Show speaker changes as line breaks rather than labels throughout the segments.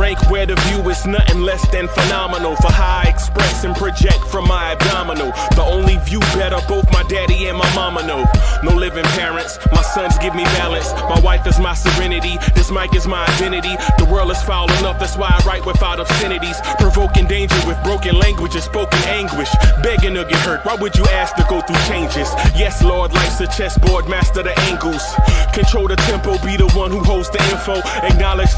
length where the view is nothing less than phenomenal. For how I express and project from my abdominal. The only view better, both my daddy and my mama know. No living parents, my sons give me balance. My wife is my serenity, this mic is my identity. The world is foul enough, that's why I write without obscenities. Provoking danger with broken language and spoken anguish. Begging to get hurt, why would you ask to go through changes? Yes, Lord, life's a chessboard, master the angles. Control the tempo, be the one who holds the info. Acknowledge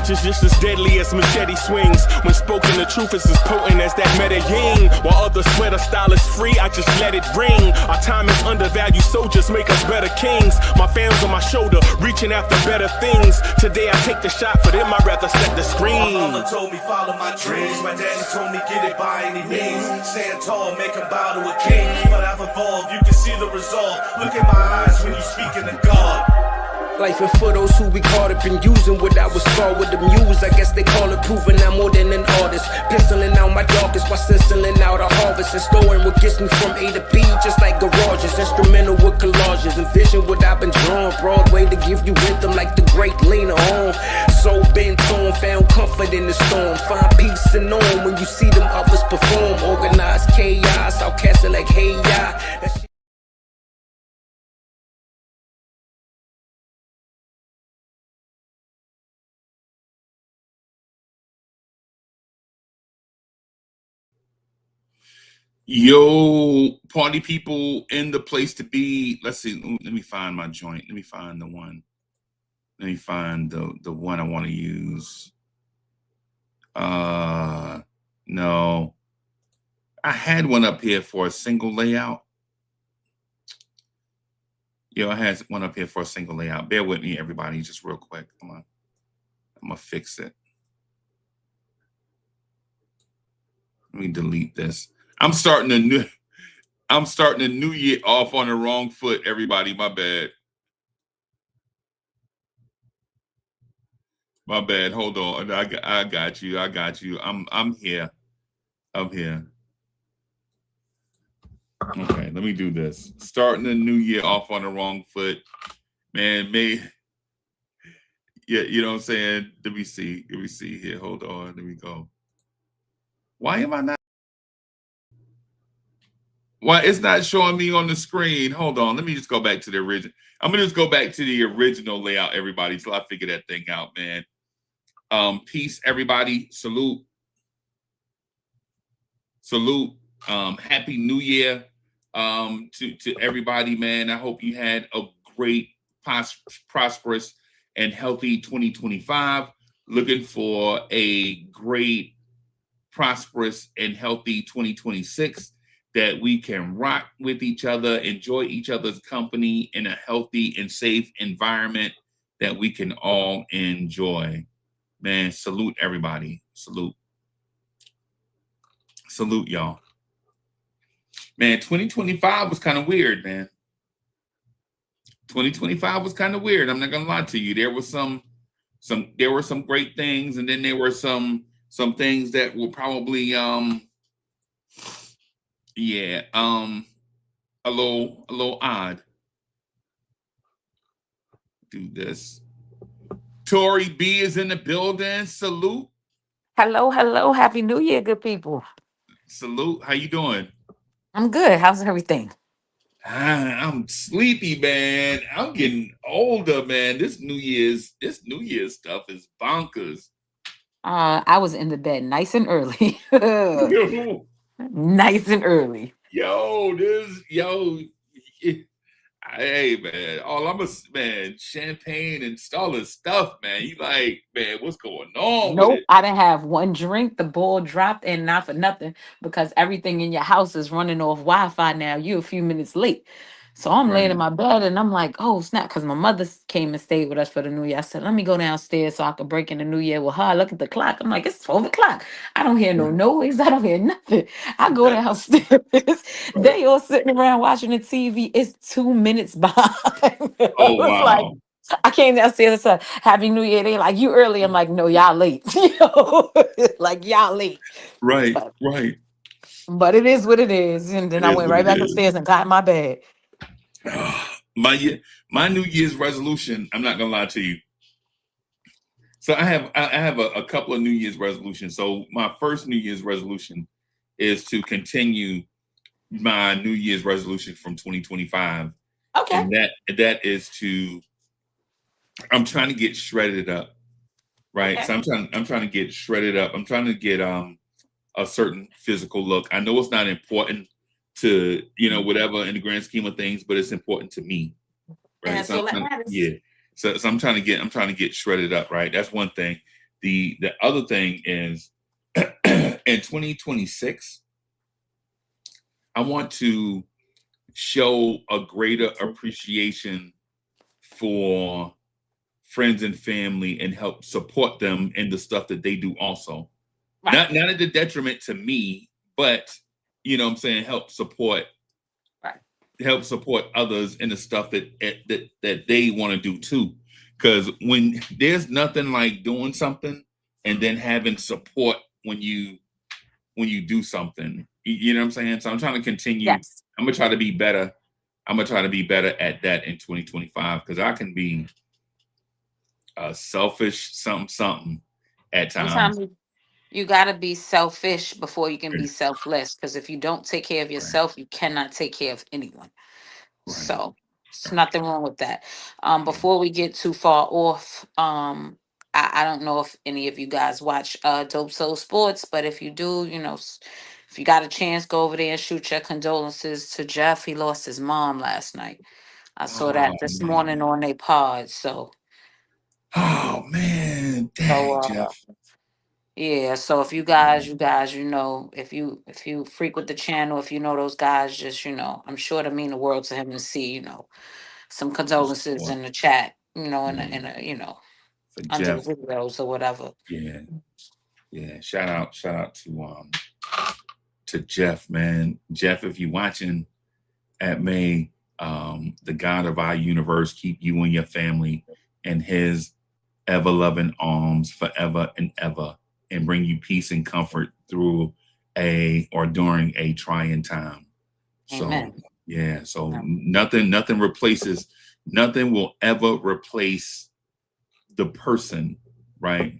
is just as deadly as machete swings. When spoken, the truth is as potent as that Medellin. While others swear the style is free, I just let it ring. Our time is undervalued, soldiers make us better kings. My family's on my shoulder, reaching after better things. Today I take the shot, for them I'd rather set the screen.
My mama told me follow my dreams. My daddy told me get it by any means. Stand tall, make a bow to a king. But I've evolved, you can see the resolve. Look in my eyes when you speaking to God.
Life and for those who we caught up in using what I was scarred with the muse. I guess they call it proving I'm more than an artist. Pistoling out my darkest while sizzling out a harvest. And storing what gets me from A to B, just like garages. Instrumental with collages. Envision what I've been drawing. Broadway to give you rhythm like the great Lena Horne. So bent on, found comfort in the storm. Find peace and on when you see them others perform. Organized chaos, I'll cast it like hey ya.
Yo, party people in the place to be. Let's see. Let me find my joint. Let me find the one. Let me find the one I want to use. No. I had one up here for a single layout. Yo, I had one up here for a single layout. Bear with me, everybody, just real quick. Come on. I'm gonna fix it. Let me delete this. I'm starting a new year off on the wrong foot, everybody. My bad. My bad. Hold on. I got you. I'm here. I'm here. Okay, let me do this. Starting a new year off on the wrong foot. Man, yeah, you know what I'm saying? Let me see here. Hold on. Let me go. Why am I not? Why it's not showing me on the screen? Hold on. Let me just go back to the original. I'm gonna just go back to the original layout, everybody, till I figure that thing out, man. Peace, everybody. Salute. Happy New Year to everybody, man. I hope you had a great, prosperous, and healthy 2025. Looking for a great, prosperous, and healthy 2026. That we can rock with each other, enjoy each other's company in a healthy and safe environment that we can all enjoy. Man, salute everybody. Salute, y'all. Man, 2025 was kind of weird, man. 2025 was kind of weird. I'm not gonna lie to you. There were some great things, and then there were some things that were probably a little odd. Do this. Tori B is in the building. Salute.
Hello. Happy New Year, good people.
Salute. How you doing?
I'm good. How's everything?
I'm sleepy, man. I'm getting older, man. This New Year's stuff is bonkers.
I was in the bed nice and early. Nice and early.
Hey, man. Man, champagne and all this stuff, man. You like, man, what's going on?
Nope, I didn't have one drink. The ball dropped, and not for nothing, because everything in your house is running off Wi-Fi now. You're a few minutes late. So I'm laying in my bed and I'm like, oh, snap, because my mother came and stayed with us for the New Year. I said, let me go downstairs so I could break in the New Year with her. I look at the clock. I'm like, it's 12 o'clock. I don't hear no noise. I don't hear nothing. I go downstairs. They all sitting around watching the TV. It's 2 minutes behind.
Oh, wow.
Like, I came downstairs and said, Happy New Year. They like, you early. I'm like, no, y'all late. Like, y'all late.
Right.
But it is what it is. And then I went right back upstairs and got in my bed.
My New Year's resolution, I'm not gonna lie to you. So I have a couple of New Year's resolutions. So my first New Year's resolution is to continue my New Year's resolution from 2025,
Okay.
and that is to I'm trying to get shredded up, right?
Okay.
So I'm trying to get shredded up. I'm trying to get a certain physical look. I know it's not important to whatever in the grand scheme of things, but it's important to me,
And
right?
that's
So
all that matters.
yeah. So I'm trying to get shredded up, right? That's one thing. The other thing is in 2026, I want to show a greater appreciation for friends and family and help support them in the stuff that they do also.
Right.
Not at the detriment to me, but what I'm saying,
Right.
help support others in the stuff that they want to do too. Because when there's nothing like doing something and then having support when you do something, you know what I'm saying? So I'm trying to continue.
Yes.
I'm gonna try to be better. I'm gonna try to be better at that in 2025 because I can be selfish something at times.
Sometimes you gotta be selfish before you can be selfless. Because if you don't take care of
Right,
yourself, you cannot take care of anyone.
right,
So it's
right.
nothing wrong with that.
Yeah.
Before we get too far off, I don't know if any of you guys watch Dope Soul Sports, but if you do, if you got a chance, go over there and shoot your condolences to Jeff. He lost his mom last night. I saw
Oh
that this morning
man.
on a pod. So
Oh man.
so
Dang, Jeff.
yeah, so if
Man,
you guys, if you frequent the channel, if you know those guys, just I'm sure to mean the world to him to see, some
just
condolences
what?
in the chat,
Yeah. For
under the
Jeff.
videos or whatever.
Yeah. Yeah. Shout out to Jeff, man. Jeff, if you're watching, may the God of our universe keep you and your family in his ever loving arms forever and ever and bring you peace and comfort through or during a trying time. So
Amen.
yeah, so
Yeah.
nothing will ever replace the person, right?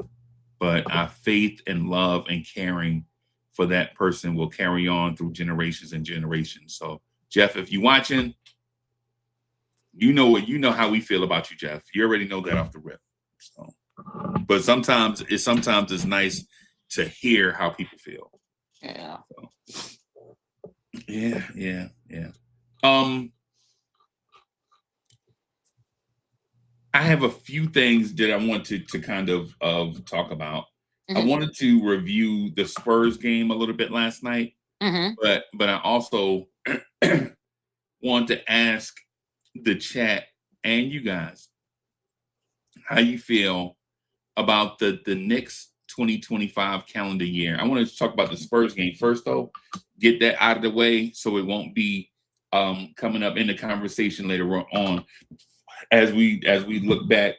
But our faith and love and caring for that person will carry on through generations and generations. So Jeff, if you're watching, you know how we feel about you, Jeff. You already know that off the rip. So, but sometimes it's nice to hear how people feel.
Yeah.
So, yeah. Um, I have a few things that I wanted to kind of talk about. I
Hmm.
wanted to review the Spurs game a little bit last night,
Hmm.
but I also want to ask the chat and you guys how you feel about the Knicks 2025 calendar year. I want to talk about the Spurs game first, though. Get that out of the way so it won't be coming up in the conversation later on as we look back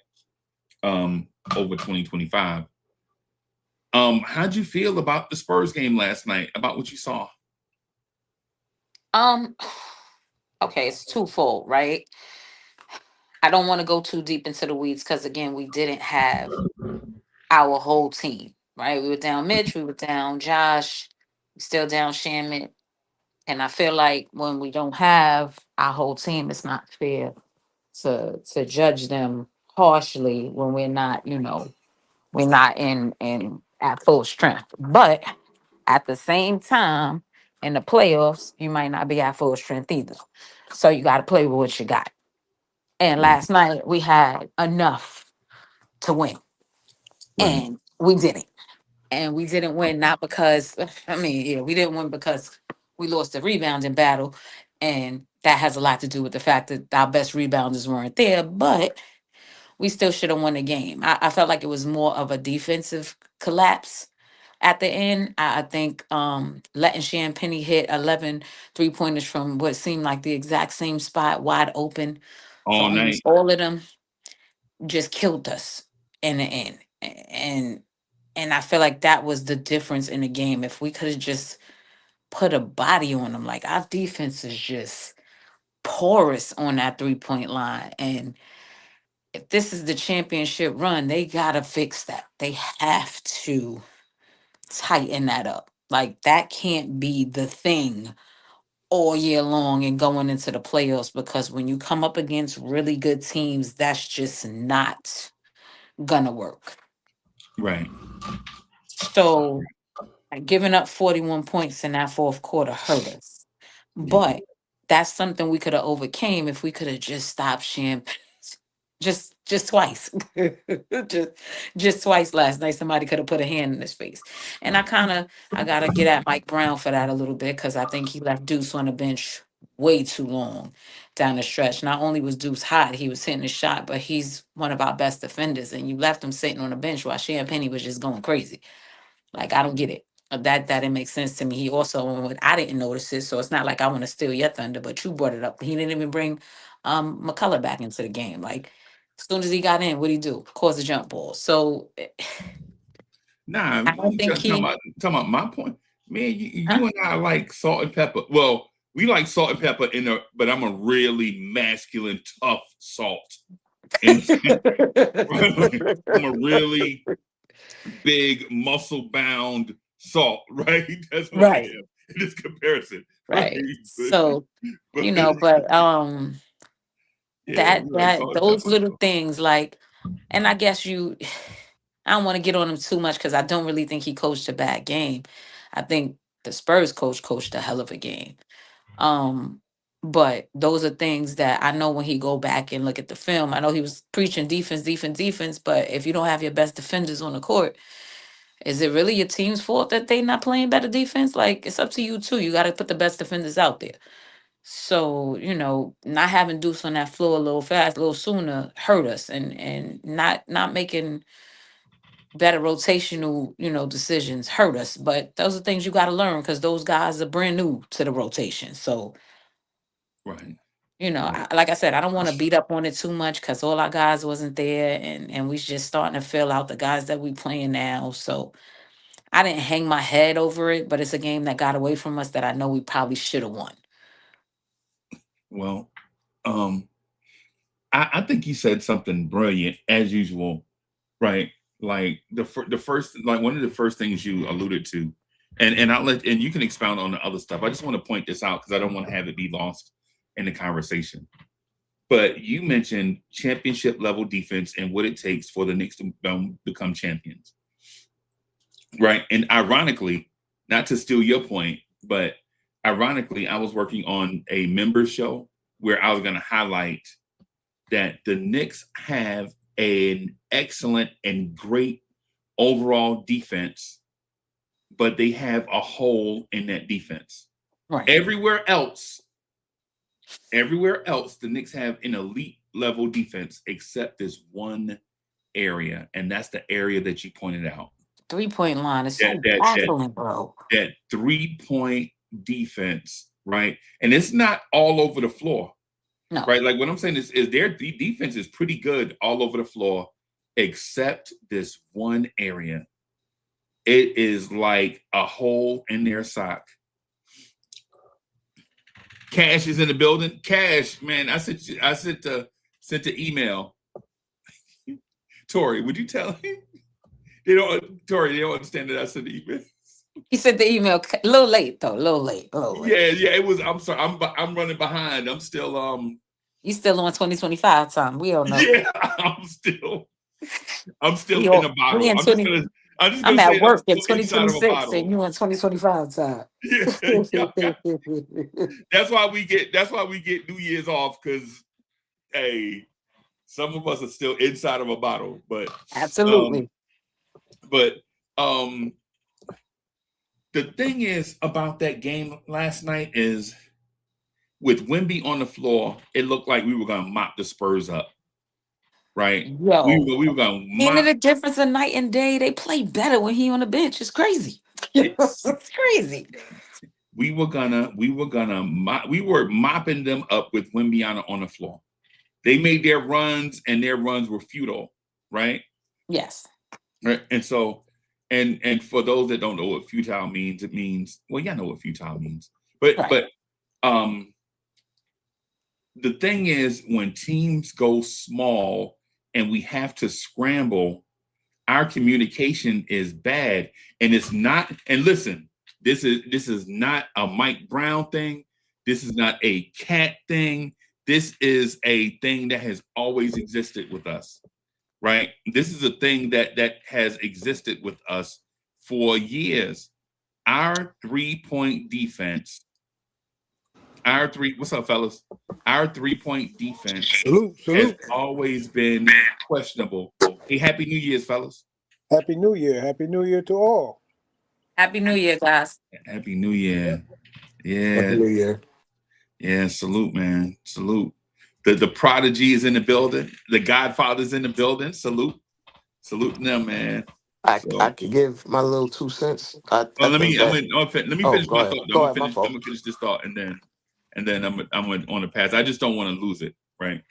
over 2025. How'd you feel about the Spurs game last night? About what you saw?
Um. Okay, it's twofold, right? I don't want to go too deep into the weeds because again, we didn't have our whole team, right? We were down Mitch, we were down Josh, we still down Shamit. And I feel like when we don't have our whole team, it's not fair to judge them harshly when we're not in at full strength. But at the same time, in the playoffs, you might not be at full strength either. So you got to play with what you got. And
Right,
last night we had enough to win,
right,
and we didn't. And we didn't win not because I mean, yeah, we didn't win because we lost the rebounding battle, and that has a lot to do with the fact that our best rebounders weren't there. But we still should have won the game. I felt like it was more of a defensive collapse at the end. I think letting Champagnie hit 11 3-pointers from what seemed like the exact same spot, wide open for
all
almost
night.
all of them, just killed us in the end. And I feel like that was the difference in the game. If we could have just put a body on them, like our defense is just porous on that 3-point line. And if this is the championship run, they gotta fix that. They have to tighten that up. Like that can't be the thing all year long and going into the playoffs, because when you come up against really good teams, that's just not gonna work.
Right.
So giving up 41 points in that fourth quarter hurt us. But that's something we could have overcame if we could have just stopped Champagne. Just twice. just just twice last night. Somebody could have put a hand in his face. And I gotta get at Mike Brown for that a little bit, because I think he left Deuce on the bench way too long down the stretch. Not only was Deuce hot, he was hitting his shot, but he's one of our best defenders. And you left him sitting on the bench while Champagne was just going crazy. Like, I don't get it. That didn't make sense to me. He also, I didn't notice it, so it's not like I want to steal your thunder, but you brought it up. He didn't even bring McCullough back into the game. Like, as soon as he got in, what'd he do? Cause a jump ball. So
Nah,
I don't
you
think
talking
he.
about my point. Man,
Huh?
you and I like salt and pepper. Well, we like salt and pepper but I'm a really masculine, tough salt. And I'm a really big, muscle-bound salt, right? That's what I
Right,
am in this comparison, right?
right. So,
But
but
yeah, we like
that
salt and
those
pepper.
little things, like, and I guess I don't want to get on him too much, because I don't really think he coached a bad game. I think the Spurs coached a hell of a game. Um, but those are things that I know when he go back and look at the film. I know he was preaching defense, defense, defense, but if you don't have your best defenders on the court, is it really your team's fault that they not playing better defense? Like, it's up to you too. You got to put the best defenders out there. So, not having Deuce on that floor a little fast, a little sooner hurt us, and not making better rotational, decisions hurt us. But those are things you got to learn, because those guys are brand new to the rotation. So,
Right, right.
like I said, I don't want to beat up on it too much, because all our guys wasn't there, and we just starting to fill out the guys that we playing now. So I didn't hang my head over it, but it's a game that got away from us that I know we probably should have won.
Well, um, I think you said something brilliant as usual, right? Like the first, like one of the first things you alluded to, and you can expound on the other stuff. I just want to point this out because I don't want to have it be lost in the conversation. But you mentioned championship level defense and what it takes for the Knicks to become champions, right? And ironically, not to steal your point, but ironically, I was working on a member show where I was going to highlight that the Knicks have an excellent and great overall defense, but they have a hole in that defense.
Right.
Everywhere else, the Knicks have an elite level defense except this one area, and that's the area that you pointed out.
3-point line is so baffling, bro.
That 3-point defense, right? And it's not all over the floor.
No.
Right. Like what I'm saying is their defense is pretty good all over the floor, except this one area. It is like a hole in their sock. Cash is in the building. Cash, man, I sent the email. Tori, would you tell him? They don't understand that I sent the email.
He sent the email a little late though, a little late.
Yeah, it was. I'm sorry, I'm running behind. I'm still
You still on 2025 time? We all know.
Yeah, I'm still in a bottle.
I'm at work in 2026, and you in 2025 time.
Yeah. That's why we get New Year's off, because hey, some of us are still inside of a bottle. But
absolutely.
The thing is about that game last night is, with Wemby on the floor, it looked like we were going to mop the Spurs up, right?
Yo,
we were going to mop.
Ain't it a difference of night and day? They play better when he on the bench. It's crazy. It's crazy.
We were mopping them up with Wemby on the floor. They made their runs, and their runs were futile, right?
Yes.
Right. And so, and for those that don't know what futile means, it means, well, y'all know what futile means. But the thing is, when teams go small, and we have to scramble, our communication is bad. And it's not, and listen, this is not a Mike Brown thing. This is not a cat thing. This is a thing that has always existed with us, right? This is a thing that has existed with us for years. Our 3-point defense, what's up, fellas? Our 3-point defense has always been questionable. Hey, Happy New Year's, fellas.
Happy New Year. Happy New Year to all.
Happy New Year, guys.
Happy New Year. Yeah.
Happy New Year.
Yeah, salute, man. Salute. The prodigy is in the building. The Godfather's in the building. Salute. Salute them, man.
I could give my little 2 cents.
Let me finish my thought.
Go
I'm
ahead,
gonna finish this thought, and then I'm on the pass. I just don't want to lose it, right?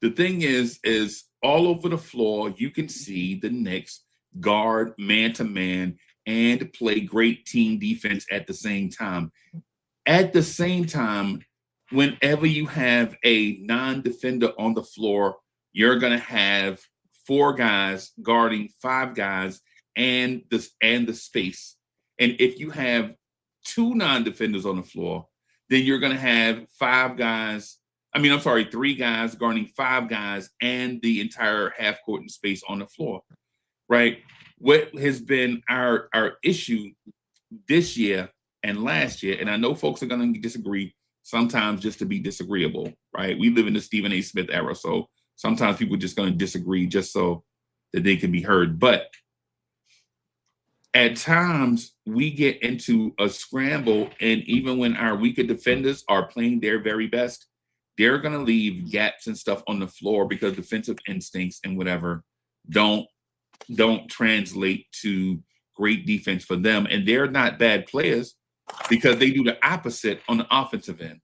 The thing is all over the floor, you can see the Knicks guard man to man and play great team defense at the same time. At the same time, whenever you have a non-defender on the floor, you're going to have 4 guys guarding 5 guys and the space. And if you have 2 non-defenders on the floor, then you're going to have 3 guys guarding 5 guys and the entire half court and space on the floor, right? What has been our issue this year and last year, and I know folks are going to disagree sometimes just to be disagreeable, right? We live in the Stephen A. Smith era, so sometimes people are just going to disagree just so that they can be heard. But at times we get into a scramble, and even when our weaker defenders are playing their very best, they're going to leave gaps and stuff on the floor because defensive instincts and whatever don't translate to great defense for them. And they're not bad players because they do the opposite on the offensive end.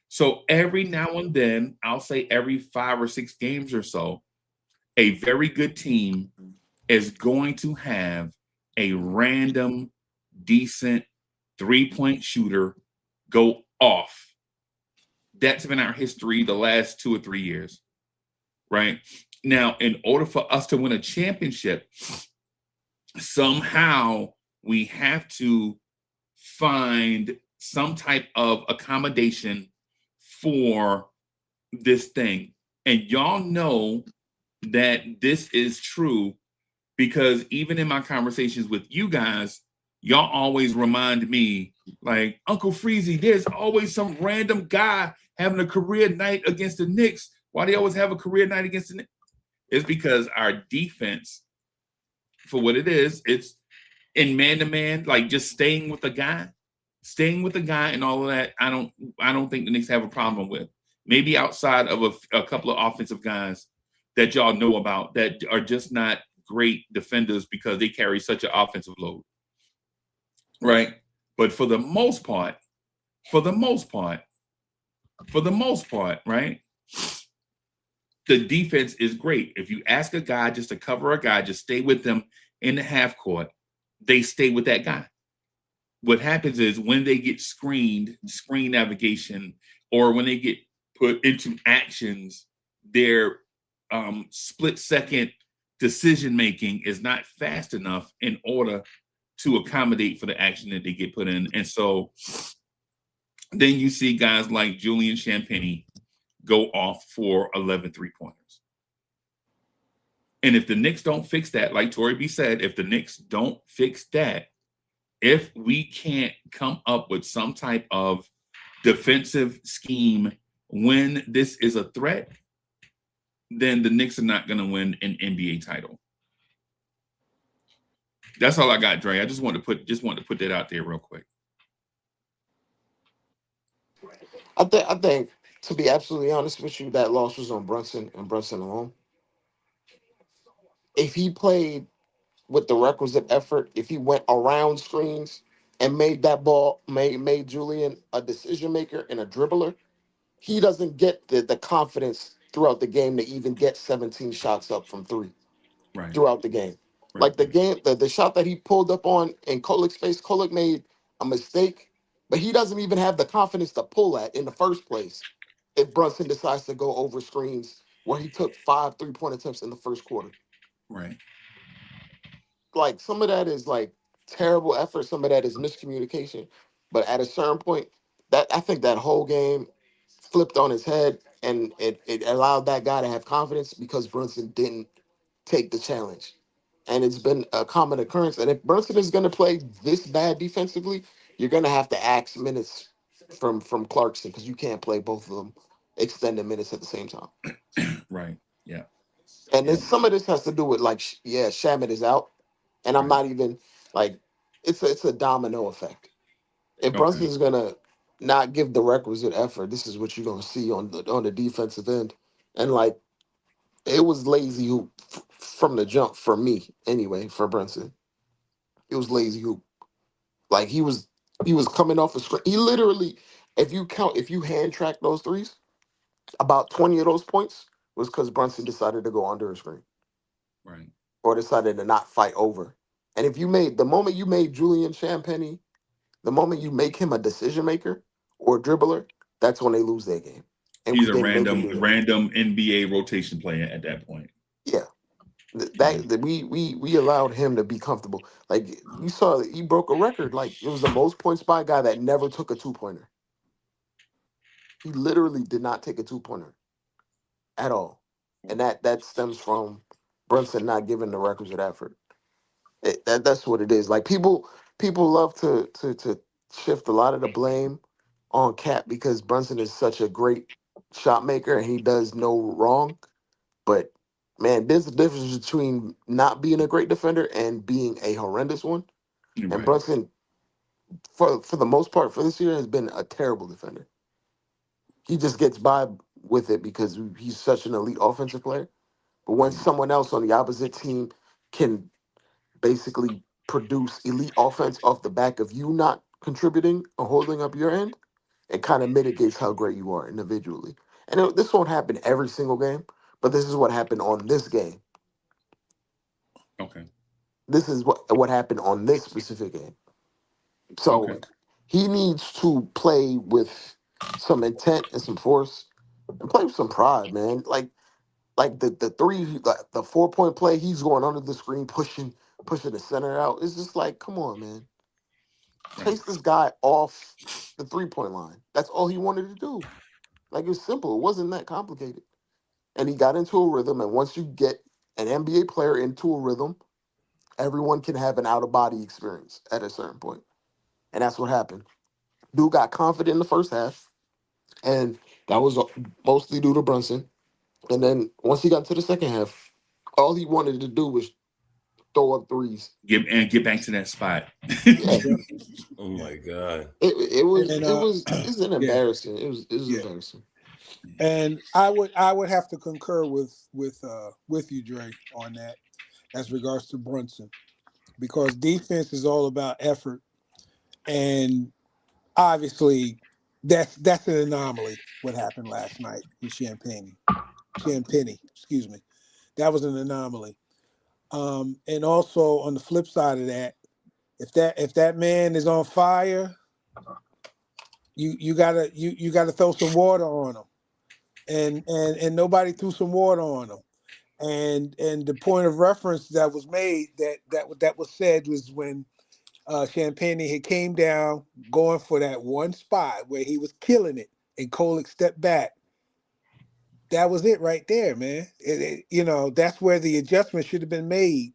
So every now and then, I'll say every 5 or 6 games or so, a very good team is going to have a random, decent 3-point shooter go off. That's been our history the last 2 or 3 years, right? Now, in order for us to win a championship, somehow we have to find some type of accommodation for this thing. And y'all know that this is true because even in my conversations with you guys, y'all always remind me, like, Uncle Freezie, there's always some random guy having a career night against the Knicks. Why do they always have a career night against the Knicks? It's because our defense, for what it is, it's in man-to-man, like just staying with the guy and all of that. I don't think the Knicks have a problem with. Maybe outside of a couple of offensive guys that y'all know about that are just not great defenders because they carry such an offensive load. Right? But for the most part, right? The defense is great. If you ask a guy just to cover a guy, just stay with them in the half court, they stay with that guy. What happens is when they get screen navigation, or when they get put into actions, their split-second decision-making is not fast enough in order to accommodate for the action that they get put in. And so then you see guys like Julian Champagnie go off for 11 3-pointers. And if the Knicks don't fix that, like Tori B said, if the Knicks don't fix that, if we can't come up with some type of defensive scheme when this is a threat, then the Knicks are not going to win an NBA title. That's all I got, Dre. I just want to put that out there real quick.
I think, to be absolutely honest with you, that loss was on Brunson and Brunson alone. If he played with the requisite effort, if he went around screens and made Julian a decision maker and a dribbler, he doesn't get the confidence throughout the game to even get 17 shots up from 3 throughout the game. Right. Like the shot that he pulled up on in Kolik's face, Kolik made a mistake, but he doesn't even have the confidence to pull that in the first place if Brunson decides to go over screens where he took 5 3-point attempts in the first quarter.
Right.
Like some of that is like terrible effort, some of that is miscommunication. But at a certain point, that I think that whole game flipped on his head and it allowed that guy to have confidence because Brunson didn't take the challenge. And it's been a common occurrence. And if Brunson is going to play this bad defensively, you're going to have to axe minutes from Clarkson because you can't play both of them extended minutes at the same time.
Right. Yeah.
And
Yeah.
then some of this has to do with like, yeah, Shamit is out, and I'm
Right.
not even like, it's a domino effect. If
Okay.
Brunson's gonna not give the requisite effort, this is what you're gonna see on the defensive end, and like it was lazy hoop from the jump for me anyway. For Brunson, it was lazy hoop. Like he was coming off a screen. He literally, if you hand track those threes, about 20 of those points was because Brunson decided to go under a screen
Right.
or decided to not fight over. And if you made the moment you made Julian Champagnie, the moment you make him a decision maker or dribbler, that's when they lose their game. And we
He's a
didn't make him do that.
random NBA rotation player at that point.
Yeah.
Yeah.
We allowed him to be comfortable. Like you saw he broke a record. Like it was the most points by a guy that never took a 2-pointer. He literally did not take a 2-pointer at all. And that stems from Brunson not giving the requisite effort. That's what it is. Like people love to shift a lot of the blame on Cat because Brunson is such a great shot maker and he does no wrong. But man, there's a difference between not being a great defender and being a horrendous one. And
Right.
Brunson, for the most part for this year, has been a terrible defender. He just gets by with it because he's such an elite offensive player. But when someone else on the opposite team can basically produce elite offense off the back of you not contributing or holding up your end, it kind of mitigates how great you are individually. And this won't happen every single game, but this is what happened on this game.
Okay.
This is what happened on this specific game. So
Okay.
he needs to play with some intent and some force and play with some pride, man. Like the three, like the 4-point play, he's going under the screen, pushing the center out. It's just like, come on, man.
Right.
Chase this guy off the 3-point line. That's all he wanted to do. Like it's simple. It wasn't that complicated. And he got into a rhythm. And once you get an NBA player into a rhythm, everyone can have an out of body experience at a certain point. And that's what happened. Dude got confident in the first half, and that was mostly due to Brunson. And then once he got into the second half, all he wanted to do was throw up threes.
Get back to that spot.
Yeah,
Oh my God.
it was
And
it's an
yeah,
embarrassing. It was
yeah.
embarrassing.
And I would have to concur with you, Dre, on that as regards to Brunson, because defense is all about effort, and obviously that's an anomaly. What happened last night with Champagnie, excuse me, that was an anomaly. And also on the flip side of that, if that man is on fire, you gotta throw some water on him, and nobody threw some water on him. And the point of reference that was made that was said was when Champagnie had came down going for that one spot where he was killing it, and Kolek stepped back. That was it right there, man. That's where the adjustment should have been made.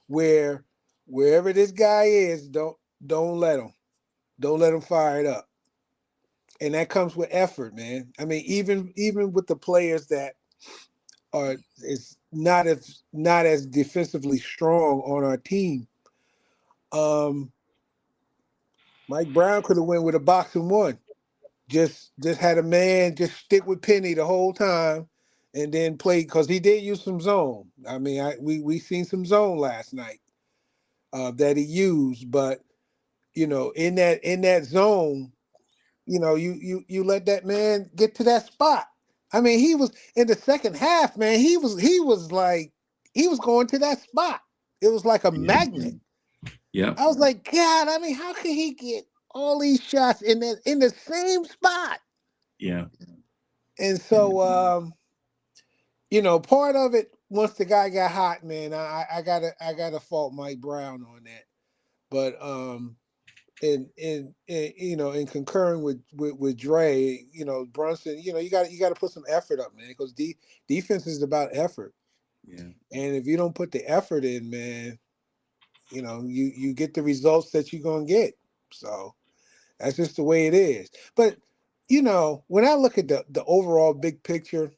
Where wherever this guy is, don't let him, fire it up, and that comes with effort, man. I mean, even with the players that are is not as defensively strong on our team. Um, Mike Brown could have went with a box and one. Just had a man just stick with Penny the whole time, and then play because he did use some zone. I mean, we seen some zone last night that he used, but in that zone, you let that man get to that spot. I mean, he was in the second half, man. He was like he was going to that spot. It was like a
Yeah.
magnet.
Yeah.
I was like, God, I mean, how could he get all these shots in the same spot.
Yeah.
And so, part of it once the guy got hot, man, I gotta fault Mike Brown on that. But in concurring with Dre, Brunson, you got to put some effort up, man, because defense is about effort.
Yeah.
And if you don't put the effort in, man, you get the results that you're gonna get. So that's just the way it is. But when I look at the overall big picture,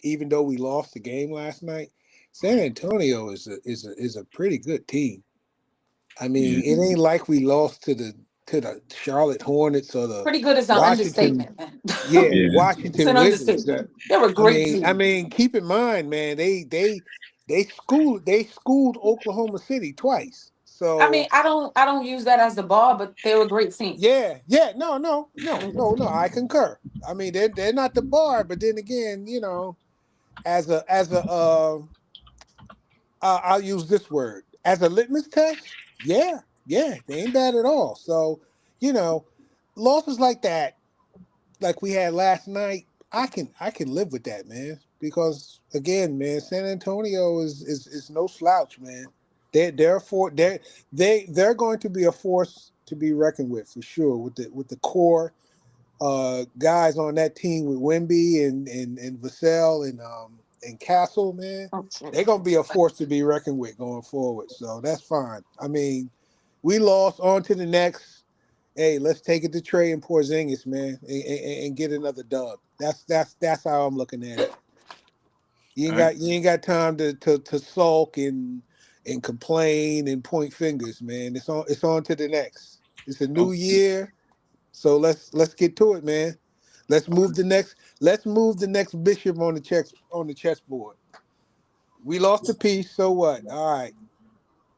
even though we lost the game last night, San Antonio is a pretty good team. I mean,
Yeah.
it ain't like we lost to the Charlotte Hornets or the
Pretty good is an
Washington,
understatement, man.
yeah,
Yeah.
It's
Washington
an
Wizards.
understatement. They're a
I
great
mean, I
team.
mean, keep in mind, man, they schooled Oklahoma City twice.
I mean,
So
I don't use that as the bar, but they're a great team.
yeah, yeah, no, no, no, no, no, I concur. I mean, they're not the bar, but then again, as a I'll use this word as a litmus test. Yeah, yeah, they ain't bad at all. So, you know, losses like that, like we had last night, I can live with that, man. Because again, man, San Antonio is no slouch, man. They're going to be a force to be reckoned with for sure with the core guys on that team with Wimby and Vassell and Castle, man.
Oh, shit.
They're gonna be a force to be reckoned with going forward. So that's fine. I mean, we lost on to the next. Hey, let's take it to Trey and Porzingis, man, and get another dub. That's how I'm looking at it. You
All
ain't
right.
got you ain't got time to sulk and complain and point fingers, man. It's on to the next. It's a new
Oh,
year, so let's get to it, man. Let's move the next bishop on the chessboard. We lost a piece, so what? All right,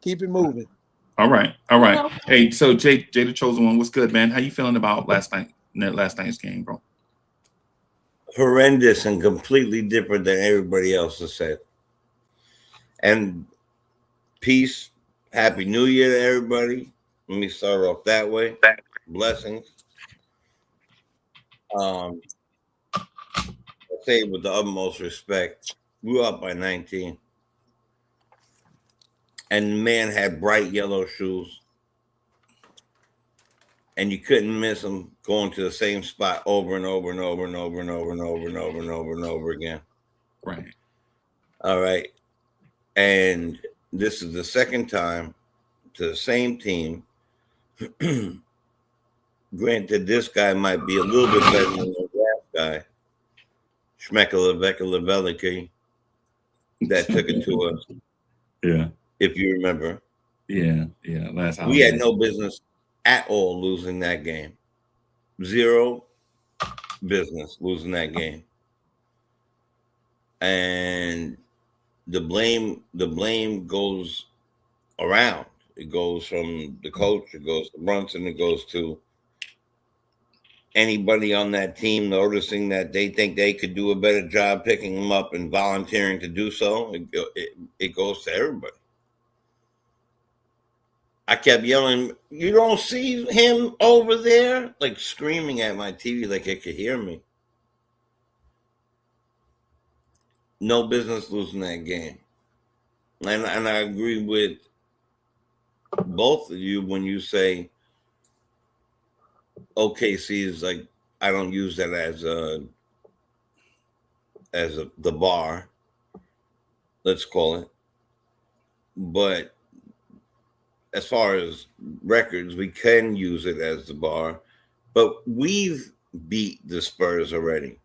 keep it moving.
all right. All
You
right.
know,
Hey, so Jay the chosen one, what's good, man? How you feeling about last night's game, bro?
Horrendous and completely different than everybody else has said. And peace, happy New Year to everybody. Let me start off that way. Blessings. I say it with the utmost respect. We were up by 19. And the man had bright yellow shoes. And you couldn't miss him going to the same spot over and over and over and over and over and over and over and over and over again.
Right.
All right. And this is the second time to the same team. Granted, this guy might be a little bit better than the last guy, Schmeckler that took it to us,
Yeah.
if you remember.
Yeah. Yeah. Last
We had
holiday.
no business at all losing that game. Zero business losing that game. And the blame goes around. It goes from the coach, it goes to Brunson, it goes to anybody on that team noticing that they think they could do a better job picking them up and volunteering to do so. It goes to everybody. I kept yelling, "You don't see him over there?" Like screaming at my TV like it could hear me. No business losing that game. And I agree with both of you when you say OKC is like, I don't use that as the bar, let's call it. But as far as records, we can use it as the bar. But we've beat the Spurs already.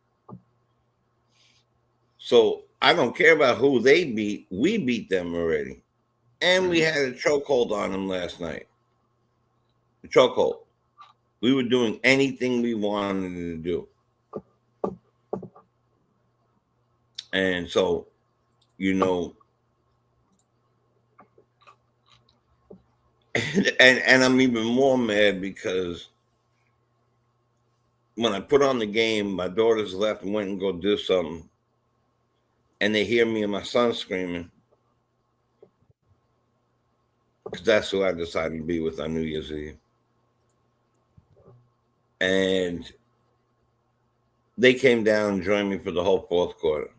So I don't care about who they beat. We beat them already. And we had a chokehold on them last night. A chokehold. We were doing anything we wanted to do. And so, and I'm even more mad because when I put on the game, my daughters left and went and go do something. And they hear me and my son screaming. Because that's who I decided to be with on New Year's Eve. And they came down and joined me for the whole fourth quarter.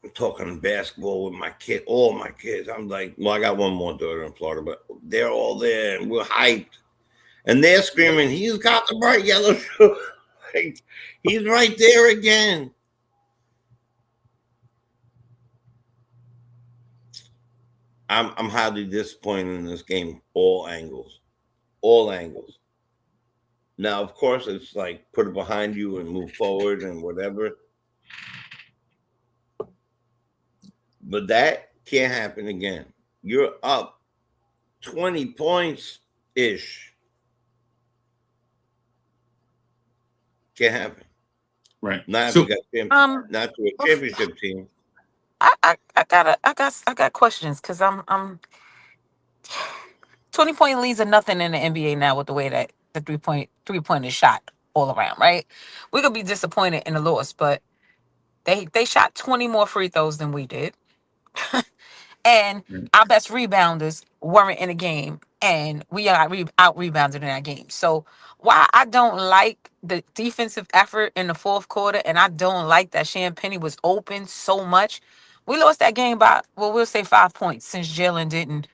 I'm talking basketball with my kid, all my kids. I'm like, well, I got one more daughter in Florida, but they're all there and we're hyped. And they're screaming, he's got the bright yellow shoe. Like, he's right there again. I'm highly disappointed in this game, all angles. All angles. Now, of course, it's like put it behind you and move forward and whatever. But that can't happen again. You're up 20 points-ish. Can't happen.
Right.
Not
So,
if you got not to a championship team.
I got questions because I'm 20-point leads are nothing in the NBA now with the way that the three-point is shot all around, right? We could be disappointed in the loss, but they shot 20 more free throws than we did. And our best rebounders weren't in the game, and we out rebounded in that game. So why I don't like the defensive effort in the fourth quarter, and I don't like that Champagnie was open so much. We lost that game by, well, we'll say 5 points since Jalen didn't.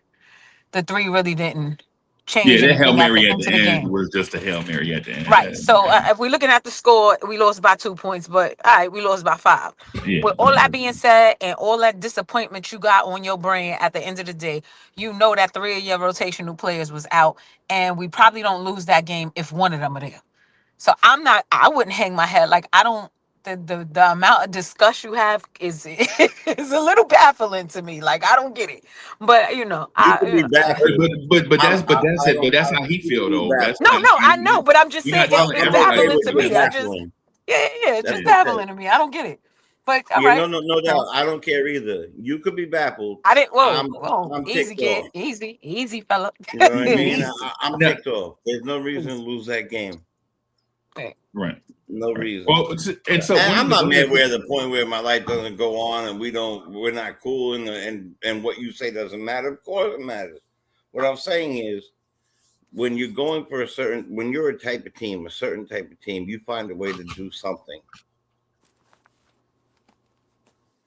The three really didn't change
that Hail
anything at the
Mary at
end
the
of the
end
game.
was just a Hail Mary at the end.
Right. So if we're looking at the score, we lost by 2 points, but all right, we lost by 5.
Yeah.
With all that being said and all that disappointment you got on your brain at the end of the day, you know that 3 of your rotational players was out, and we probably don't lose that game if one of them are there. So I wouldn't hang my head. Like, I don't, the amount of disgust you have is is a little baffling to me. Like, I don't get it. But
You could be baffled.
But that's how he feel though. That's
no, I know, but I'm just saying
not
it's
telling
baffling to
everybody
me. I just it's just baffling to me. I don't get it. But all right.
No doubt. I don't care either. You could be baffled.
I didn't. Whoa,
I'm
easy,
ticked
kid,
off.
easy, fella.
You know what I mean?
Easy.
I'm ticked off. There's no reason to lose that game.
Right.
No reason.
Well, and so
I'm not mad. We're at the point where my life doesn't go on, and we're not cool, and what you say doesn't matter. Of course, it matters. What I'm saying is, when you're going for when you're a certain type of team, you find a way to do something.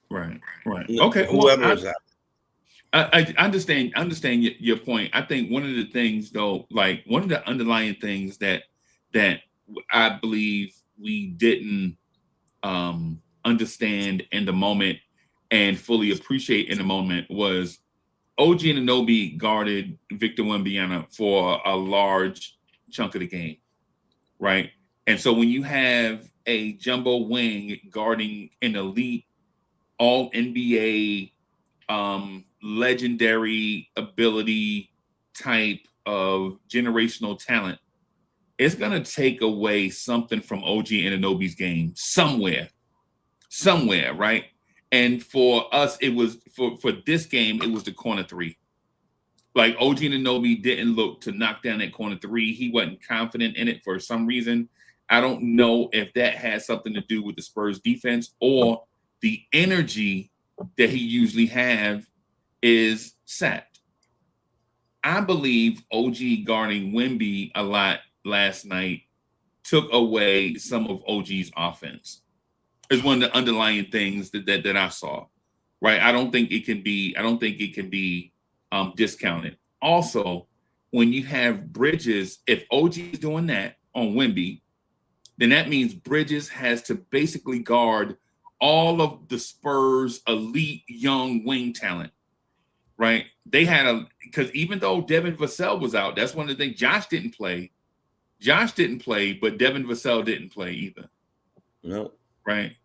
Right. Okay.
Whoever is out.
I understand your point. I think one of the things though, like one of the underlying things that I believe we didn't understand in the moment and fully appreciate in the moment was OG Anunoby guarded Victor Wembanyama for a large chunk of the game, right? And so when you have a jumbo wing guarding an elite all NBA legendary ability type of generational talent, it's going to take away something from OG Anunoby's game somewhere, right? And for us, it was for this game, it was the corner three. Like OG Anunoby didn't look to knock down that corner three. He wasn't confident in it for some reason. I don't know if that has something to do with the Spurs defense or the energy that he usually have is sapped. I believe OG guarding Wemby a lot last night took away some of OG's offense. Is one of the underlying things that I saw. Right. I don't think it can be discounted. Also, when you have Bridges, if OG is doing that on Wemby, then that means Bridges has to basically guard all of the Spurs' elite young wing talent, right? They had because even though Devin Vassell was out, that's one of the things. Josh didn't play, but Devin Vassell didn't play either.
No.
Right.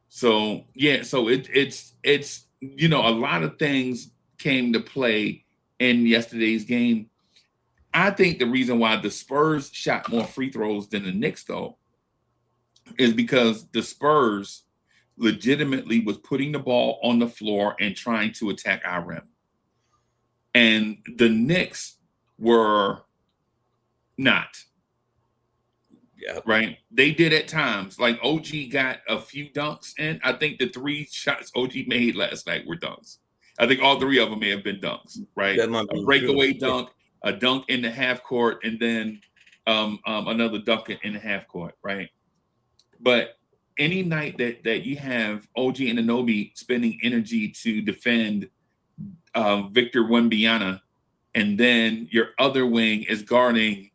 So yeah, so it's a lot of things came to play in yesterday's game. I think the reason why the Spurs shot more free throws than the Knicks, though, is because the Spurs legitimately was putting the ball on the floor and trying to attack our rim. And the Knicks were not.
Yeah.
Right. They did at times. Like OG got a few dunks, and I think the 3 shots OG made last night were dunks. I think all 3 of them may have been dunks, right? A breakaway dunk a dunk in the half court, and then another dunk in the half court, right? But any night that you have OG Anunoby spending energy to defend Victor Wembanyama, and then your other wing is guarding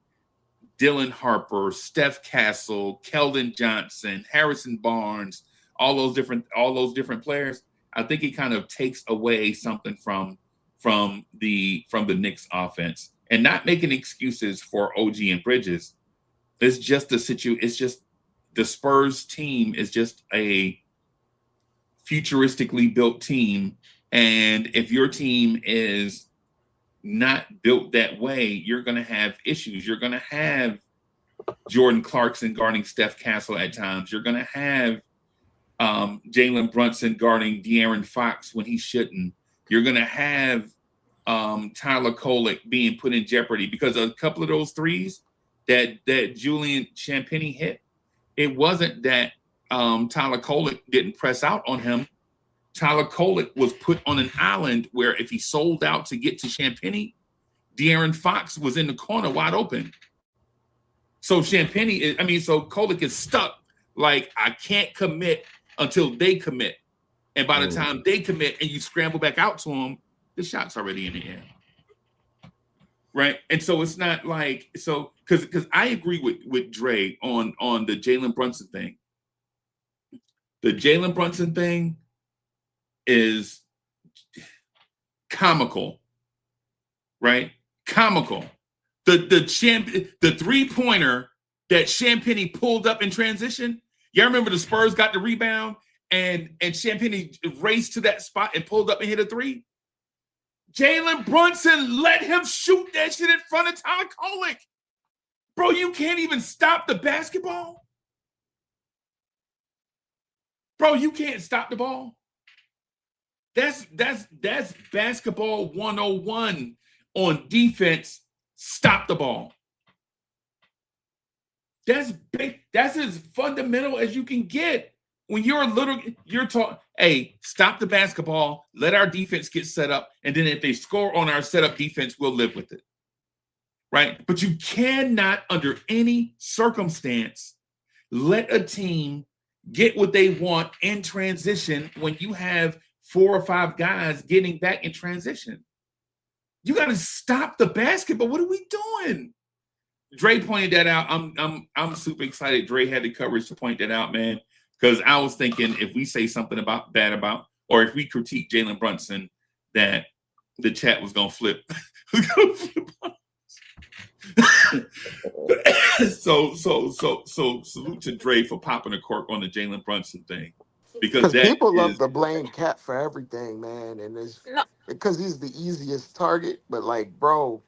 Dylan Harper, Steph Castle, Keldon Johnson, Harrison Barnes, all those different players, I think it kind of takes away something from the Knicks offense. And not making excuses for OG and Bridges. It's just it's just the Spurs team is just a futuristically built team. And if your team is not built that way, you're going to have issues. You're going to have Jordan Clarkson guarding Steph Castle at times. You're going to have Jalen Brunson guarding De'Aaron Fox when he shouldn't. You're going to have Tyler Kolek being put in jeopardy because a couple of those threes that Julian Champagnie hit, it wasn't that Tyler Kolek didn't press out on him. Tyler Kolek was put on an island where if he sold out to get to Champagnie, De'Aaron Fox was in the corner wide open. So Kolek is stuck. Like, I can't commit until they commit. And by the time they commit and you scramble back out to them, the shot's already in the air. Right? And so it's not like, so because I agree with Dre on the Jalen Brunson thing. The Jalen Brunson thing is comical, right? Comical. The three-pointer that Champagnie pulled up in transition. Y'all remember the Spurs got the rebound and Champagnie raced to that spot and pulled up and hit a three? Jalen Brunson let him shoot that shit in front of Tyler Kolek. Bro, you can't even stop the basketball? Bro, you can't stop the ball? That's basketball 101 on defense. Stop the ball. That's big. That's as fundamental as you can get. When you're talking, hey, stop the basketball, let our defense get set up, and then if they score on our setup defense, we'll live with it. Right? But you cannot, under any circumstance, let a team get what they want in transition when you have 4 or 5 guys getting back in transition. You got to stop the basketball. What are we doing? Dre pointed that out. I'm super excited. Dre had the courage to point that out, man. Because I was thinking if we say something bad about, or if we critique Jalen Brunson, that the chat was gonna flip. So salute to Dre for popping a cork on the Jalen Brunson thing. Because
people love to blame Cat for everything, man, and it's because he's the easiest target. But like, bro,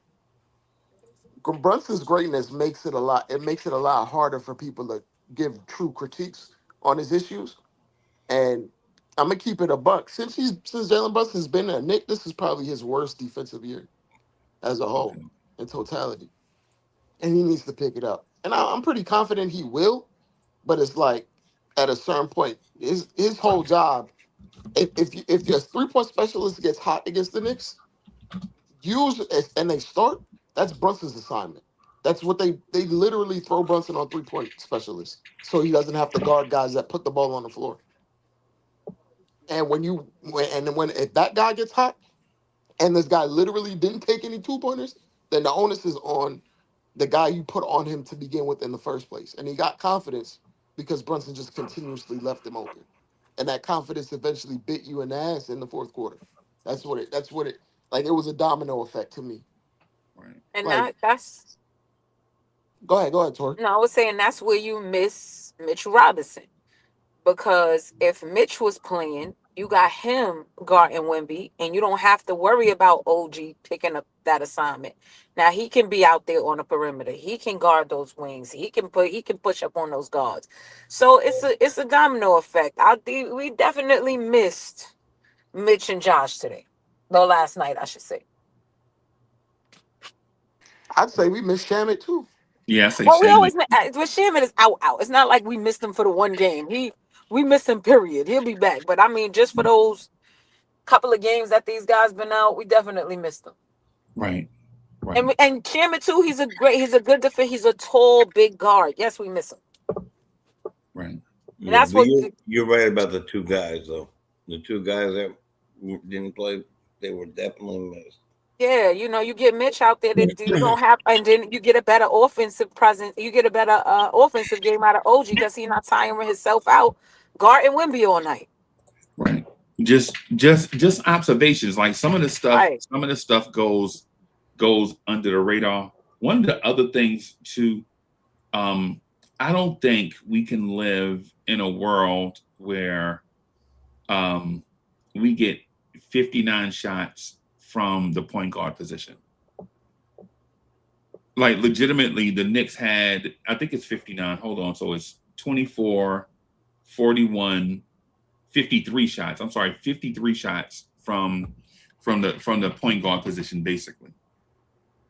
Brunson's greatness makes it a lot harder for people to give true critiques on his issues. And I'm gonna keep it a buck. Since Jalen Brunson's been a Knick, this is probably his worst defensive year as a whole in totality. And he needs to pick it up. And I'm pretty confident he will, but it's like at a certain point, his whole job, if your 3-point specialist gets hot against the Knicks, and they start, that's Brunson's assignment. That's what they literally throw Brunson on 3-point specialists, so he doesn't have to guard guys that put the ball on the floor. And if that guy gets hot, and this guy literally didn't take any 2-pointers, then the onus is on the guy you put on him to begin with in the first place. And he got confidence because Brunson just continuously left him open, and that confidence eventually bit you in the ass in the fourth quarter. That's what it like. It was a domino effect to me.
Right.
And
Like,
that's.
Go ahead, Tori.
No, I was saying that's where you miss Mitch Robinson. Because if Mitch was playing, you got him guarding Wemby, and you don't have to worry about OG picking up that assignment. Now he can be out there on the perimeter. He can guard those wings. He can push up on those guards. So it's a domino effect. We definitely missed Mitch and Josh today. No, last night I should say.
I'd say we missed Shamit too.
Yeah, I say
Well, we
Shamit.
always Shamit is out. It's not like we missed him for the one game. We missed him, period. He'll be back. But I mean, just for those couple of games that these guys been out, we definitely missed them.
Right. Right.
And Chairman too, he's a good defender. He's a tall, big guard. Yes, we miss him.
Right.
And
Yeah,
that's
but
what
you're right about the two guys though. The two guys that didn't play, they were definitely missed.
yeah, you get Mitch out there that you don't have, and then you get a better offensive presence. You get a better offensive game out of OG because he's not tiring himself out guarding Wemby all night.
Right. Just observations. Like some of the stuff goes under the radar. One of the other things too, I don't think we can live in a world where we get 59 shots from the point guard position. Like legitimately, the Knicks had, I think it's 59. Hold on. So it's 24, 41, 53 shots. I'm sorry, 53 shots from the point guard position, basically.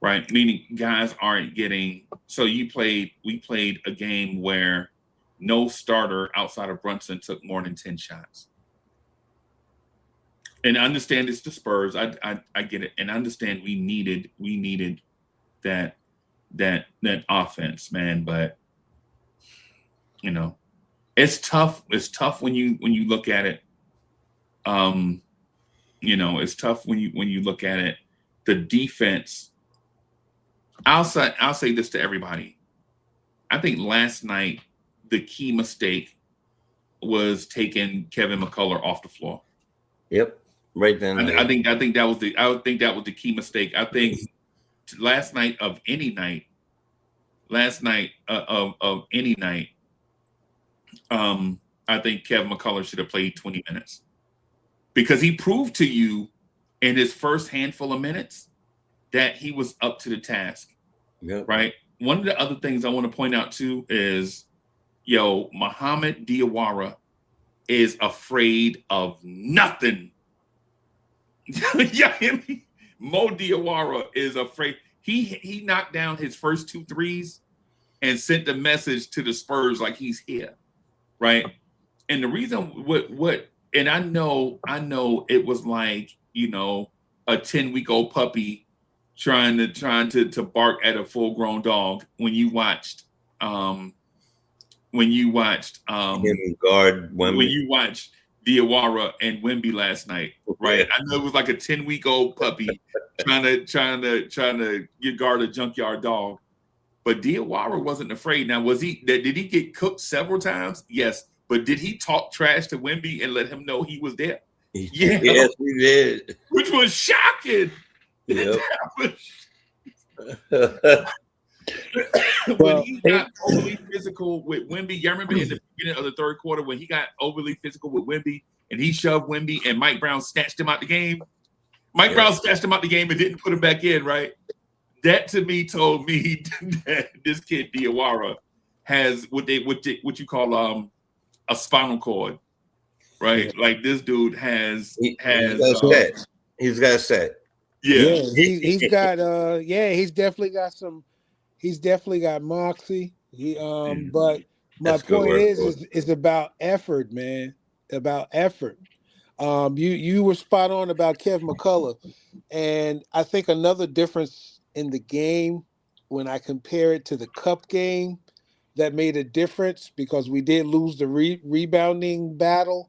Right? Meaning guys aren't getting, so we played a game where no starter outside of Brunson took more than 10 shots. And I understand it's the Spurs. I get it. And I understand we needed that offense, man. But it's tough. It's tough when you look at it. It's tough when you look at it. The defense. I'll say this to everybody. I think last night the key mistake was taking Kevin McCullough off the floor.
Yep. Right then.
I think that was the key mistake. I think last night of any night, I think Kevin McCullough should have played 20 minutes because he proved to you in his first handful of minutes that he was up to the task.
Yep.
Right. One of the other things I want to point out too is, Muhammad Diawara is afraid of nothing. Mo Diawara is afraid. He knocked down his first 2 threes and sent the message to the Spurs like he's here, right? And the reason and I know it was like a 10-week-old puppy trying to bark at a full-grown dog when you watched Diawara and Wemby last night, right? I know it was like a 10-week-old puppy trying to guard a junkyard dog, but Diawara wasn't afraid. Now, did he get cooked several times? Yes, but did he talk trash to Wemby and let him know he was there? Yeah.
Yes, he did.
Which was shocking.
Yep.
When he got overly physical with Wemby, y'all remember in the beginning of the third quarter when he got overly physical with Wemby and he shoved Wemby and Mike Brown snatched him out the game. Brown snatched him out the game and didn't put him back in, right? That to me told me that this kid Diawara has what you call a spinal cord, right? Yeah. Like this dude has
he's got set.
Yeah,
he's definitely got moxie. But my point is about effort, man. About effort. You were spot on about Kev McCullough, and I think another difference in the game when I compare it to the Cup game that made a difference because we did lose the rebounding battle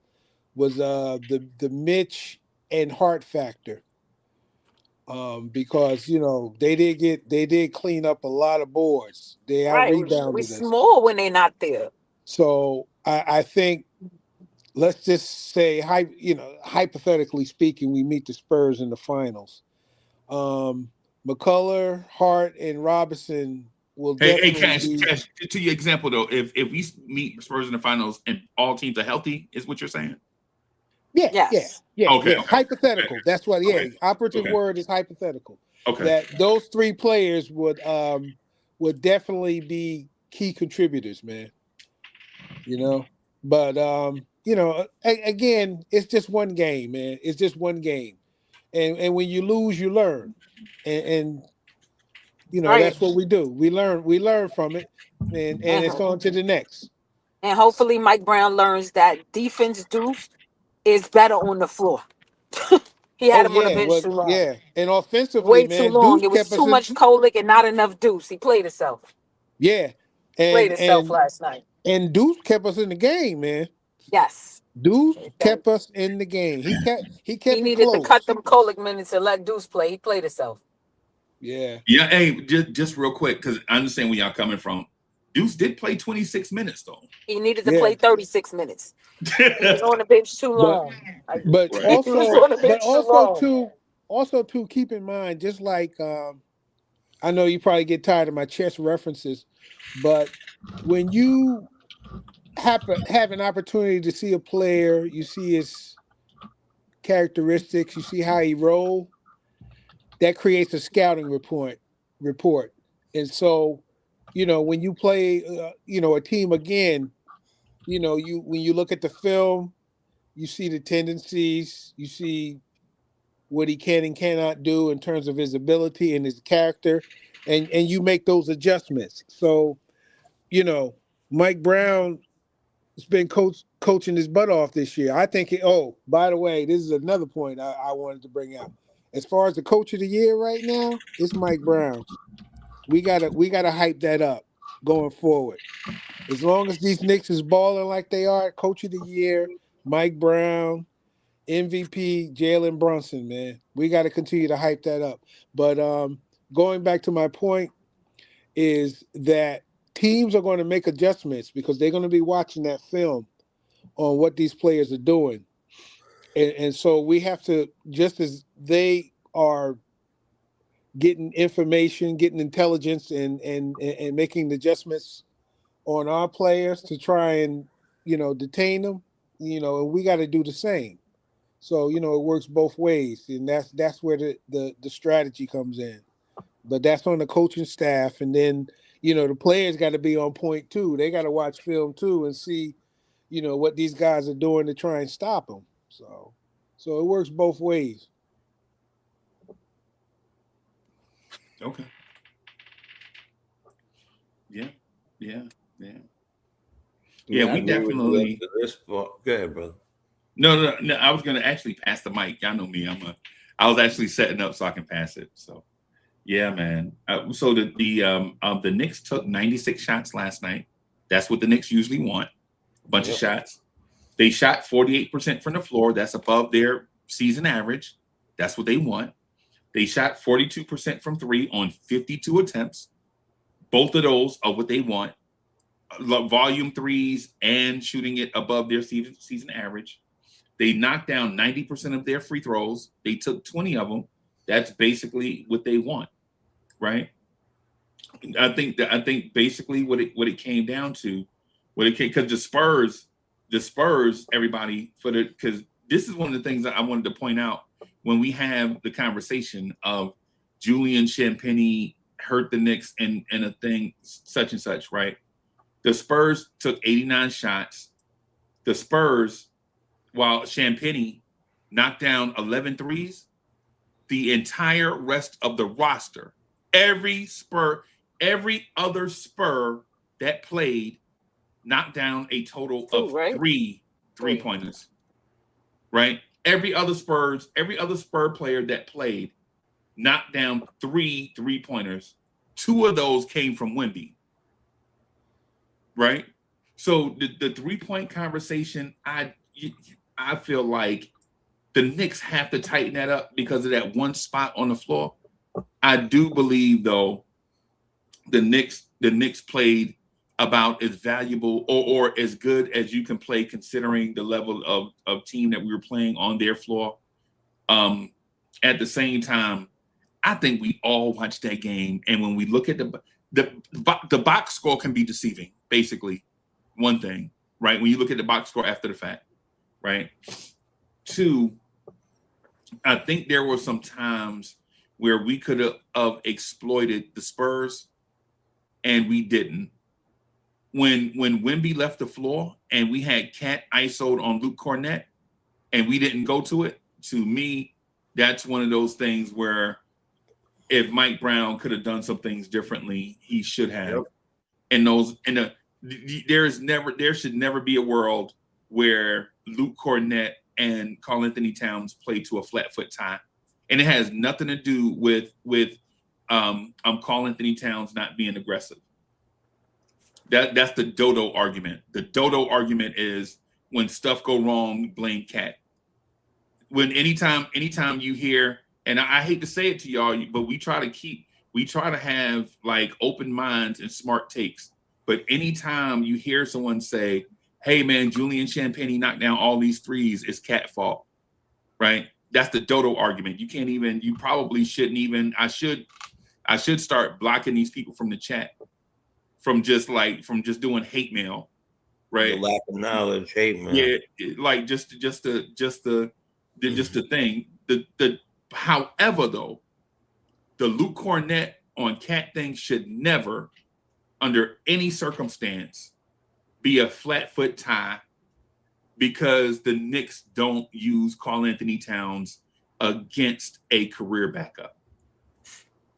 was the Mitch and Hart factor. Because they did clean up a lot of boards. They out rebounded
we
us.
small when they're not there. So
I think let's just say hypothetically speaking, we meet the Spurs in the finals. McCullough, Hart, and Robinson will definitely
Cash, to your example though, if we meet Spurs in the finals and all teams are healthy, is what you're saying?
Yeah.
Okay.
Hypothetical. That's what. Yeah. Operative word is hypothetical.
Okay.
That those 3 players would definitely be key contributors, man. But again, it's just one game, man. It's just one game, and when you lose, you learn, and that's what we do. We learn from it, and it's on to the next.
And hopefully, Mike Brown learns that defense is better on the floor. He had
Oh
him on the
yeah,
bench
well
too long.
yeah, and offensively,
Way too
man,
long.
Deuce
It was
kept us
too
in.
much Kolick and not enough Deuce. He played himself.
Yeah,
Played
and
himself
and
last night.
and Deuce kept us in the game, man.
Yes.
Deuce
Okay.
kept us in the game. He
He
kept it
needed to cut
close.
them Kolick minutes and let Deuce play. He played himself.
Yeah,
Yeah, hey, just real quick, because I understand where y'all coming from. Deuce did play 26 minutes though.
He needed to
yeah,
play 36 minutes. He was on the bench too
but
long.
but
Right.
He was
also
on the
but
bench too
also
long.
too also too keep in mind, just like I know you probably get tired of my chess references, but when you have an opportunity to see a player, you see his characteristics, you see how he roll, that creates a scouting report. And so, when you play a team again, you when you look at the film, you see the tendencies, you see what he can and cannot do in terms of his ability and his character, and you make those adjustments. So, you know, Mike Brown has been coaching his butt off this year. I think. Oh, by the way, this is another point I wanted to bring out. As far as the coach of the year right now, it's Mike Brown. We gotta hype that up going forward. As long as these Knicks is balling like they are, coach of the year, Mike Brown, MVP, Jalen Brunson, man. We got to continue to hype that up. But going back to my point is that teams are going to make adjustments because they're going to be watching that film on what these players are doing. And so we have to, just as they are getting information, getting intelligence, and making the adjustments on our players to try and detain them, and we got to do the same. So it works both ways, and that's where the strategy comes in. But that's on the coaching staff, and then the players got to be on point too. They got to watch film too and see what these guys are doing to try and stop them. So it works both ways.
Okay. Yeah. Yeah. Yeah. Yeah,
I
we
agree with you up
definitely.
to this part. Go ahead, brother.
No. I was gonna actually pass the mic. Y'all know me. I was actually setting up so I can pass it. So, yeah, man. So the Knicks took 96 shots last night. That's what the Knicks usually want. A bunch of
Yep.
shots. They shot 48% from the floor. That's above their season average. That's what they want. They shot 42% from three on 52 attempts. Both of those are what they want. Volume threes and shooting it above their season average. They knocked down 90% of their free throws. They took 20 of them. That's basically what they want, right? I think basically what it came down to, because the Spurs, everybody because this is one of the things that I wanted to point out when we have the conversation of Julian Champagnie hurt the Knicks and a thing such and such, right? The Spurs took 89 shots. The Spurs, while Champagnie knocked down 11 threes, the entire rest of the roster, every other Spur that played knocked down a total of three pointers, right? Every other Spur player that played knocked down 3 3-pointers. 2 of those came from Wemby, right? So the 3-point conversation, I feel like the Knicks have to tighten that up because of that one spot on the floor. I do believe, though, the Knicks played about as valuable or as good as you can play considering the level of team that we were playing on their floor. At the same time, I think we all watched that game, and when we look at the box score can be deceiving, basically, one thing, right? When you look at the box score after the fact, right? 2, I think there were some times where we could have exploited the Spurs, and we didn't. When Wemby left the floor and we had Cat ISO'd on Luke Cornett and we didn't go to it, to me, that's one of those things where if Mike Brown could have done some things differently, he should have. Yep. There should never be a world where Luke Cornett and Karl Anthony Towns played to a flat foot tie, and it has nothing to do with Karl Anthony Towns not being aggressive. That's the dodo argument. The dodo argument is when stuff go wrong, blame Cat. When anytime you hear, and I hate to say it to y'all, but we try to have like open minds and smart takes. But anytime you hear someone say, "Hey man, Julian Champagnie knocked down all these threes," it's Cat fault, right? That's the dodo argument. You probably shouldn't even. I should start blocking these people from the chat, from just doing hate mail, right?
The lack of knowledge, hate mail.
Yeah, like just the thing. However, though, the Luke Cornett on Cat thing should never, under any circumstance, be a flat foot tie, because the Knicks don't use Karl Anthony Towns against a career backup,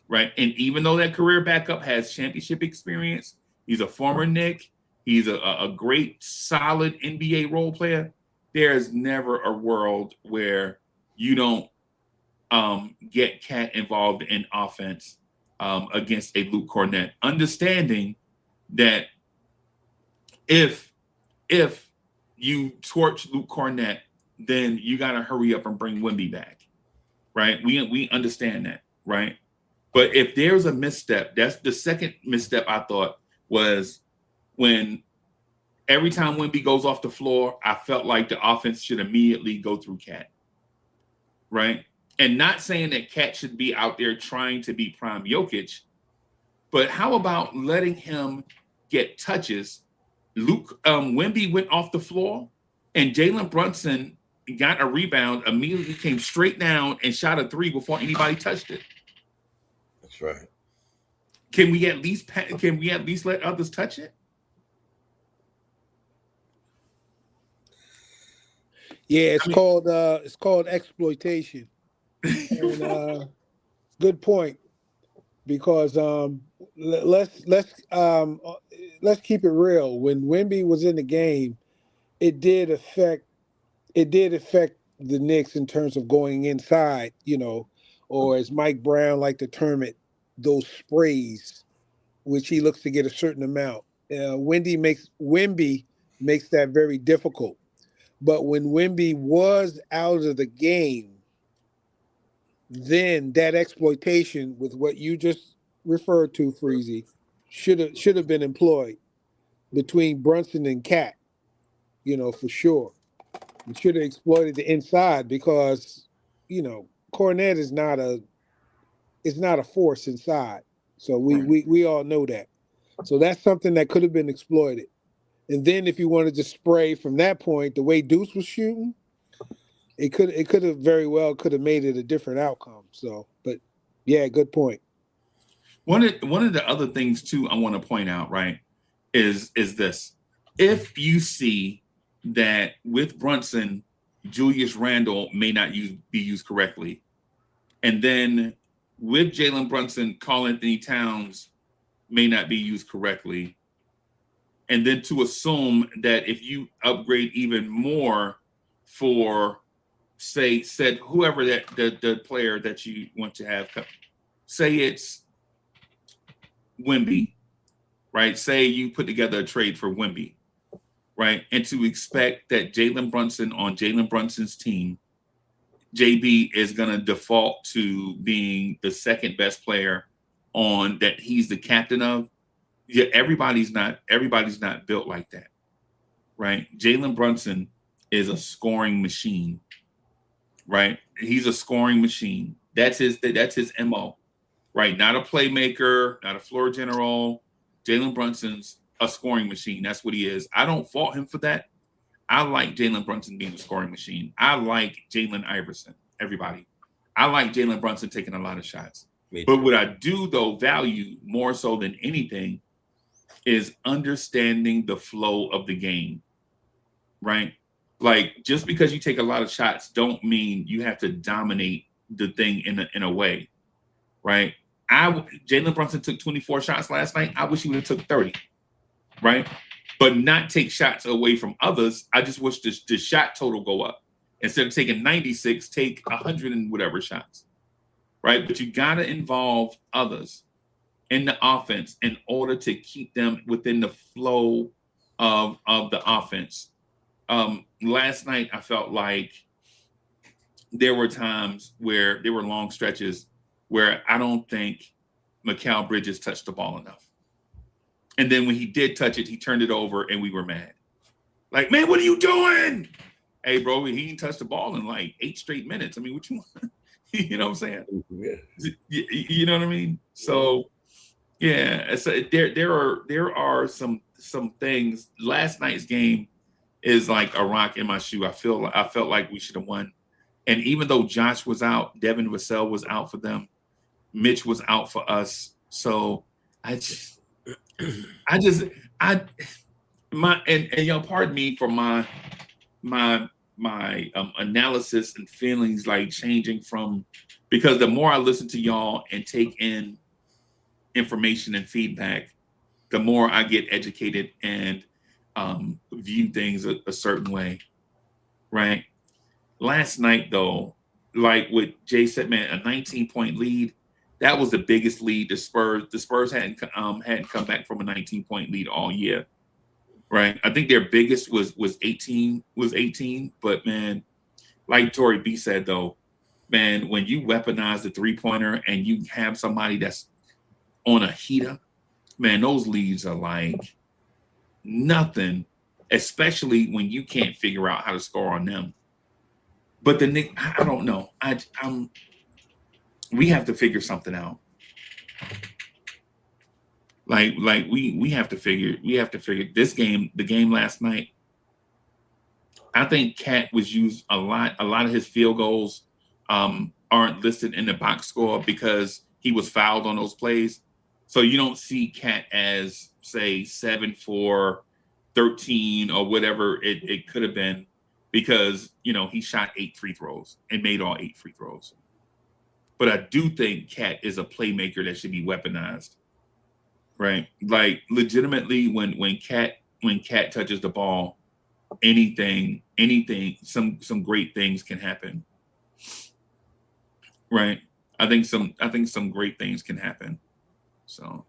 right? And even though that career backup has championship experience, he's a former Knick, he's a great, solid NBA role player, there's never a world where you don't get Cat involved in offense against a Luke Cornett, understanding that if you torch Luke Cornett, then you got to hurry up and bring Wemby back, right? We understand that, right? But if there's a misstep, that's the second misstep I thought was when every time Wemby goes off the floor, I felt like the offense should immediately go through Cat, right? And not saying that Cat should be out there trying to be prime Jokic, but how about letting him get touches? Wemby went off the floor, and Jalen Brunson got a rebound, immediately came straight down and shot a three before anybody touched it.
That's right.
Can we at least let others touch it?
Yeah, it's called exploitation. And, good point, because let's keep it real. When Wemby was in the game, it did affect the Knicks in terms of going inside, or as Mike Brown liked to term it, those sprays, which he looks to get a certain amount. Wemby makes that very difficult. But when Wemby was out of the game, then that exploitation with what you just referred to, Freezie, should have been employed between Brunson and Cat, for sure. You should have exploited the inside, because, Cornette is not a force inside. So we all know that. So that's something that could have been exploited. And then if you wanted to spray from that point, the way Deuce was shooting, it could have very well made it a different outcome. So, but yeah, good point.
One of the other things too I want to point out, right, is this: if you see that with Brunson, Julius Randle may not be used correctly, and then with Jalen Brunson, Karl Anthony Towns may not be used correctly, and then to assume that if you upgrade even more for, say, said whoever the player that you want to have, say it's Wemby, right? Say you put together a trade for Wemby, right? And to expect that Jalen Brunson on Jalen Brunson's team, JB is going to default to being the second best player on that he's the captain of. Yeah, everybody's not built like that, right? Jalen Brunson is a scoring machine, right? He's a scoring machine. That's his MO, right? Not a playmaker, not a floor general. Jalen Brunson's a scoring machine. That's what he is. I don't fault him for that. I like Jalen Brunson being a scoring machine. I like Jalen Iverson, everybody. I like Jalen Brunson taking a lot of shots. But what I do, though, value more so than anything is understanding the flow of the game, right? Like, just because you take a lot of shots don't mean you have to dominate the thing in a way, right? Jalen Brunson took 24 shots last night. I wish he would have took 30, right? But not take shots away from others. I just wish the shot total go up. Instead of taking 96, take 100 and whatever shots, right? But you got to involve others in the offense in order to keep them within the flow of the offense. Last night, I felt like there were times where there were long stretches where I don't think Mikal Bridges touched the ball enough. And then when he did touch it, he turned it over and we were mad. Like, man, what are you doing? Hey, bro, he didn't touch the ball in like 8 straight minutes. I mean, what you want? You know what I'm saying? Yeah. You know what I mean? So, yeah, so there are some things. Last night's game is like a rock in my shoe. I felt like we should have won. And even though Josh was out, Devin Vassell was out for them. Mitch was out for us. So and y'all pardon me for my analysis and feelings like changing from, because the more I listen to y'all and take in information and feedback, the more I get educated and view things a certain way, right? Last night, though, like what Jay said, man, a 19-point lead, that was the biggest lead. The Spurs hadn't come back from a 19-point lead all year, right? I think their biggest was 18, but man, like Tory B said, though, man, when you weaponize the three-pointer and you have somebody that's on a heater, man, those leads are like nothing, especially when you can't figure out how to score on them. But the Knicks, I don't know. We have to figure something out. Like we have to figure this game, the game last night. I think Cat was used a lot. A lot of his field goals aren't listed in the box score because he was fouled on those plays. So you don't see Cat as, say, 7 for 13 or whatever it could have been, because, you know, he shot 8 free throws and made all 8 free throws. But I do think Cat is a playmaker that should be weaponized, right? Like, legitimately, when Cat touches the ball, anything, some great things can happen, right? I think some great things can happen. So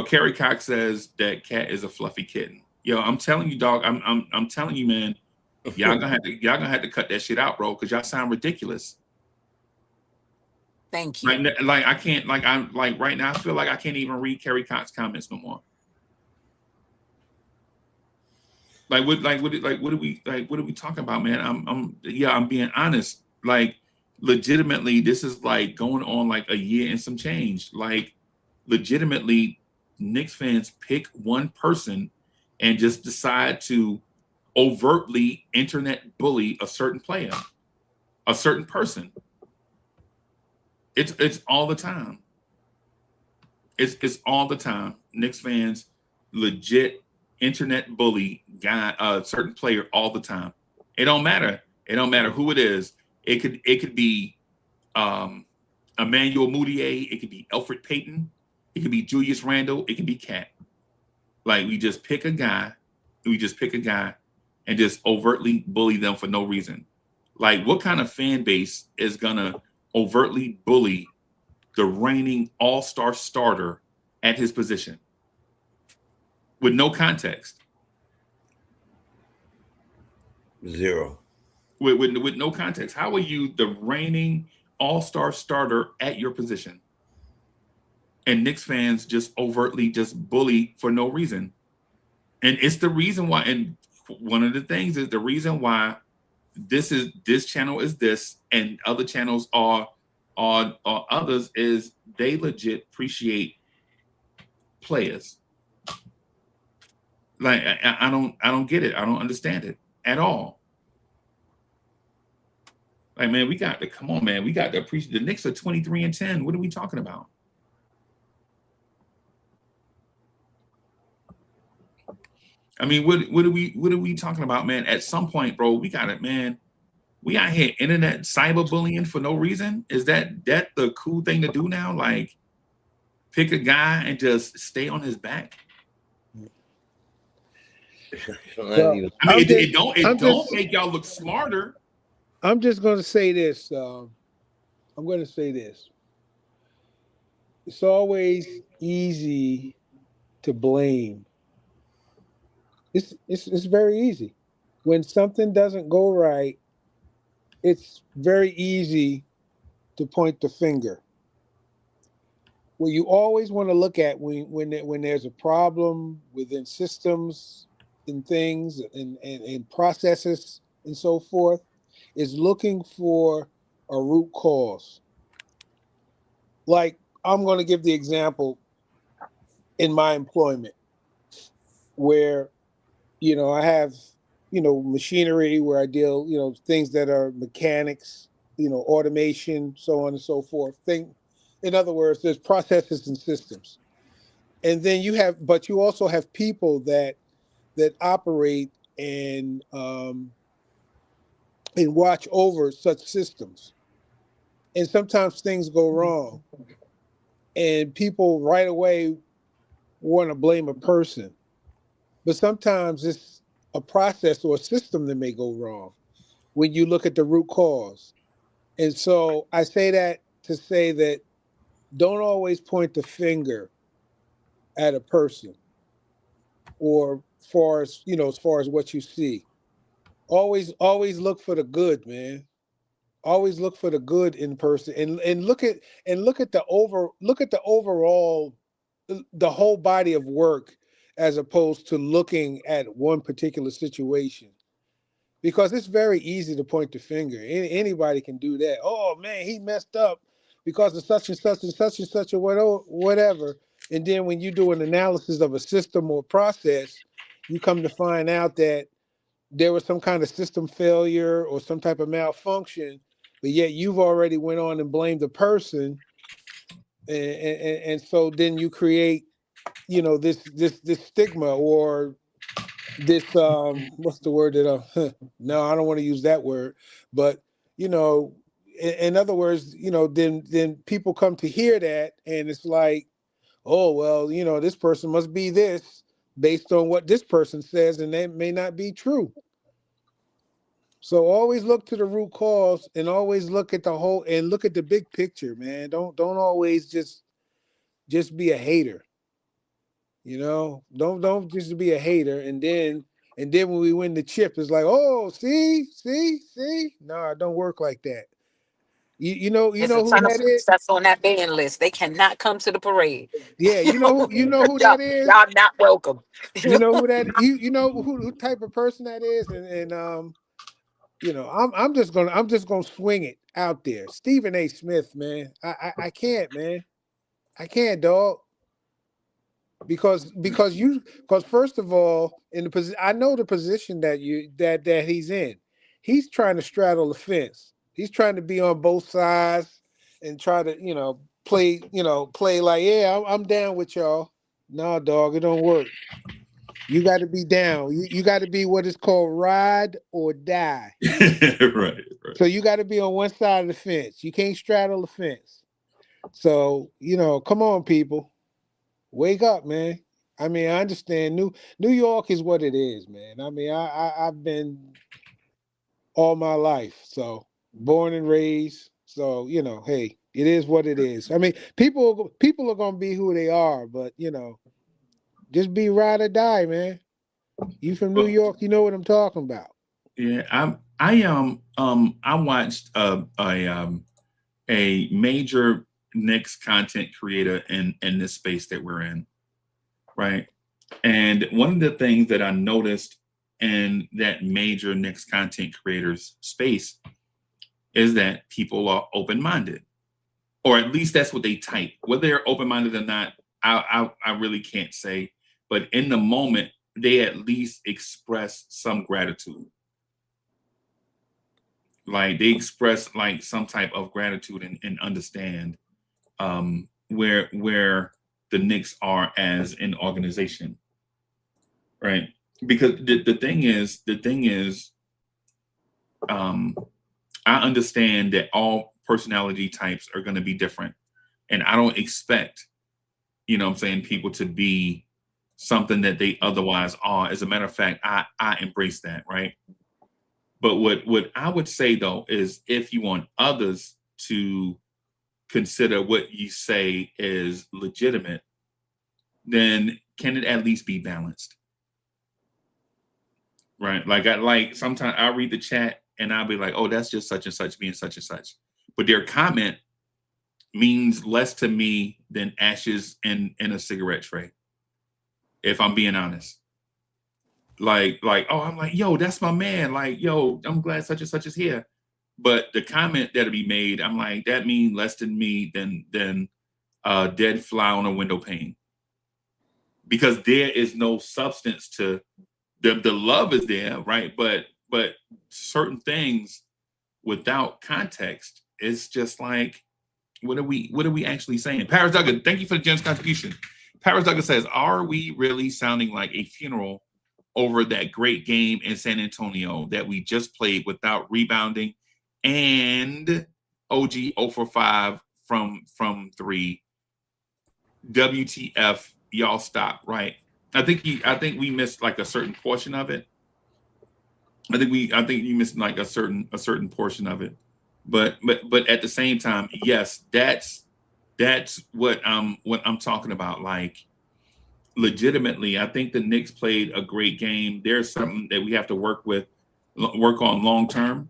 Kerry Cox says that Cat is a fluffy kitten. Yo, I'm telling you, dog. I'm telling you, man. Y'all gonna have to cut that shit out, bro, because y'all sound ridiculous.
Thank you.
Like I can't. I'm right now. I feel like I can't even read Kerry Cox comments no more. What are we talking about, man? I'm being honest. Like, legitimately, this is like going on like a year and some change. Like, legitimately, Knicks fans pick one person and just decide to overtly internet bully a certain player, a certain person. It's all the time. It's all the time. Knicks fans legit internet bully a certain player all the time. It don't matter. It don't matter who it is. It could be Emmanuel Mudiay. It could be Elfrid Payton. It could be Julius Randle. It could be Cat. Like, we just pick a guy and just overtly bully them for no reason. Like, what kind of fan base is gonna overtly bully the reigning all-star starter at his position with no context?
Zero.
With no context. How are you the reigning all-star starter at your position? And Knicks fans just overtly just bully for no reason. And it's the reason why, and one of the things is the reason why this channel is this and other channels are others, is they legit appreciate players. Like, I don't get it. I don't understand it at all. Like, man, we got to come on, man. We got to appreciate the Knicks are 23-10. What are we talking about? I mean, what are we talking about, man? At some point, bro, we got it, man. We out here internet cyberbullying for no reason. Is that the cool thing to do now? Like, pick a guy and just stay on his back?
Well,
I mean,
I'm
it
just,
don't
I'm
don't
just,
make y'all look smarter.
I'm just going to say this. I'm going to say this. It's always easy to blame. It's very easy. When something doesn't go right, it's very easy to point the finger. What you always want to look at when there's a problem within systems and things and processes and so forth is looking for a root cause. Like I'm going to give the example in my employment where I have machinery where I deal things that are mechanics, automation, so on and so forth. In other words, there's processes and systems, and then but you also have people that operate and watch over such systems, and sometimes things go wrong, and people right away want to blame a person, but sometimes it's a process or a system that may go wrong when you look at the root cause. And so I say that to say that don't always point the finger at a person or as far as what you see. Always look for the good, man. Always look for the good in person and look at the overall the whole body of work as opposed to looking at one particular situation. Because it's very easy to point the finger. Anybody can do that. Oh man, he messed up because of such and such and such and such or whatever. And then when you do an analysis of a system or process, you come to find out that there was some kind of system failure or some type of malfunction, but yet you've already went on and blamed the person, and so then you create, this stigma or this what's the word that no, I don't want to use that word, but you know in other words, then people come to hear that and it's like, oh well, this person must be this based on what this person says, and that may not be true. So always look to the root cause and always look at the whole and look at the big picture, man. Don't always just be a hater. Don't just be a hater, and then when we win the chip, it's like, oh, see. No, it don't work like that. You
There's a
know who
ton of
that is?
folks that's on that ban list. They cannot come to the parade.
Yeah, you know who
y'all,
that is?
y'all not welcome.
You know who that you know who type of person that is, and I'm just gonna swing it out there. Stephen A. Smith, man. I can't, man. I can't, dog. Because first of all, in the position, I know the position that he's in. He's trying to straddle the fence. He's trying to be on both sides and try to play like, yeah, I'm down with y'all. No, dog, it don't work. You got to be down. You got to be what is called ride or die.
Right.
So you got to be on one side of the fence. You can't straddle the fence. So come on, people. Wake up, man. I mean, I understand New York is what it is, man. I mean, I've been all my life, so born and raised. So hey, it is what it is. I mean, people are gonna be who they are, but just be ride or die, man. You from New
Well,
York, you know what I'm talking about.
yeah, I watched a major Knicks content creator in this space that we're in, right? And one of the things that I noticed in that major Knicks content creators space is that people are open-minded, or at least that's what they type. Whether they're open-minded or not, I really can't say. But in the moment, they at least express some gratitude. Like they express like some type of gratitude and understand where the Knicks are as an organization, right? Because the thing is, I understand that all personality types are going to be different, and I don't expect, what I'm saying, people to be something that they otherwise are. As a matter of fact, I embrace that, right? But what I would say though is if you want others to consider what you say is legitimate, then can it at least be balanced? Right? Like sometimes I read the chat and I'll be like, oh, that's just such and such being such and such. But their comment means less to me than ashes in a cigarette tray. If I'm being honest. Like, oh, I'm like, yo, that's my man. Like, yo, I'm glad such and such is here. But the comment that'll be made, I'm like, that means less to me than a dead fly on a window pane. Because there is no substance to the love is there, right? But certain things without context, it's just like, what are we actually saying? Paris Duggan, thank you for the generous contribution. Paris Duggan says, are we really sounding like a funeral over that great game in San Antonio that we just played without rebounding and OG 0 for 5 from 3? WTF, y'all stop, right? I think we missed like a certain portion of it. I think you missed like a certain portion of it. But at the same time, yes, that's what I'm talking about. Like, legitimately, I think the Knicks played a great game. There's something that we have to work on long term.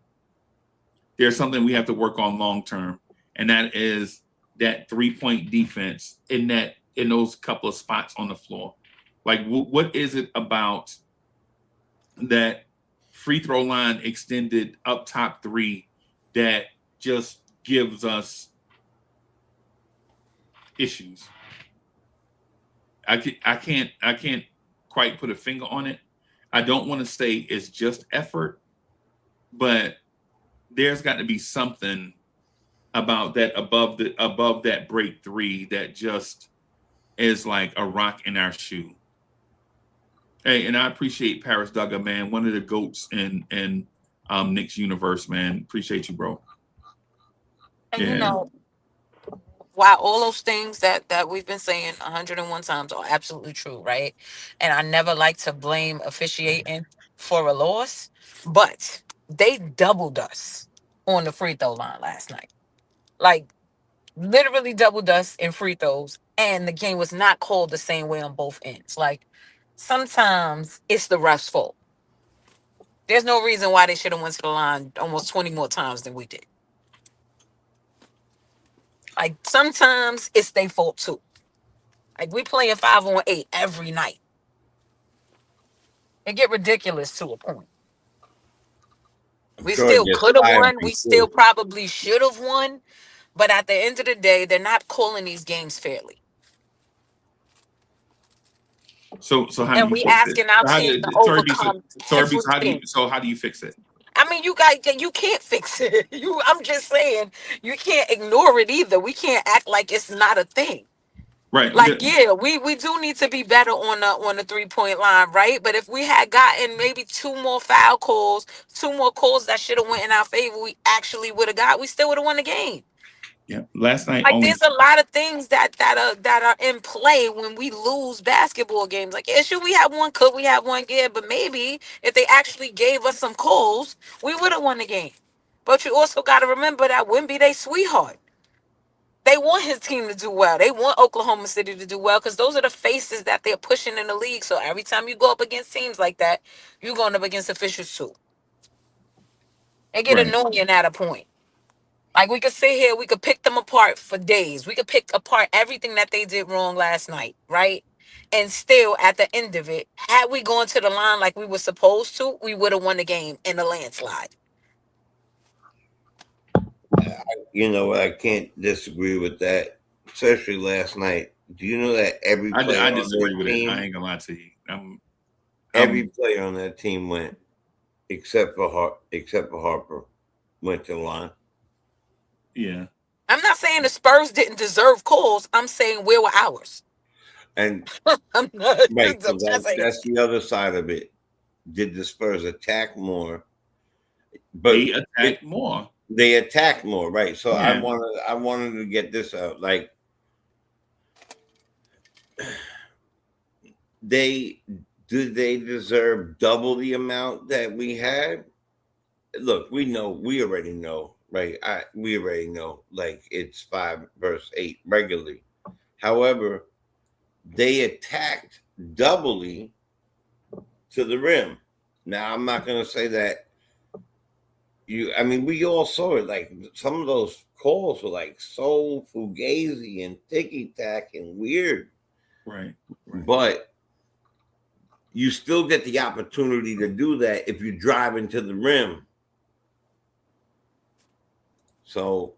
There's something we have to work on long term, and that is that 3-point defense in those couple of spots on the floor. Like, what is it about that free throw line extended up top 3 that just gives us issues? I can't quite put a finger on it. I don't want to say it's just effort, but there's got to be something about that above that break 3 that just is like a rock in our shoe. Hey, and I appreciate Paris Duggan, man, one of the GOATs in Knicks universe, man. Appreciate you, bro.
And you know, while all those things that we've been saying 101 times are absolutely true, right? And I never like to blame officiating for a loss, but they doubled us on the free throw line last night. Like, literally doubled us in free throws, and the game was not called the same way on both ends. Like, sometimes it's the ref's fault. There's no reason why they should have went to the line almost 20 more times than we did. Like, sometimes it's their fault too. Like, we playing 5-on-8 every night. It get ridiculous to a point. We still could have won. We still probably should have won. But at the end of the day, they're not calling these games fairly.
So how
and
do you
we
fix
asking
it?
our team to overcome everything.
How do you fix it?
I mean, you guys, you can't fix it. I'm just saying, you can't ignore it either. We can't act like it's not a thing.
Right.
Like, yeah, we do need to be better on the 3-point line, right? But if we had gotten maybe 2 more foul calls, 2 more calls that should have went in our favor, we actually would have got. We still would have won the game.
Yeah. Last night,
like, there's a lot of things that are in play when we lose basketball games. Like, yeah, should we have one? Could we have one? Yeah, but maybe if they actually gave us some calls, we would have won the game. But you also got to remember that Wemby, they sweetheart. They want his team to do well. They want Oklahoma City to do well because those are the faces that they're pushing in the league. So every time you go up against teams like that, you're going up against officials too. They get annoying at a point. Like, we could sit here, we could pick them apart for days. We could pick apart everything that they did wrong last night, right? And still, at the end of it, had we gone to the line like we were supposed to, we would have won the game in a landslide.
You know, I can't disagree with that, especially last night. Do you know that every player
I disagree with
team,
it. I ain't gonna lie to you.
Every player on that team went, except for Harper, went to the line.
Yeah.
I'm not saying the Spurs didn't deserve calls. I'm saying where were ours?
And
I'm not.
right, so that's the other side of it. Did the Spurs attack more? But
they attacked more.
They attacked more, right? So
yeah.
I wanted to get this out. Like, they deserve double the amount that we had? Look, we already know, right? We already know, like it's 5 versus 8 regularly. However, they attacked doubly to the rim. Now, I'm not going to say that we all saw it. Like some of those calls were like so fugazi and ticky-tack and weird.
Right.
But you still get the opportunity to do that if you drive into the rim. So,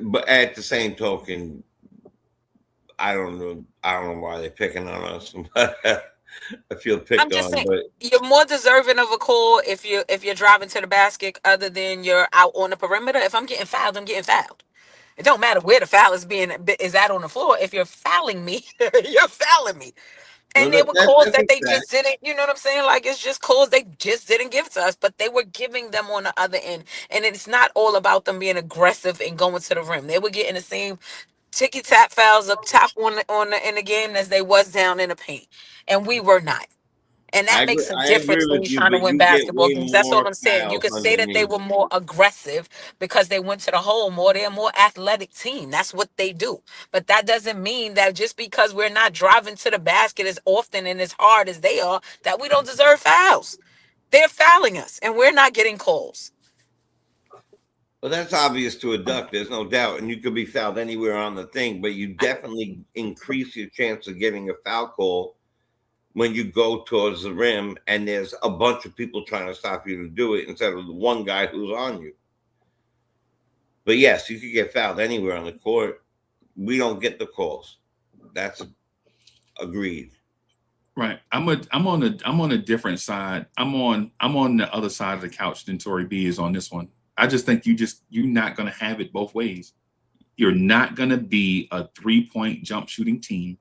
but at the same token, I don't know why they're picking on us. I feel picked
I'm just
on,
saying
but
you're more deserving of a call if you're driving to the basket other than you're out on the perimeter. If I'm getting fouled, I'm getting fouled. It don't matter where the foul is at on the floor. If you're fouling me, you're fouling me.
well,
And there were calls
that's
that
a
they
fact.
just didn't, you know what I'm saying? Like it's just calls they just didn't give to us, but they were giving them on the other end. And it's not all about them being aggressive and going to the rim. They were getting the same ticky tack fouls up top in the game as they was down in the paint. And we were not. And that makes a
I agree
difference when
with
you're
you,
trying to
but
win
you get
basketball
way
games. That's all
more
I'm saying. You
fouls
could say that they
underneath.
were more aggressive because they went to the hole more. They're a more athletic team. That's what they do. But that doesn't mean that just because we're not driving to the basket as often and as hard as they are, that we don't deserve fouls. They're fouling us, and we're not getting calls.
Well, that's obvious to a duck. There's no doubt, and you could be fouled anywhere on the thing, but you definitely increase your chance of getting a foul call when you go towards the rim and there's a bunch of people trying to stop you to do it instead of the one guy who's on you. But yes, you could get fouled anywhere on the court. We don't get the calls. That's agreed.
Right. I'm on a different side. I'm on the other side of the couch than Tory B is on this one. I just think you're not gonna have it both ways. You're not gonna be a 3-point jump shooting team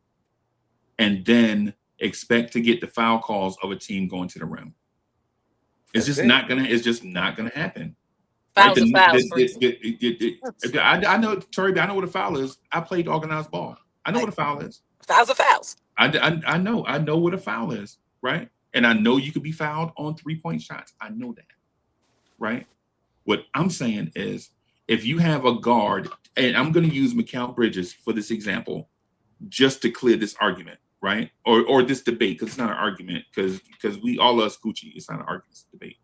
and then expect to get the foul calls of a team going to the rim. It's just not gonna happen.
Fouls are fouls,
I know, Tory B, I know what a foul is. I played organized ball. I know what a foul is.
Fouls are fouls.
I know what a foul is, right? And I know you could be fouled on 3-point shots. I know that, right? What I'm saying is, if you have a guard, and I'm going to use Mikal Bridges for this example, just to clear this argument, right? Or this debate, because it's not an argument, because we all love Gucci. It's not an argument, it's a debate,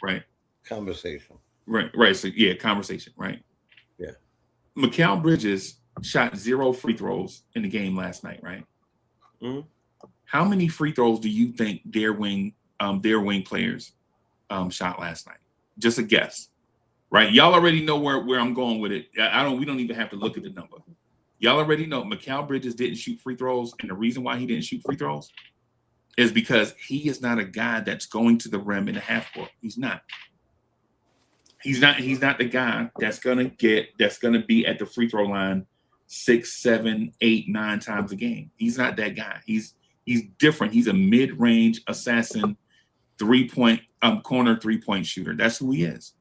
right?
Conversation.
Right. So yeah, conversation, right?
Yeah.
Mikal Bridges shot 0 free throws in the game last night, right?
Mm-hmm.
How many free throws do you think their wing players shot last night? Just a guess, right? Y'all already know where I'm going with it. We don't even have to look at the number. Y'all already know Mikal Bridges didn't shoot free throws, and the reason why he didn't shoot free throws is because he is not a guy that's going to the rim in the half court. He's not. He's not the guy that's gonna be at the free throw line 6, 7, 8, 9 times a game. He's not that guy. He's different. He's a mid-range assassin, 3-point corner 3-point shooter. That's who he is.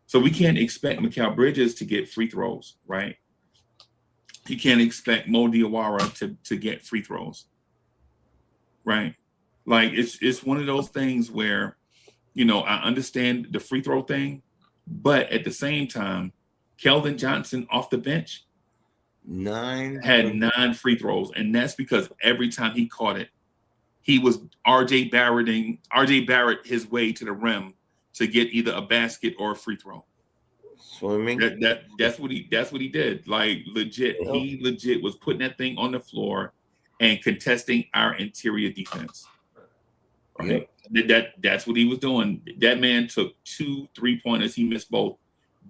So we can't expect Mikal Bridges to get free throws, right? You can't expect Mo Diawara to get free throws, right? Like it's one of those things where, I understand the free throw thing, but at the same time, Keldon Johnson off the bench had 9 free throws, and that's because every time he caught it, he was RJ Barrett his way to the rim to get either a basket or a free throw.
Swimming.
That's what he did. Like legit, he legit was putting that thing on the floor and contesting our interior defense. Right? That's what he was doing. That man took 2 3-pointers. He missed both,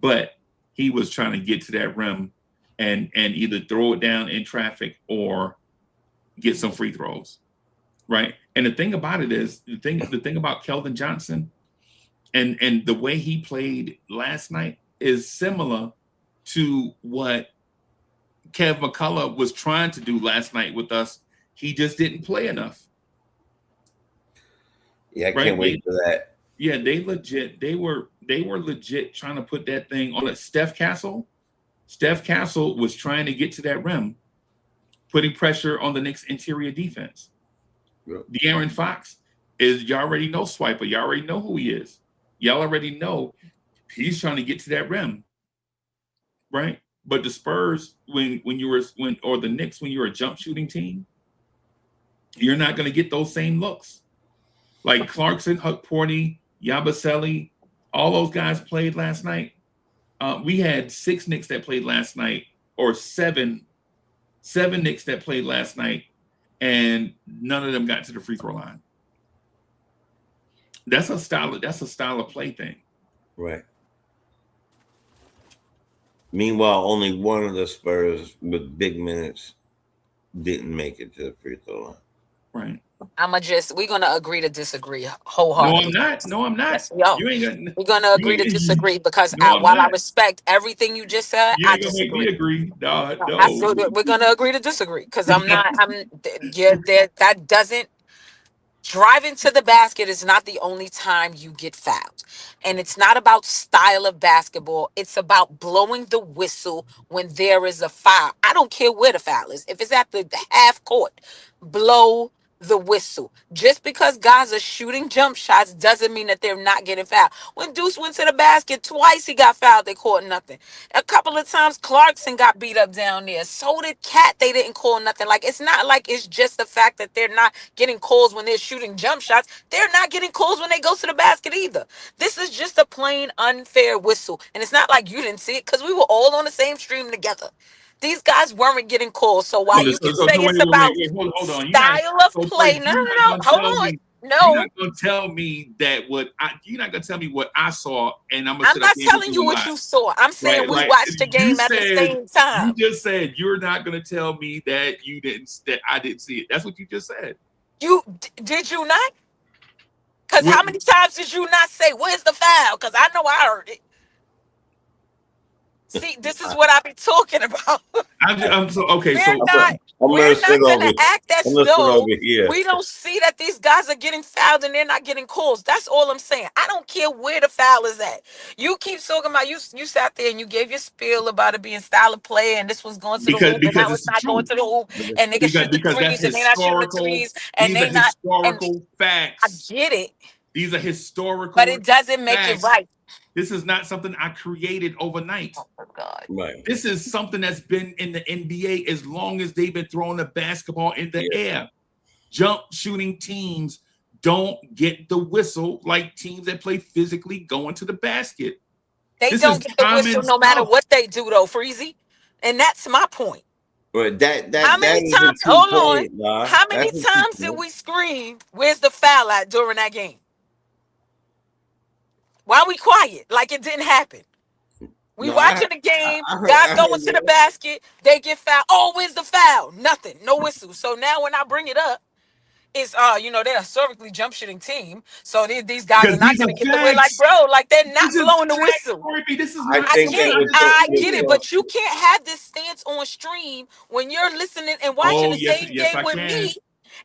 but he was trying to get to that rim and either throw it down in traffic or get some free throws. Right. And the thing about it is the thing about Keldon Johnson and the way he played last night is similar to what Kev McCullough was trying to do last night with us. He just didn't play enough.
Yeah, I can't wait for that.
Yeah, they were legit trying to put that thing on it. Steph Castle was trying to get to that rim, putting pressure on the Knicks' interior defense. De'Aaron Fox is, y'all already know Swiper. Y'all already know who he is. Y'all already know he's trying to get to that rim, right? But the Spurs, or the Knicks, when you're a jump shooting team, you're not going to get those same looks. Like Clarkson, Huck Porty, Yabusele, all those guys played last night. We had 6 Knicks that played last night, or seven Knicks that played last night, and none of them got to the free throw line. That's a style of play thing.
Right. Meanwhile, only one of the Spurs with big minutes didn't make it to the free throw line.
Right.
We're gonna agree to disagree wholeheartedly.
No, I'm not.
Yes, we are.
You ain't
We're gonna agree to disagree because
I'm
while I
not.
respect everything you just said,
You
I
ain't gonna make me
disagree.
agree. No.
We're gonna agree to disagree because that doesn't. Driving to the basket is not the only time you get fouled. And it's not about style of basketball. It's about blowing the whistle when there is a foul. I don't care where the foul is. If it's at the half court, blow the whistle. Just because guys are shooting jump shots doesn't mean that they're not getting fouled. When Deuce went to the basket twice, he got fouled. They caught nothing. A couple of times Clarkson got beat up down there. So did Cat. They didn't call nothing. Like, it's not like it's just the fact that they're not getting calls when they're shooting jump shots. They're not getting calls when they go to the basket either. This is just a plain unfair whistle. And it's not like you didn't see it because we were all on the same stream together. These guys weren't getting calls. So while you can say it's about
hold on.
style of play, no. Hold on.
You're
No,
not gonna tell me that you're not gonna tell me what I saw, and I'm
I'm not telling you what
lie.
you saw. I'm saying we
Right.
watched the game at the same time.
You just said you're not gonna tell me that I didn't see it. That's what you just said.
Did you not? Because how many times did you not say, where's the foul? Because I know I heard it. See, this is what I be talking about.
I'm so okay.
We're not gonna act as though
here.
we don't see that these guys are getting fouled and they're not getting calls. That's all I'm saying. I don't care where the foul is at. You keep talking about you sat there and you gave your spiel about it being style of play and this was going to the hoop and that was not going to the hoop and they can shoot the threes and they're not shooting the threes and they not
historical facts.
I get it.
These are historical,
but it doesn't make it right.
This is not something I created overnight.
Oh God.
Right.
This is something that's been in the NBA as long as they've been throwing the basketball in the air. Jump shooting teams don't get the whistle like teams that play physically going to the basket.
They don't get the whistle no matter what they do, though, Freezie. And that's my point.
But
how many times? Hold on. How many times did we scream, "Where's the foul at?" during that game? Why are we quiet? Like it didn't happen. We watching the game. Guys going to the basket. They get fouled. Oh, where's the foul? Nothing. No whistle. So now when I bring it up, it's they're a historically jump shooting team. So these guys are not going to get the win. Like, bro, like they're not blowing the whistle. I get it, but you can't have this stance on stream when you're listening and watching the same game with me,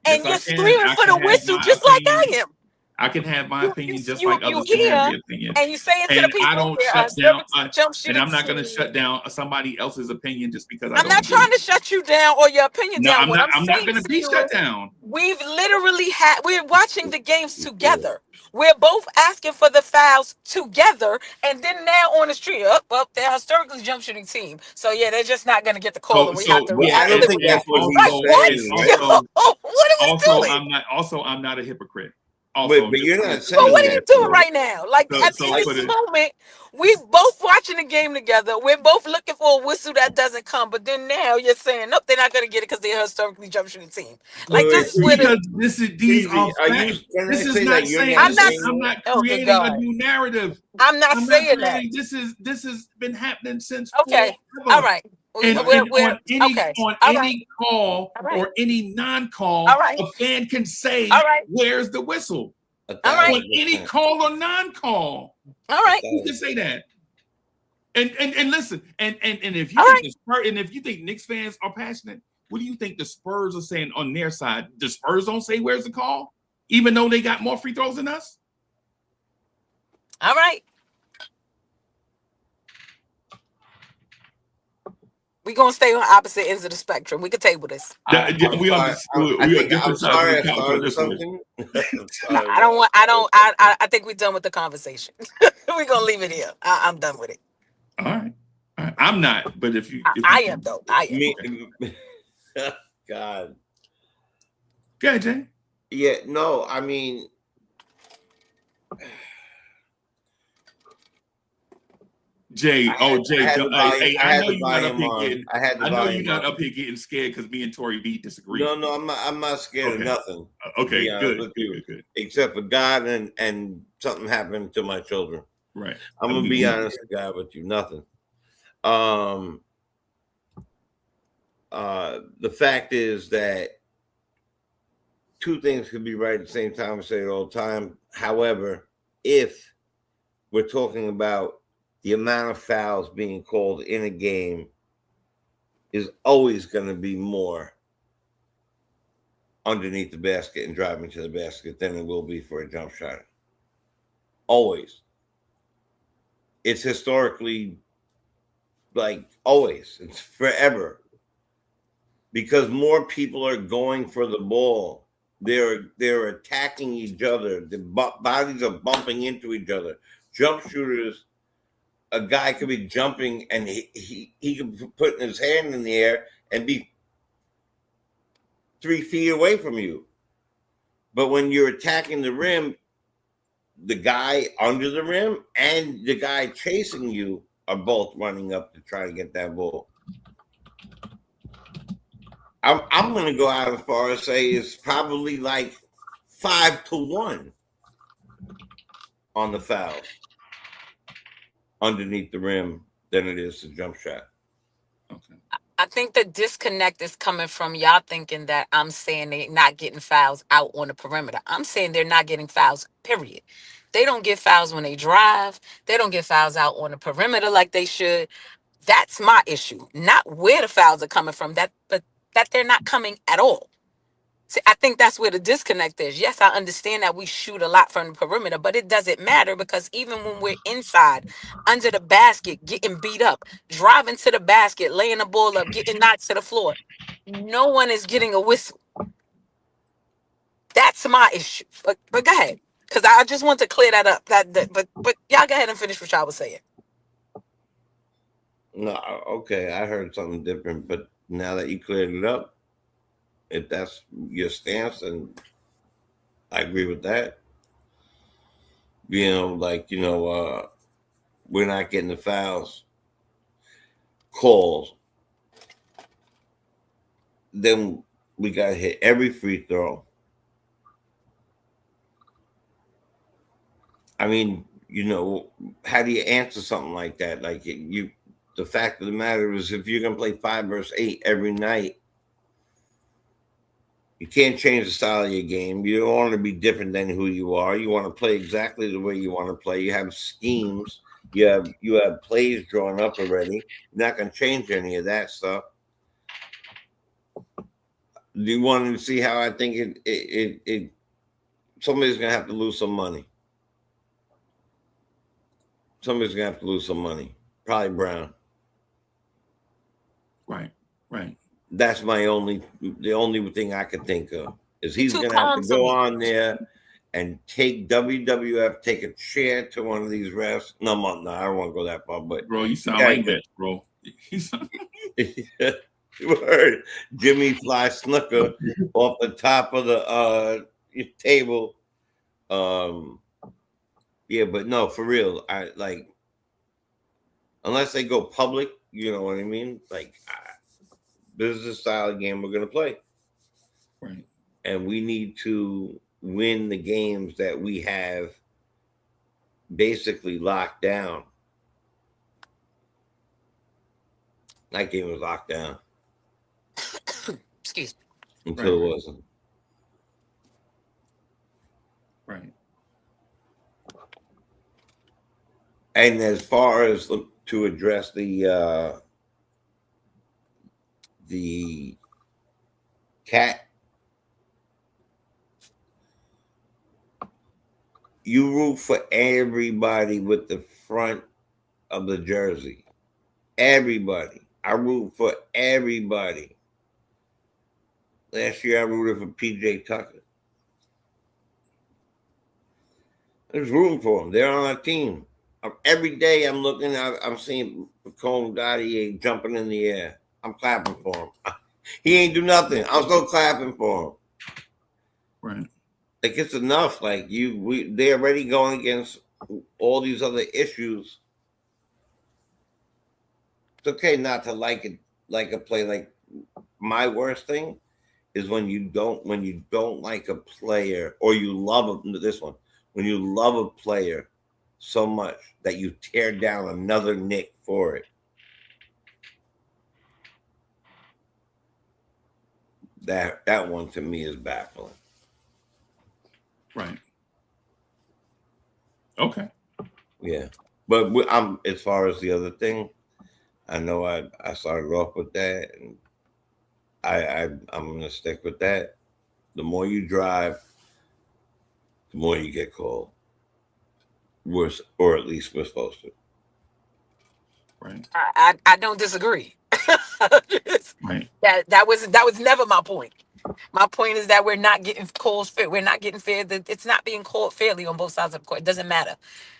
and you're screaming for the whistle just like I am.
I can have my opinion just like others can have their opinion.
And you say it to the people.
I don't shut down. And I'm not going to shut down somebody else's opinion just because
I'm not trying to shut you down or your opinion down.
I'm not going to be shut down.
We've literally we're watching the games together. We're both asking for the fouls together, and then now on the street, they're historically jump shooting team. So yeah, they're just not going to get the call, and we have to react.
I don't think that's what he's saying.
What are we doing?
I'm not a hypocrite.
But you're not saying
but what are you doing right now? Like at this moment, we both watching the game together. We're both looking for a whistle that doesn't come. But then now you're saying, nope, they're not going to get it because they're a historically jump shooting team. Like this is where
these are facts. This is not saying I'm not creating a new narrative.
I'm not saying that.
This has been happening since.
Okay, all right.
And on any call or any non-call, a fan can say, "Where's the whistle?" On any call or non-call, you can say that. And listen, and if you think Knicks fans are passionate, what do you think the Spurs are saying on their side? The Spurs don't say where's the call, even though they got more free throws than us.
All right. We gonna stay on opposite ends of the spectrum. We could table this.
We understood. We are different sides of the
I
couch on
started
this one.
something.
No, I don't want. I think we're done with the conversation. We're gonna leave it here. I'm done with it.
All right. I'm not, but if you
I am though. I am.
Me, God.
Go ahead, Jay.
Yeah, no, I mean,
Jay, Jay, I know you're not up here
on.
getting. I know you're not up here getting scared because me and Tori B disagree.
No, I'm not scared of nothing.
Okay, good,
except for God and something happened to my children.
Right.
I'm gonna be honest with God with you. Nothing. The fact is that two things could be right at the same time. I say it all the time. However, if we're talking about the amount of fouls being called in a game, is always going to be more underneath the basket and driving to the basket than it will be for a jump shot. Always. It's historically, like, always. It's forever. Because more people are going for the ball. They're attacking each other. The bodies are bumping into each other. Jump shooters, a guy could be jumping and he could put his hand in the air and be 3 feet away from you. But when you're attacking the rim, the guy under the rim and the guy chasing you are both running up to try to get that ball. I'm going to go out as far as say it's probably like 5-1 on the fouls underneath the rim than it is to jump shot.
Okay.
I think the disconnect is coming from y'all thinking that I'm saying they're not getting fouls out on the perimeter. I'm saying they're not getting fouls, period. They don't get fouls when they drive. They don't get fouls out on the perimeter like they should. That's my issue. Not where the fouls are coming from, but that they're not coming at all. See, I think that's where the disconnect is. Yes, I understand that we shoot a lot from the perimeter, but it doesn't matter because even when we're inside, under the basket, getting beat up, driving to the basket, laying the ball up, getting knocked to the floor, no one is getting a whistle. That's my issue. But go ahead, because I just want to clear that up. But y'all go ahead and finish what y'all was saying.
No, okay, I heard something different, but now that you cleared it up, if that's your stance, and I agree with that. We're not getting the fouls calls. Then we got to hit every free throw. I mean, how do you answer something like that? Like the fact of the matter is, if you're going to play 5 versus 8 every night, you can't change the style of your game. You don't want to be different than who you are. You want to play exactly the way you want to play. You have schemes. You have plays drawn up already. You're not going to change any of that stuff. Do you want to see how I think it somebody's going to have to lose some money. Somebody's going to have to lose some money. Probably Brown.
Right.
That's the only thing I could think of is he's going to have to go on there and take WWF, take a chair to one of these refs. No, I don't want to go that far, but
bro, you sound like that, bro.
You heard Jimmy Fly Snooker off the top of the table. Yeah, but no, for real. I like unless they go public, you know what I mean? Like this is the style of game we're gonna play.
Right.
And we need to win the games that we have basically locked down. That game was locked down.
Excuse
me. Until it wasn't.
Right.
And as far as to address the cat, you root for everybody with the front of the jersey. Everybody. I root for everybody. Last year I rooted for PJ Tucker. I was rooting for them. They're on our team. Every day I'm looking, I'm seeing Macomb Dottie jumping in the air. I'm clapping for him. He ain't do nothing. I'm still clapping for him.
Right.
Like it's enough. Like they're already going against all these other issues. It's okay not to like it, like a play. Like my worst thing is when you don't like a player or you love this one. When you love a player so much that you tear down another Knick for it. That one to me is baffling.
Right. Okay.
Yeah, but I'm as far as the other thing, I know I started off with that, and I'm gonna stick with that. The more you drive, the more you get called. Or at least we're supposed to.
Right.
I don't disagree.
Right.
That was never my point. My point is that we're not getting calls fair. We're not getting fair. That it's not being called fairly on both sides of the court. It doesn't matter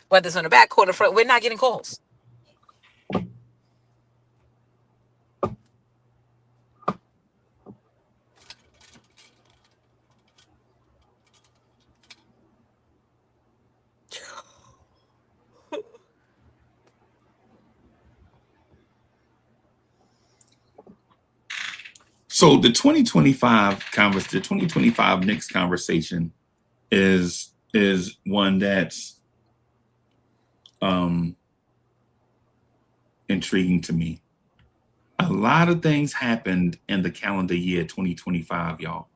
whether it's on the back court or front. We're not getting calls.
So the 2025 Knicks conversation is one that's intriguing to me. A lot of things happened in the calendar year 2025, y'all.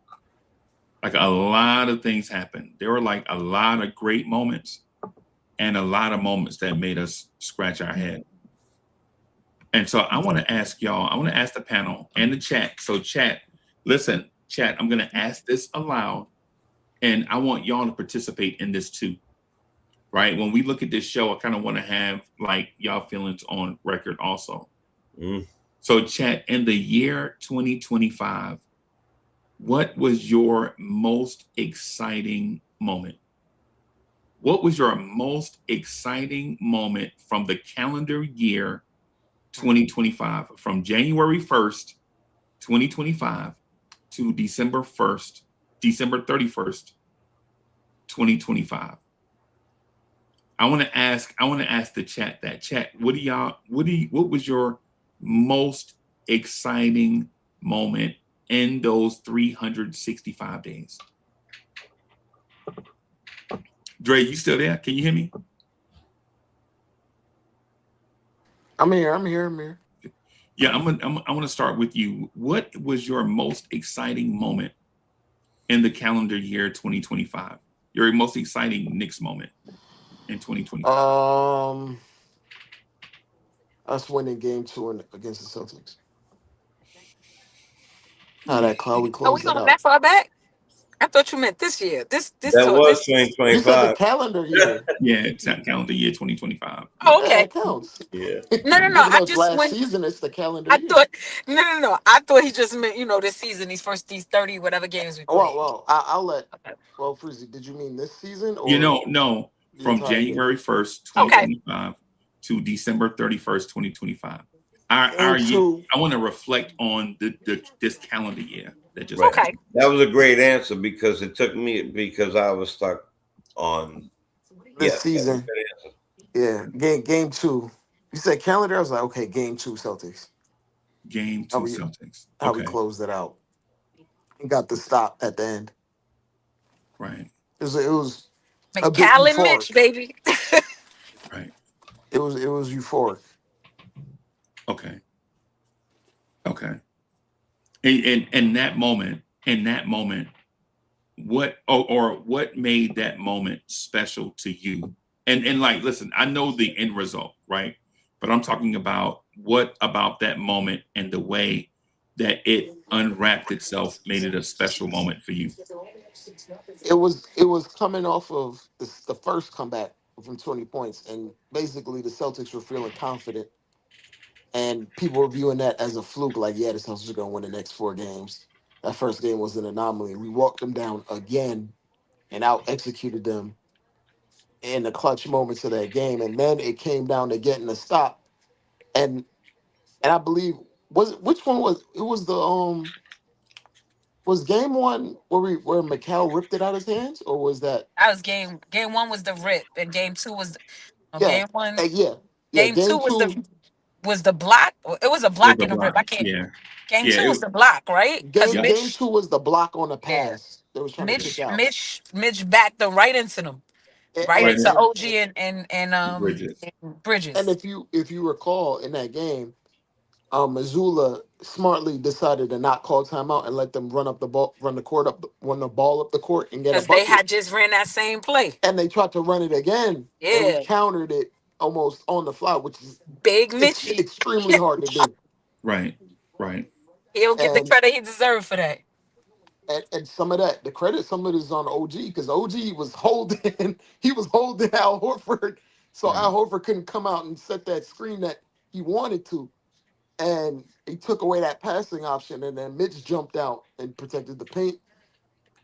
Like a lot of things happened. There were like a lot of great moments and a lot of moments that made us scratch our head. And so I want to ask y'all, I want to ask the panel and the chat. So chat, listen, chat, I'm going to ask this aloud and I want y'all to participate in this too. Right? When we look at this show, I kind of want to have like y'all feelings on record also. So chat, in the year 2025, what was your most exciting moment? What was your most exciting moment from the calendar year 2025, from January 1st, 2025 to December 31st, 2025? I want to ask the chat that. Chat, what was your most exciting moment in those 365 days? Dre, you still there? Can you hear me?
I'm here.
Yeah, I want to start with you. What was your most exciting moment in the calendar year 2025? Your most exciting Knicks moment in 2025?
Us winning game 2 against the Celtics. How that cloud we
Are we
closed it
going
out.
that far back? I thought you meant this year. This
That
tour.
was
This.
You said the
2025.
calendar year.
Yeah, it's that calendar year 2025.
Oh,
Yeah,
okay.
it counts.
Yeah.
No.
Even
I
though it's
just
last
went.
season, it's the calendar
I
year.
thought no. I thought he just meant this season, these 30 whatever games we played.
Well, I'll let. Well, Freezie, did you mean this season or
No,
the
from
entire year?
January 1st,
Okay.
2025 to December 31st, 2025. Our
Game
year,
2.
I want to reflect on this calendar year that just
Right.
Okay.
That was a great answer because it took me because I was stuck on
This season. Yeah, game 2. You said calendar. I was like, okay, game 2 Celtics.
Game 2 Celtics.
How we
Okay.
closed it out and got the stop at the end.
Right.
It was a bit
McCall and
euphoric.
Mitch, baby.
Right.
It was euphoric.
Okay. In that moment, what what made that moment special to you? And like, listen, I know the end result, right? But I'm talking about what about that moment and the way that it unwrapped itself made it a special moment for you.
It was coming off of the first comeback from 20 points, and basically the Celtics were feeling confident And people were viewing that as a fluke, like, yeah, the Celtics are going to win the next 4 games. That first game was an anomaly. We walked them down again and out executed them in the clutch moments of that game. And then it came down to getting a stop. And I believe which one was it was the was game 1 where Mikal ripped it out of his hands, or was that
That was game one was the rip, and game two was no,
yeah
game one.
yeah
Game two
game 2
was the block. It was a
It was
block
a
and a rip. I
block.
can't.
Yeah.
Game
Yeah.
two was the block, right? Because
Yeah.
game 2 was the block on the
yeah,
pass they was trying to kick out.
Mitch backed them right into them, right
Right.
into
And
OG
Bridges.
and Bridges.
and if you recall in that game, Missoula smartly decided to not call timeout and let them run the ball up the court and get a
Because they
bucket.
had just ran that same play.
And they tried to run it again, and we
Yeah,
countered it almost on the fly, which is
big Mitchie.
extremely hard to do.
Right. Right.
He'll get the
And
credit he deserved for that.
and some of that, the credit, some of it is on OG because OG was holding, he was holding Al Horford, so
Right.
Al Horford couldn't come out and set that screen that he wanted to, and he took away that passing option, and then Mitch jumped out and protected the paint,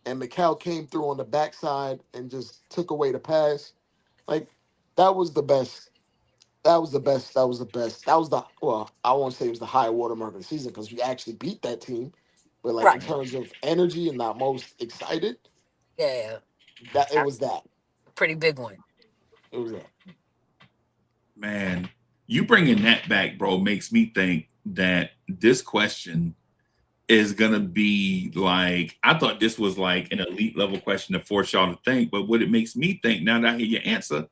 and Mikal came through on the backside and just took away the pass. Like that was the best. That was the best. That was the best. That was the well. I won't say it was the high watermark of the season because we actually beat that team, but like in
Right.
terms of energy and not most excited,
Yeah,
that it was
that's
that.
a pretty big one.
It was that.
Man, you bringing that back, bro, makes me think that this question is gonna be like, I thought this was like an elite level question to force y'all to think, but what it makes me think now that I hear your answer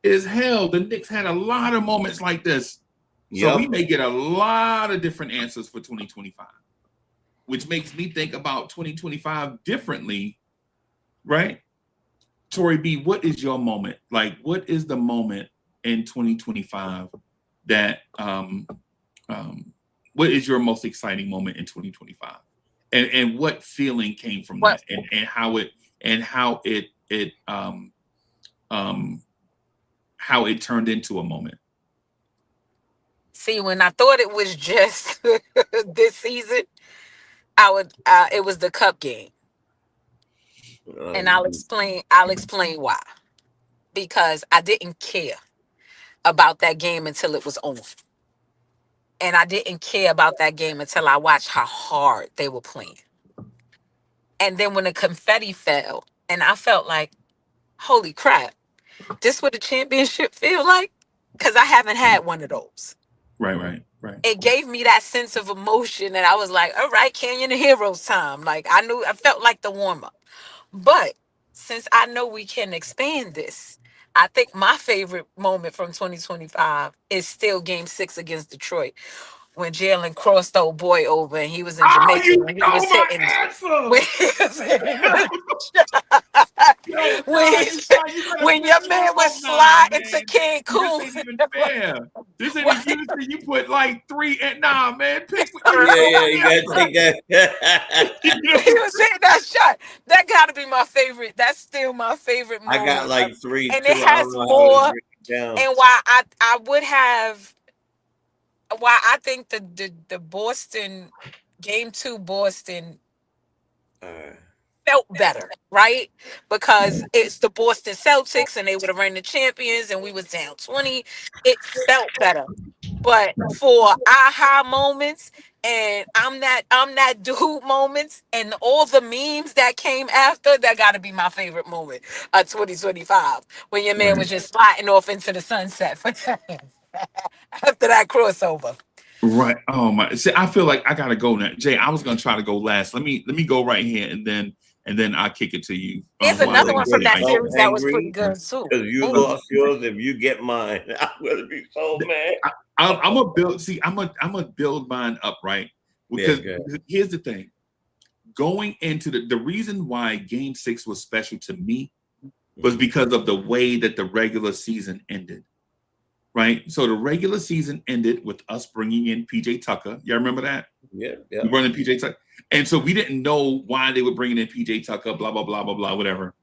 is hell, the Knicks had a lot of moments like this. So we may get a lot of different answers for 2025, which makes me think about 2025 differently, right? Tori B, what is your moment? Like, what is the moment in 2025 that what is your most exciting moment in 2025? And what feeling came from
What
that and how it turned into a moment.
see when I thought it was just this season, it was the cup game. And I'll explain why. Because I didn't care about that game until it was on. And I didn't care about that game until I watched how hard they were playing. And then when the confetti fell, and I felt like, holy crap, this what a championship feel like? Because I haven't had one of those.
Right.
It gave me that sense of emotion, and I was like, all right, Canyon of Heroes time. Like I felt like the warm-up. But since I know we can expand this, I think my favorite moment from 2025 is still game 6 against Detroit when Jalen crossed old boy over and he was in
Oh,
Jamaica
you
when he
know
was
my
hitting
answer.
when he was hitting
Yo,
when,
nah,
he-
you gotta
when
flip
your
me
man was
up now,
sliding to
man. This ain't even
Cancun.
fair. This ain't
What?
even you put like 3 and nah, man. Pick what
Yeah,
You gotta take that.
you know.
He was hitting that shot. That got to be my favorite. That's still my favorite
I
moment.
got like 3,
And
2.
it
I don't
has
know how to
more.
break it down.
And I would have. Why I think the Boston game 2 Boston felt better, right? Because it's the Boston Celtics and they would have run the champions and we was down 20. It felt better. But for aha moments and I'm that dude moments and all the memes that came after, that gotta be my favorite moment of 2025. When your man
Right.
was just sliding off into the sunset for after that crossover.
Right. Oh my. See, I feel like I gotta go now. Jay, I was gonna try to go last. Let me go right here and then I'll kick it to you.
There's
I'm
another
gonna
one
get
from that
Like,
so
series that was pretty
angry
good too.
because you
Ooh.
lost yours. If you get mine, I'm gonna be so mad.
I'm gonna build. See, I'm gonna build mine up, right? Because here's the thing. Going into the reason why Game 6 was special to me was because of the way that the regular season ended. Right. So the regular season ended with us bringing in PJ Tucker. Y'all remember that?
Yeah.
We brought in PJ Tucker. And so we didn't know why they were bringing in PJ Tucker, blah, blah, blah, blah, blah, whatever.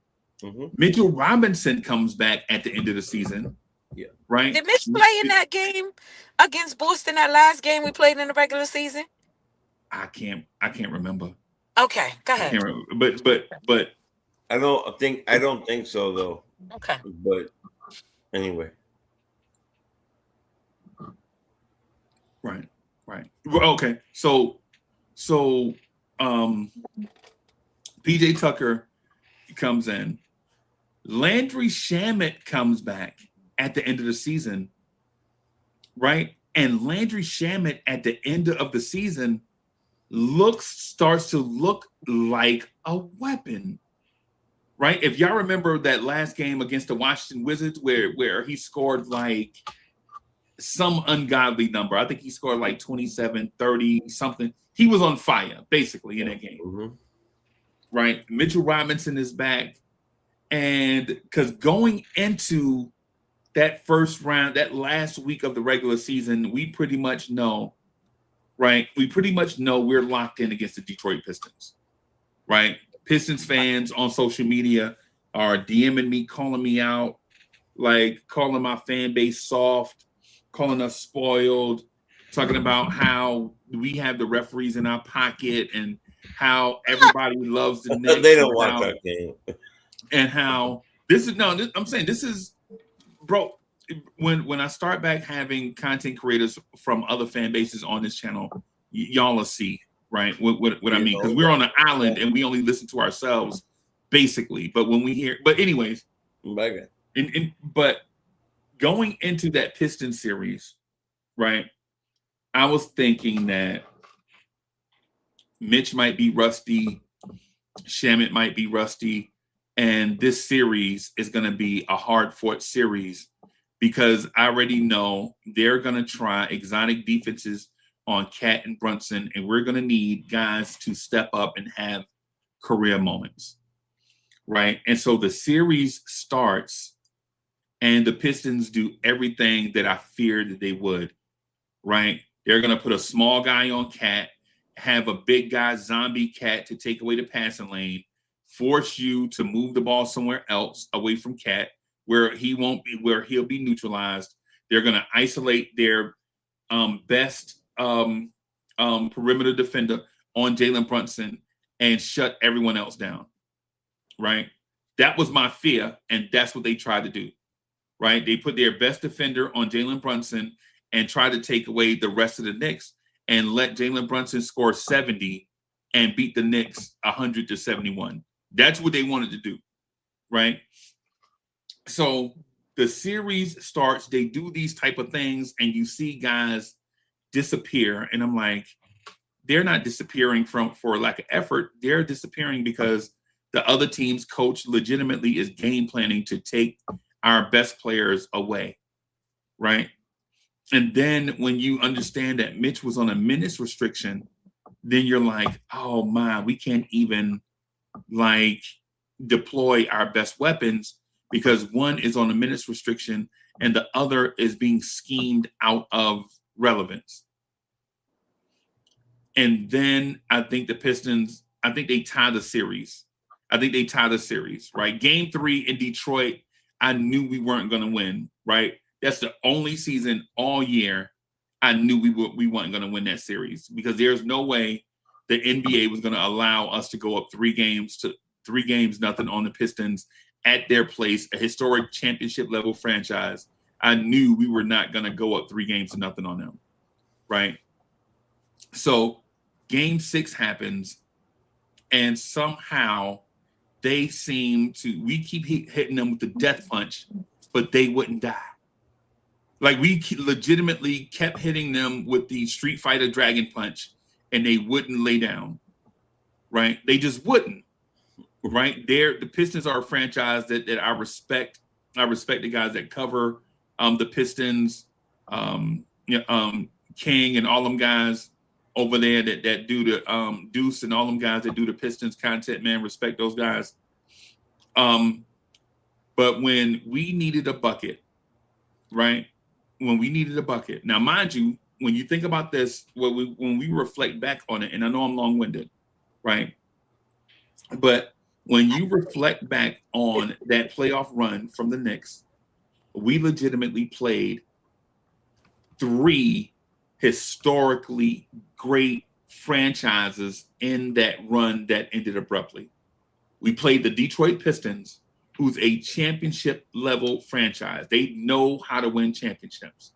Mitchell Robinson comes back at the end of the season.
Yeah.
right?
Did Mitch play in that game against Boston? That last game we played in the regular season.
I can't remember.
Okay, go
I
ahead.
can't remember. But
I don't think so though.
Okay.
But anyway.
Right. Well, okay. So PJ Tucker comes in. Landry Shamet comes back at the end of the season, right? And Landry Shamet at the end of the season starts to look like a weapon, right? If y'all remember that last game against the Washington Wizards where he scored like some ungodly number. I think he scored like 27, 30, something. He was on fire, basically, in that game.
Mm-hmm.
Right? Mitchell Robinson is back. And because going into that first round, that last week of the regular season, we pretty much know, right? We pretty much know we're locked in against the Detroit Pistons, right? Pistons fans on social media are DMing me, calling me out, like calling my fan base soft, calling us spoiled, talking about how we have the referees in our pocket and how everybody loves the Knicks.
They don't watch that game.
And how this is I'm saying this is, bro. When I start back having content creators from other fan bases on this channel, y'all will see, right? What I mean, because we're on an island and we only listen to ourselves, basically. But when we hear, but anyways, but going into that Pistons series, right? I was thinking that Mitch might be rusty, Shamet might be rusty, and this series is going to be a hard-fought series because I already know they're going to try exotic defenses on Cat and Brunson, and we're going to need guys to step up and have career moments, right? And so the series starts, and the Pistons do everything that I feared that they would, right? They're going to put a small guy on Cat, have a big guy, zombie Cat, to take away the passing lane, force you to move the ball somewhere else away from Cat, where he'll be neutralized. They're going to isolate their best perimeter defender on Jalen Brunson and shut everyone else down, right? That was my fear, and that's what they tried to do, right? They put their best defender on Jalen Brunson and tried to take away the rest of the Knicks and let Jalen Brunson score 70 and beat the Knicks 100-71. That's what they wanted to do, right? So the series starts, they do these type of things, and you see guys disappear, and I'm like, they're not disappearing for lack of effort. They're disappearing because the other team's coach legitimately is game planning to take our best players away, right? And then when you understand that Mitch was on a minutes restriction, then you're like, oh my, we can't even like deploy our best weapons because one is on a minutes restriction and the other is being schemed out of relevance. And then I think the Pistons, I think they tie the series. Right? Game 3 in Detroit, I knew we weren't going to win, right? That's the only season all year I knew we weren't going to win that series because there's no way the NBA was going to allow us to go up 3 games nothing on the Pistons at their place, a historic championship level franchise. I knew we were not going to go up 3 games to nothing on them, right? So game 6 happens, and somehow we keep hitting them with the death punch, but they wouldn't die. Like we legitimately kept hitting them with the Street Fighter Dragon Punch, and they wouldn't lay down, right? They just wouldn't, right? The Pistons are a franchise that I respect. I respect the guys that cover the Pistons, King and all them guys over there that do the Deuce and all them guys that do the Pistons content, man, respect those guys. But when we needed a bucket, right? When we needed a bucket. Now, mind you, when you think about this, when we reflect back on it, and I know I'm long-winded, right? But when you reflect back on that playoff run from the Knicks, we legitimately played 3 historically great franchises in that run that ended abruptly. We played the Detroit Pistons, who's a championship level franchise. They know how to win championships.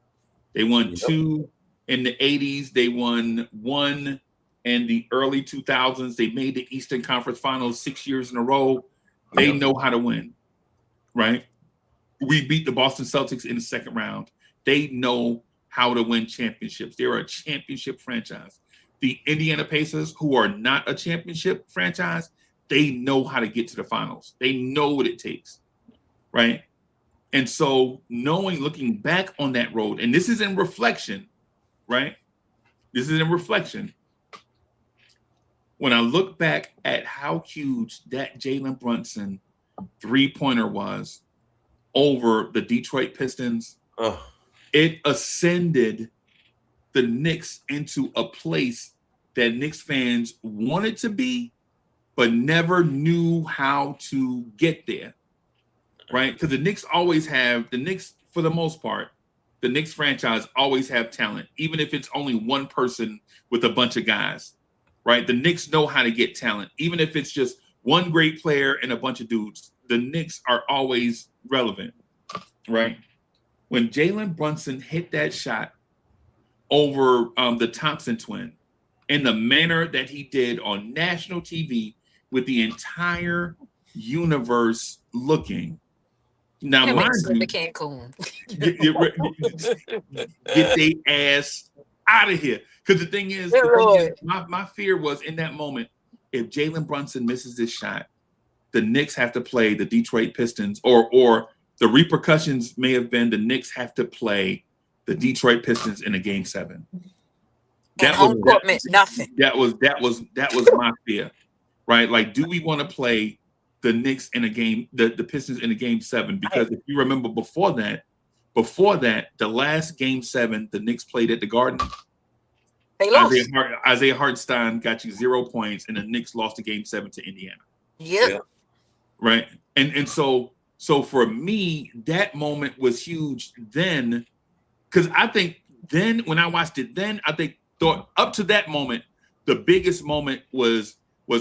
They won 2 in the 80s. They won 1 in the early 2000s. They made the Eastern Conference Finals 6 years in a row. They know how to win, right? We beat the Boston Celtics in the second round. They know how to win championships. They're a championship franchise. The Indiana Pacers, who are not a championship franchise, they know how to get to the finals. They know what it takes, right? And so looking back on that road, and this is in reflection, right? This is in reflection. When I look back at how huge that Jalen Brunson three-pointer was over the Detroit Pistons, it ascended the Knicks into a place that Knicks fans wanted to be, but never knew how to get there, right? Because the Knicks, for the most part, the Knicks franchise always have talent, even if it's only one person with a bunch of guys, right? The Knicks know how to get talent, even if it's just one great player and a bunch of dudes. The Knicks are always relevant, right? When Jalen Brunson hit that shot over the Thompson twin in the manner that he did on national TV with the entire universe looking. Now, mind you, get their ass out of here. Because the thing is, my fear was in that moment, if Jalen Brunson misses this shot, the Knicks have to play the Detroit Pistons, or the repercussions may have been the Knicks have to play the Detroit Pistons in a Game 7. That was
nothing.
That was my fear, right? Like, do we want to play the Knicks in a game, the Pistons in a Game 7? Because if you remember before that, the last Game 7 the Knicks played at the Garden,
they lost.
Isaiah Hartenstein got you 0 points, and the Knicks lost the Game 7 to Indiana.
Yeah.
Right. And so for me, that moment was huge then, because I think then when I watched it then, thought up to that moment, the biggest moment was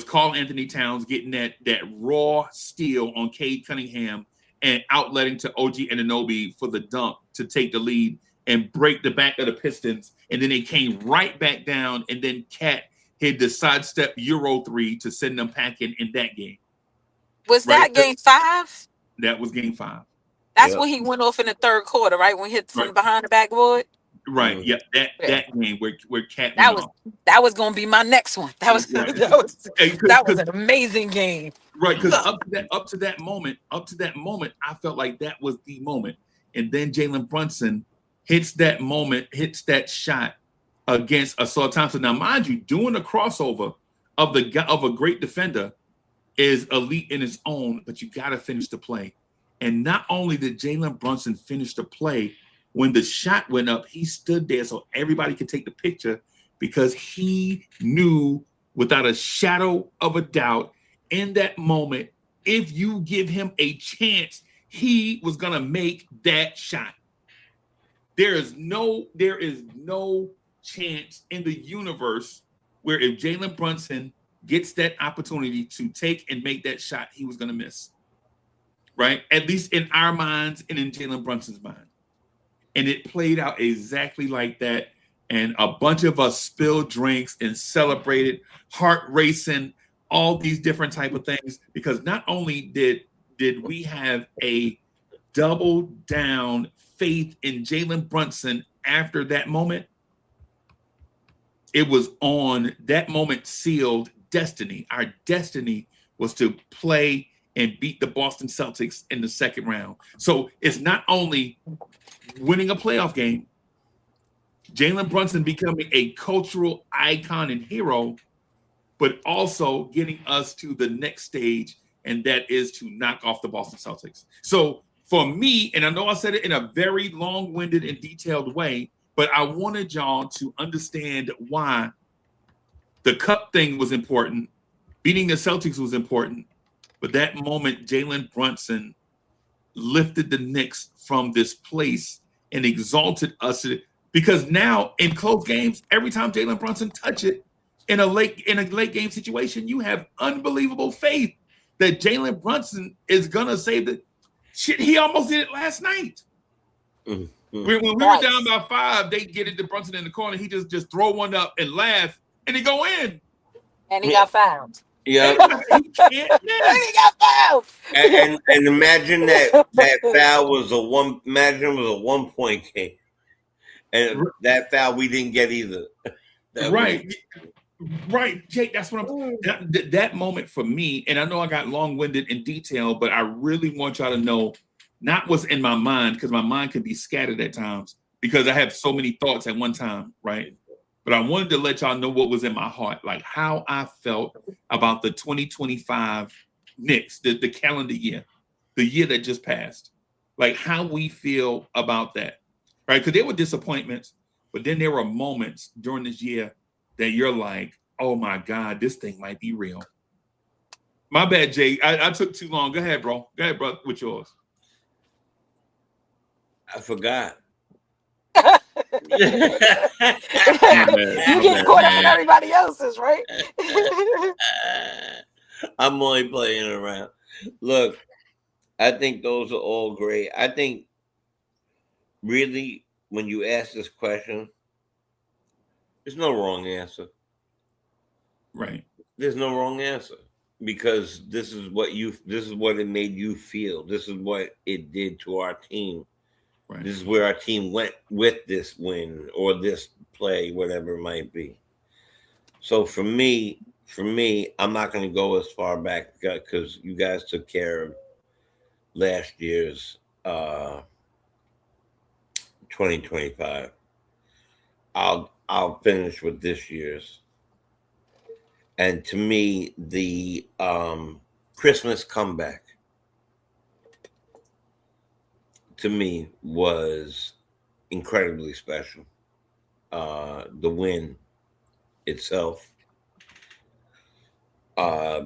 Karl Anthony Towns getting that raw steal on Cade Cunningham and outletting to OG Anunoby for the dunk to take the lead and break the back of the Pistons. And then they came right back down, and then Cat hit the sidestep Euro 3 to send them packing in that game.
Was that Game 5?
That was Game 5.
That's when he went off in the third quarter, right? When he hit from behind the backboard.
Right. Yeah. That game where Cat
that was gonna be my next one. That was an amazing game.
Right. Because up to that moment, I felt like that was the moment. And then Jalen Brunson hits that shot against Assault Thompson. Now, mind you, doing a crossover of a great defender is elite in its own, but you got to finish the play. And not only did Jalen Brunson finish the play, when the shot went up, he stood there so everybody could take the picture, because he knew without a shadow of a doubt in that moment, if you give him a chance, he was going to make that shot. There is no chance in the universe where if Jalen Brunson gets that opportunity to take and make that shot, he was going to miss. Right? At least in our minds and in Jalen Brunson's mind. And it played out exactly like that. And a bunch of us spilled drinks and celebrated, heart racing, all these different type of things. Because not only did we have a double down faith in Jalen Brunson after that moment, it was on that moment sealed destiny. Our destiny was to play and beat the Boston Celtics in the second round. So it's not only winning a playoff game, Jalen Brunson becoming a cultural icon and hero, but also getting us to the next stage, and that is to knock off the Boston Celtics. So for me, and I know I said it in a very long-winded and detailed way, but I wanted y'all to understand why the cup thing was important, beating the Celtics was important, but that moment, Jalen Brunson lifted the Knicks from this place and exalted us, because now in close games, every time Jalen Brunson touch it in a late game situation, you have unbelievable faith that Jalen Brunson is gonna save the shit. He almost did it last night.
Mm-hmm.
When we were down by 5, they get it to Brunson in the corner. He just throw one up and laugh, and he go in.
And he got fouled.
Yeah.
He can't miss.
He got fouled.
And imagine that foul was a 1-point game. And that foul we didn't get either.
Right, Jake. That's what I'm. That moment for me, and I know I got long-winded in detail, but I really want y'all to know not what's in my mind, because my mind can be scattered at times because I have so many thoughts at one time, right? But I wanted to let y'all know what was in my heart, like how I felt about the 2025 Knicks, the calendar year, the year that just passed, like how we feel about that, right? Because there were disappointments, but then there were moments during this year that you're like, oh my God, this thing might be real. My bad, Jay. I took too long. Go ahead, bro. Go ahead, bro, with yours.
I forgot.
You get caught up in everybody else's, right?
I'm only playing around. Look, I think those are all great. I think really when you ask this question, there's no wrong answer.
Right.
There's no wrong answer, because this is what it made you feel. This is what it did to our team. Right. This is where our team went with this win or this play, whatever it might be. So for me, I'm not going to go as far back because you guys took care of last year's 2025. I'll finish with this year's. And to me, the Christmas comeback to me was incredibly special. The win itself,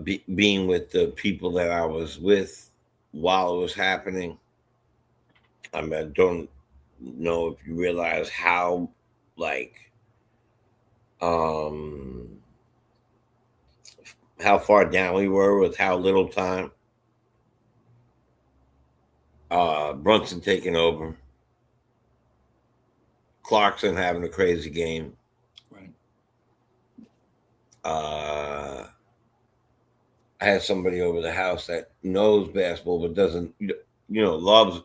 being with the people that I was with while it was happening. I mean, I don't know if you realize how, like, how far down we were with how little time. Brunson taking over. Clarkson having a crazy game.
Right.
I had somebody over the house that knows basketball but doesn't,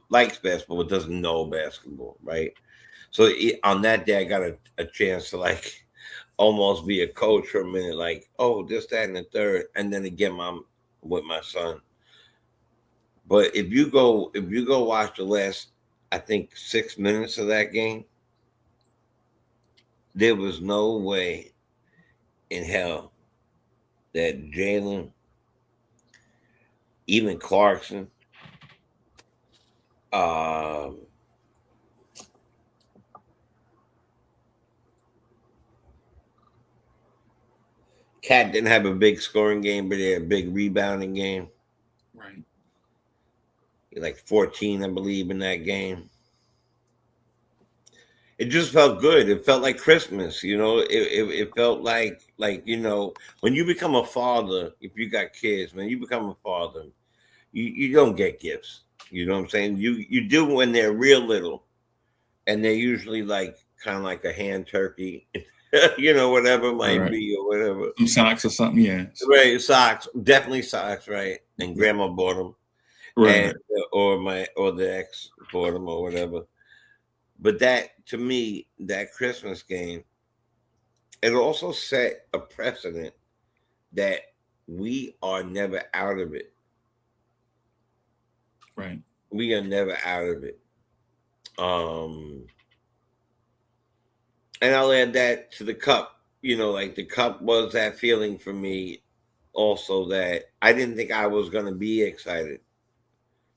likes basketball but doesn't know basketball, right? So on that day, I got a chance to like almost be a coach for a minute, like, oh, this, that, and the third, and then again, I'm with my son. But if you go watch the last, I think, 6 minutes of that game, there was no way in hell that Jalen, even Clarkson, Cat didn't have a big scoring game, but they had a big rebounding game.
Right.
Like 14, I believe, in that game. It just felt good. It felt like Christmas, it felt like, when you become a father, if you got kids, when you become a father, you don't get gifts. You know what I'm saying? You do when they're real little, and they're usually like kind of like a hand turkey, whatever it might be or whatever.
Some socks or something, yeah.
Right, socks, definitely socks, right? And grandma bought them.
Right.
And, or the ex bought them or whatever. But that, to me, that Christmas game, it also set a precedent that we are never out of it.
Right.
We are never out of it. And I'll add that to the cup. Like the cup was that feeling for me also that I didn't think I was going to be excited.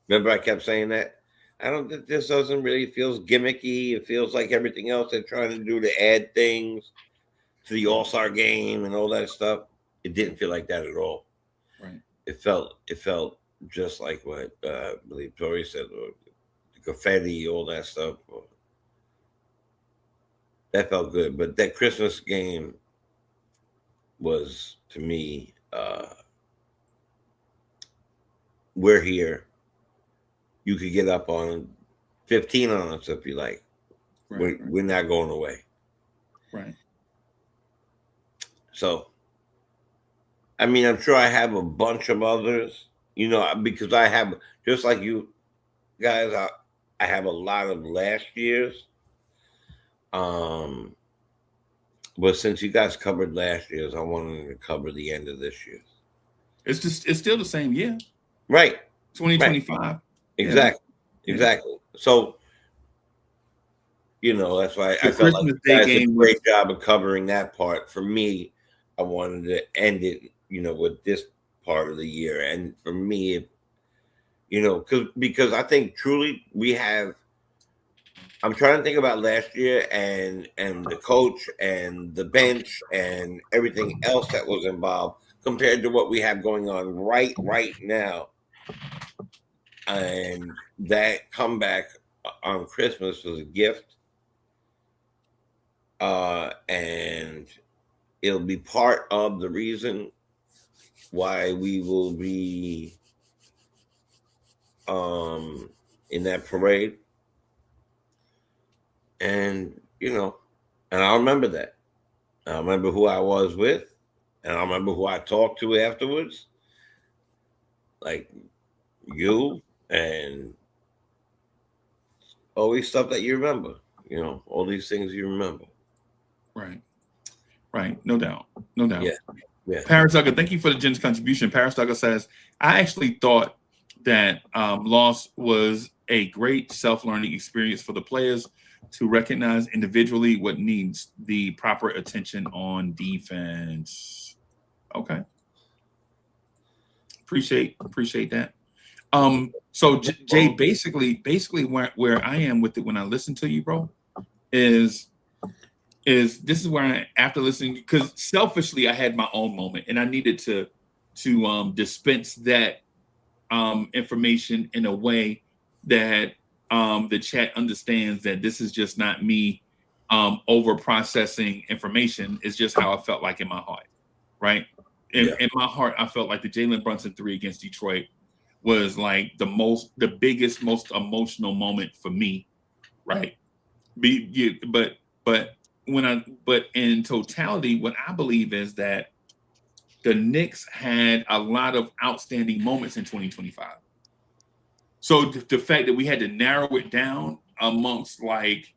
Remember I kept saying that? I don't think this doesn't really feels gimmicky. It feels like everything else they're trying to do to add things to the All-Star game and all that stuff. It didn't feel like that at all.
Right.
It felt just like what I believe Tori said, or the confetti, all that stuff. That felt good. But that Christmas game was, to me, we're here. You could get up on 15 on us if you like.
Right.
We're not going away.
Right.
So, I mean, I'm sure I have a bunch of others, you know, because I have, just like you guys, I have a lot of last year's. But since you guys covered last year's, I wanted to cover the end of this year's.
It's still the same year.
Right.
2025.
Right. Exactly. Yeah. Exactly. So, you know, that's why I felt like you guys did a great job of covering that part. For me, I wanted to end it, you know, with this part of the year. And for me, you know, because I think truly we have, I'm trying to think about last year and the coach and the bench and everything else that was involved compared to what we have going on right now. And that comeback on Christmas was a gift. And it'll be part of the reason why we will be in that parade. And, you know, and I'll remember that. I'll remember who I was with, and I'll remember who I talked to afterwards. Like you, and always stuff that you remember, you know, all these things you remember.
Right. Right. No doubt. No doubt.
Yeah. Yeah.
Paris Duggar, thank you for the generous contribution. Paris Duggar says, I actually thought that loss was a great self-learning experience for the players to recognize individually what needs the proper attention on defense. Okay. Appreciate that. So Jay, basically where I am with it when I listen to you, bro, is this is where after listening, because selfishly I had my own moment and I needed to dispense that information in a way that the chat understands that this is just not me over processing information. It's just how I felt like in my heart, right? In my heart, I felt like the Jalen Brunson 3 against Detroit was like the biggest, most emotional moment for me, right? But in totality, what I believe is that the Knicks had a lot of outstanding moments in 2025. So the fact that we had to narrow it down amongst like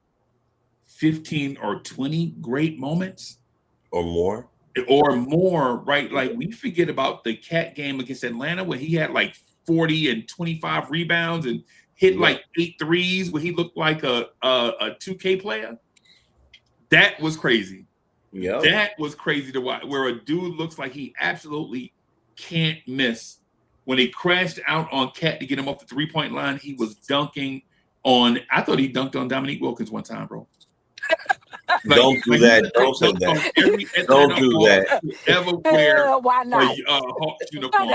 15 or 20 great moments
or more,
right? Like we forget about the Cat game against Atlanta where he had like 40 and 25 rebounds and hit like 8 threes where he looked like a 2K player. That was crazy.
Yeah,
that was crazy to watch. Where a dude looks like he absolutely can't miss. When he crashed out on Cat to get him off the 3-point line, he was dunking on. I thought he dunked on Dominique Wilkins one time, bro.
Don't do that. Don't say that. Don't do that.
Ever wear
why not?
Hawks uniform?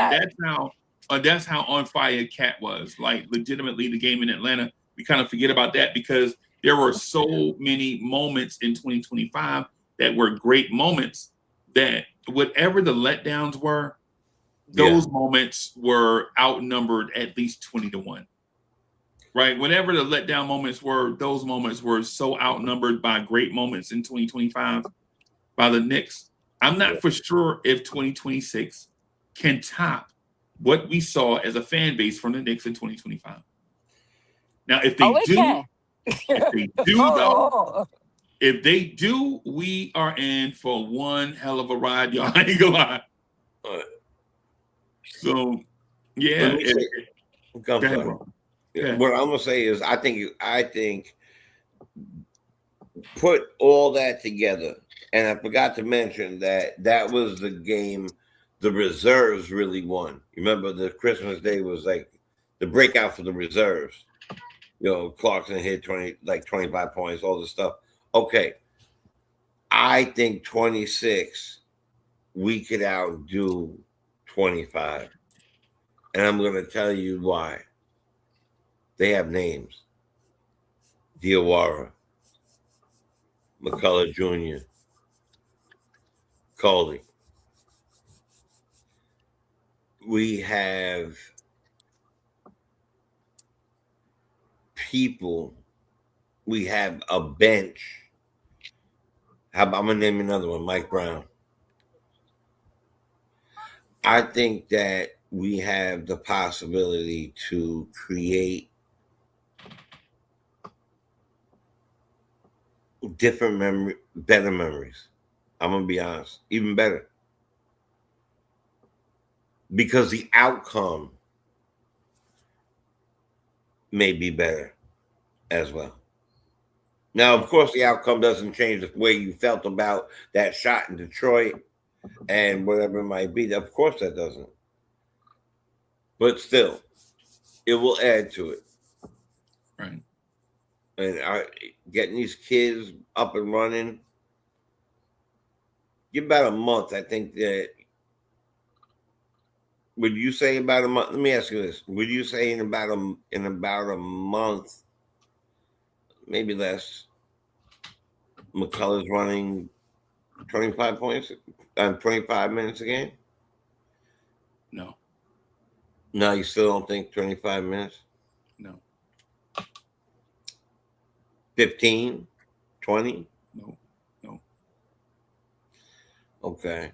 That's how on fire Cat was. Like legitimately, the game in Atlanta, we kind of forget about that because there were so many moments in 2025 that were great moments that whatever the letdowns were, those moments were outnumbered at least 20-1. Right? Whatever the letdown moments were, those moments were so outnumbered by great moments in 2025 by the Knicks. I'm not for sure if 2026 can top what we saw as a fan base from the Knicks in 2025. Now, if they if they do, we are in for one hell of a ride, y'all. I ain't gonna lie. So, yeah.
What I'm gonna say is, I think, put all that together, and I forgot to mention that was the game the reserves really won. Remember, the Christmas Day was like the breakout for the reserves. You know, Clarkson hit 25 points, all this stuff. Okay, I think 26 we could outdo 25. And I'm going to tell you why. They have names. Diawara, McCullough Jr., Coley. We have people. We have a bench. I'm going to name another one, Mike Brown. I think that we have the possibility to create better memories. I'm going to be honest, even better. Because the outcome may be better as well. Now, of course, the outcome doesn't change the way you felt about that shot in Detroit and whatever it might be. Of course, that doesn't. But still, it will add to it.
Right.
And getting these kids up and running, give about a month. I think that. Would you say about a month? Let me ask you this: would you say in about a month, maybe less, McCullough's running 25 points on 25 minutes a game?
No.
No, you still don't think 25 minutes?
No.
15, 20?
No.
Okay.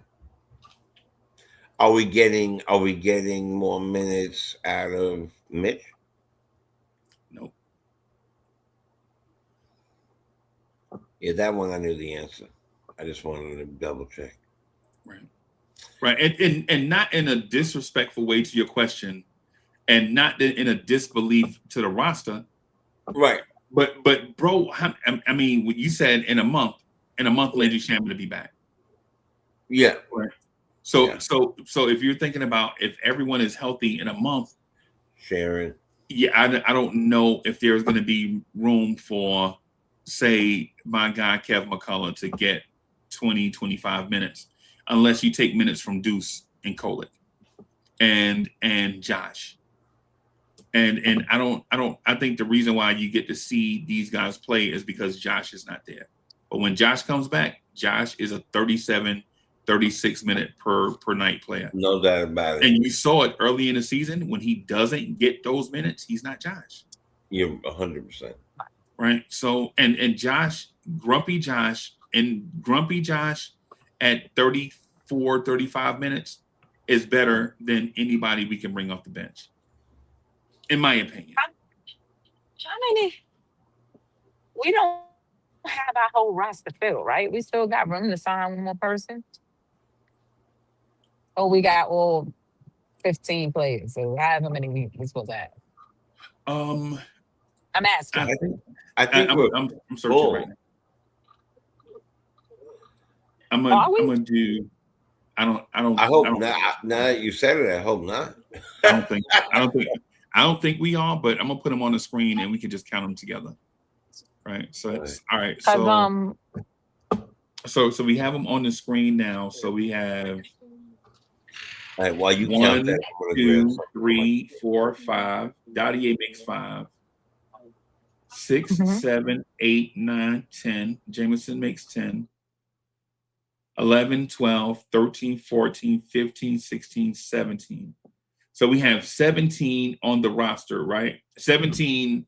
Are we getting more minutes out of Mitch?
No.
Yeah, that one I knew the answer. I just wanted to double check.
Right. And not in a disrespectful way to your question, and not in a disbelief to the roster.
Right.
But bro, I mean, when you said in a month, Landry Shaman to be back.
Yeah.
Right. So if you're thinking about if everyone is healthy in a month,
Sharon.
Yeah, I don't know if there's going to be room for, say, my guy Kev McCullough to get 20, 25 minutes, unless you take minutes from Deuce and Kolick and Josh. And I think the reason why you get to see these guys play is because Josh is not there. But when Josh comes back, Josh is a 37, 36 minute per night player.
No doubt about it.
And you saw it early in the season when he doesn't get those minutes, he's not Josh.
You're 100%.
Right. So and Josh, grumpy Josh at 34, 35 minutes is better than anybody we can bring off the bench. In my opinion.
We don't have our whole roster filled, right? We still got room to sign one more person. Oh, we got all 15 players. So however many we supposed to have. I'm asking.
I think
I'm searching right now. I'm gonna do. I hope
not. Now that you said it, I hope not.
I don't think we are, but I'm gonna put them on the screen and we can just count them together. Right. So it's all right. So we have them on the screen now. So we have.
All right, while you
1, 2, 3, 4, 5. Dadier makes 5. 6, 7, 8, 9, 10. Jameson makes 10. 11, 12, 13, 14, 15, 16, 17. So we have 17 on the roster, right? 17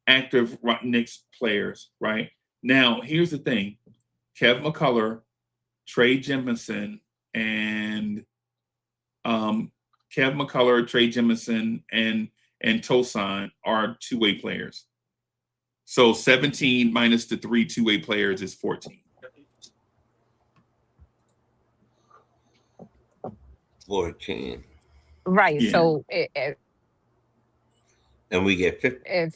active Knicks players, right? Now, here's the thing. Kev McCullough, Trey Jemison, and Kev McCullough, Trey Jemison, and Tosan are two-way players. So 17 minus the 3 two-way players is 14.
14.
Right.
Yeah.
So
and we get 50.
If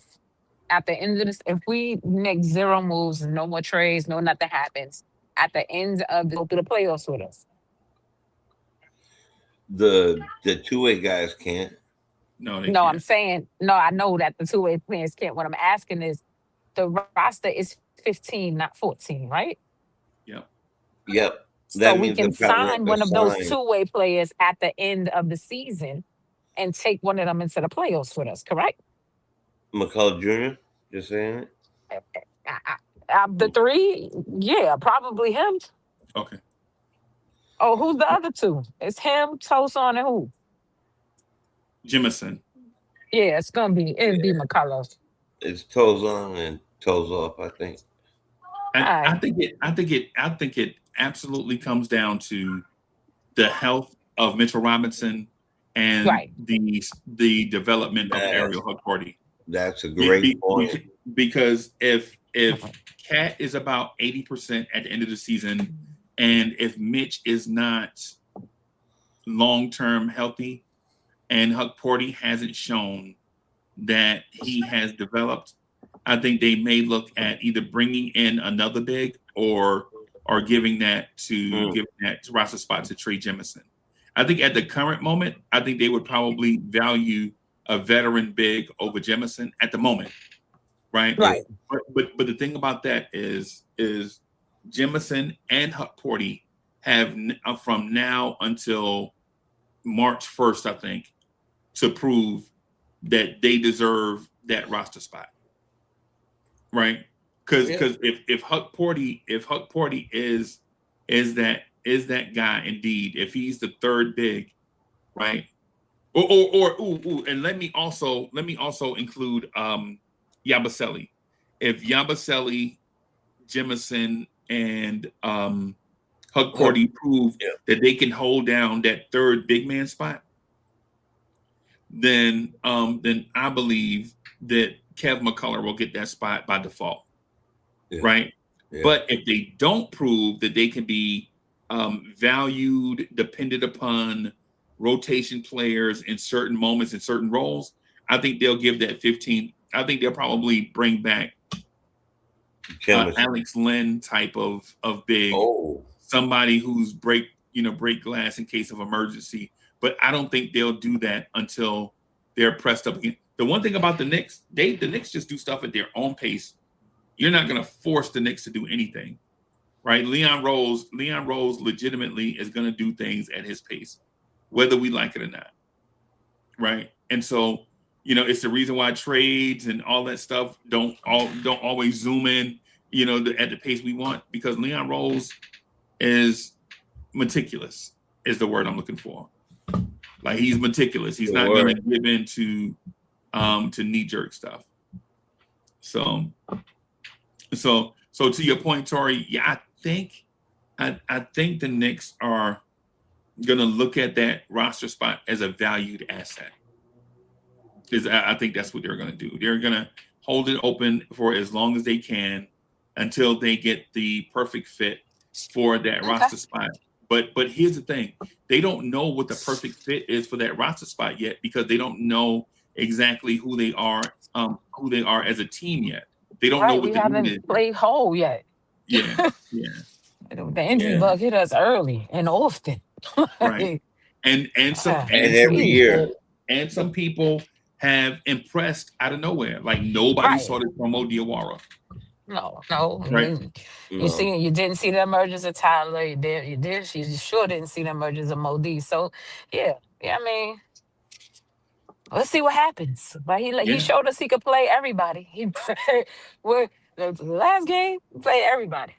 at the end of this, if we make 0 moves, no more trades, no nothing happens, at the end of go through the playoffs with us.
The two-way guys can't.
No,
can't. I'm saying, I know that the two-way players can't. What I'm asking is the roster is 15, not 14, right?
Yep.
So we can sign one of those two-way players at the end of the season and take one of them into the playoffs with us, correct?
McCullough Jr. Just saying it.
The three, yeah, probably him.
Okay.
Oh, who's the other two? It's him, Toson, and who?
Jemison.
Yeah, it'd be McCullough.
It's toes on and toes off, I think.
I think it absolutely comes down to the health of Mitchell Robinson and the development of Ariel Hukporti.
That's a great point.
Because if Cat is about 80% at the end of the season, and if Mitch is not long-term healthy, and Hukporti hasn't shown that he has developed, I think they may look at either bringing in another big or giving that roster spot to Trey Jemison. I think at the current moment, I think they would probably value a veteran big over Jemison at the moment, right?
Right.
But the thing about that is Jemison and Hukporti have from now until March 1st, I think, to prove that they deserve that roster spot, right? Because if Hukporti is that guy indeed, if he's the third big, right? And let me also include Yabusele. If Yabusele, Jemison, and Hukporti prove that they can hold down that third big man spot, then I believe that Kev McCullough will get that spot by default, right? Yeah. But if they don't prove that they can be valued, dependent upon rotation players in certain moments, in certain roles, I think they'll give that 15. I think they'll probably bring back Alex Len type of big, somebody who's break glass in case of emergency. But I don't think they'll do that until they're pressed up again. The one thing about the Knicks, the Knicks just do stuff at their own pace. You're not going to force the Knicks to do anything, right? Leon Rose legitimately is going to do things at his pace, whether we like it or not, right? And so, it's the reason why trades and all that stuff don't always zoom in, at the pace we want, because Leon Rose is meticulous, is the word I'm looking for. Like, he's meticulous. He's not going to give in to knee-jerk stuff. So to your point, Tori, yeah, I think the Knicks are going to look at that roster spot as a valued asset. Because I think that's what they're going to do. They're going to hold it open for as long as they can until they get the perfect fit for that roster spot. But here's the thing. They don't know what the perfect fit is for that roster spot yet, because they don't know exactly who they are as a team yet. They don't know what
we haven't played whole yet.
Yeah.
The injury bug hit us early and often.
Right. And
every year.
And some people have impressed out of nowhere. Like, nobody saw this from Mo Diawara.
No.
Right.
You didn't see the emergence of Tyler. You did. You sure didn't see the emergence of Mo D. So yeah. I mean, let's see what happens. But he showed us he could play everybody. He played the last game. He played everybody.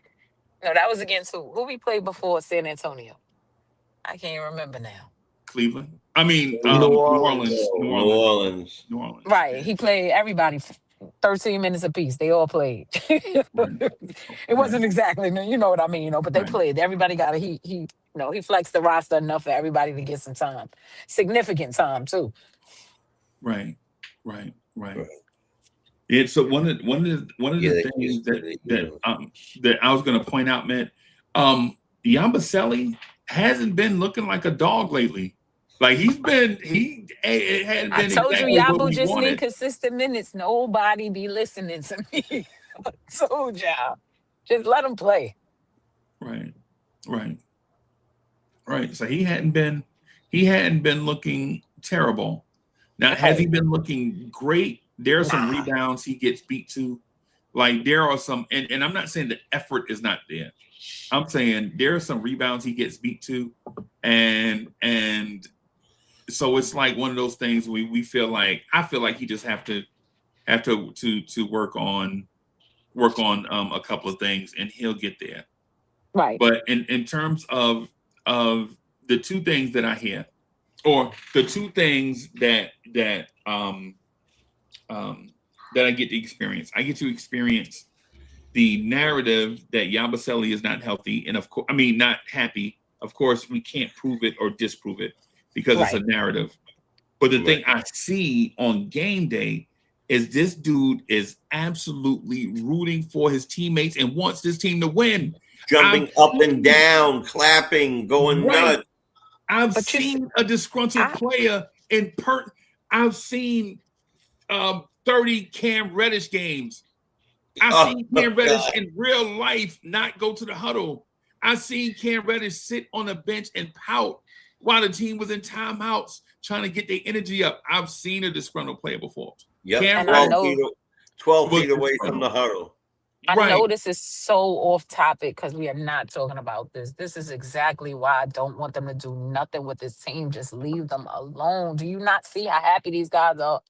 No, that was against who? Who we played before San Antonio? I can't remember now.
Cleveland. I mean,
New Orleans.
Right. He played everybody 13 minutes apiece. They all played. It wasn't exactly, you know what I mean, but they played. Everybody got he flexed the roster enough for everybody to get some time. Significant time too. Right.
Yeah, so one of the things that I was going to point out, Matt, Yabusele hasn't been looking like a dog lately. Like, it hadn't been.
I told you, Yabu just need consistent minutes. Nobody be listening to me. I told y'all, just let him play.
Right. So he hadn't been looking terrible. Now, has he been looking great? There are some rebounds he gets beat to. Like, there are some, and I'm not saying the effort is not there. I'm saying there are some rebounds he gets beat to, and so it's like one of those things we feel like I feel like he just have to work on a couple of things and he'll get there.
Right.
But in terms of the two things that I hear, or the two things that I get to experience, I get to experience the narrative that Yabusele is not healthy, and of course, I mean not happy. Of course, we can't prove it or disprove it because it's a narrative. But the thing I see on game day is this dude is absolutely rooting for his teammates and wants this team to win.
Jumping up and down, clapping, going nuts.
I've seen a disgruntled player I've seen 30 Cam Reddish games. I've seen Cam Reddish in real life not go to the huddle. I've seen Cam Reddish sit on the bench and pout while the team was in timeouts trying to get their energy up. I've seen a disgruntled player before.
Yep, 12 feet away from the huddle.
I know this is so off topic because we are not talking about this. This is exactly why I don't want them to do nothing with this team. Just leave them alone. Do you not see how happy these guys are?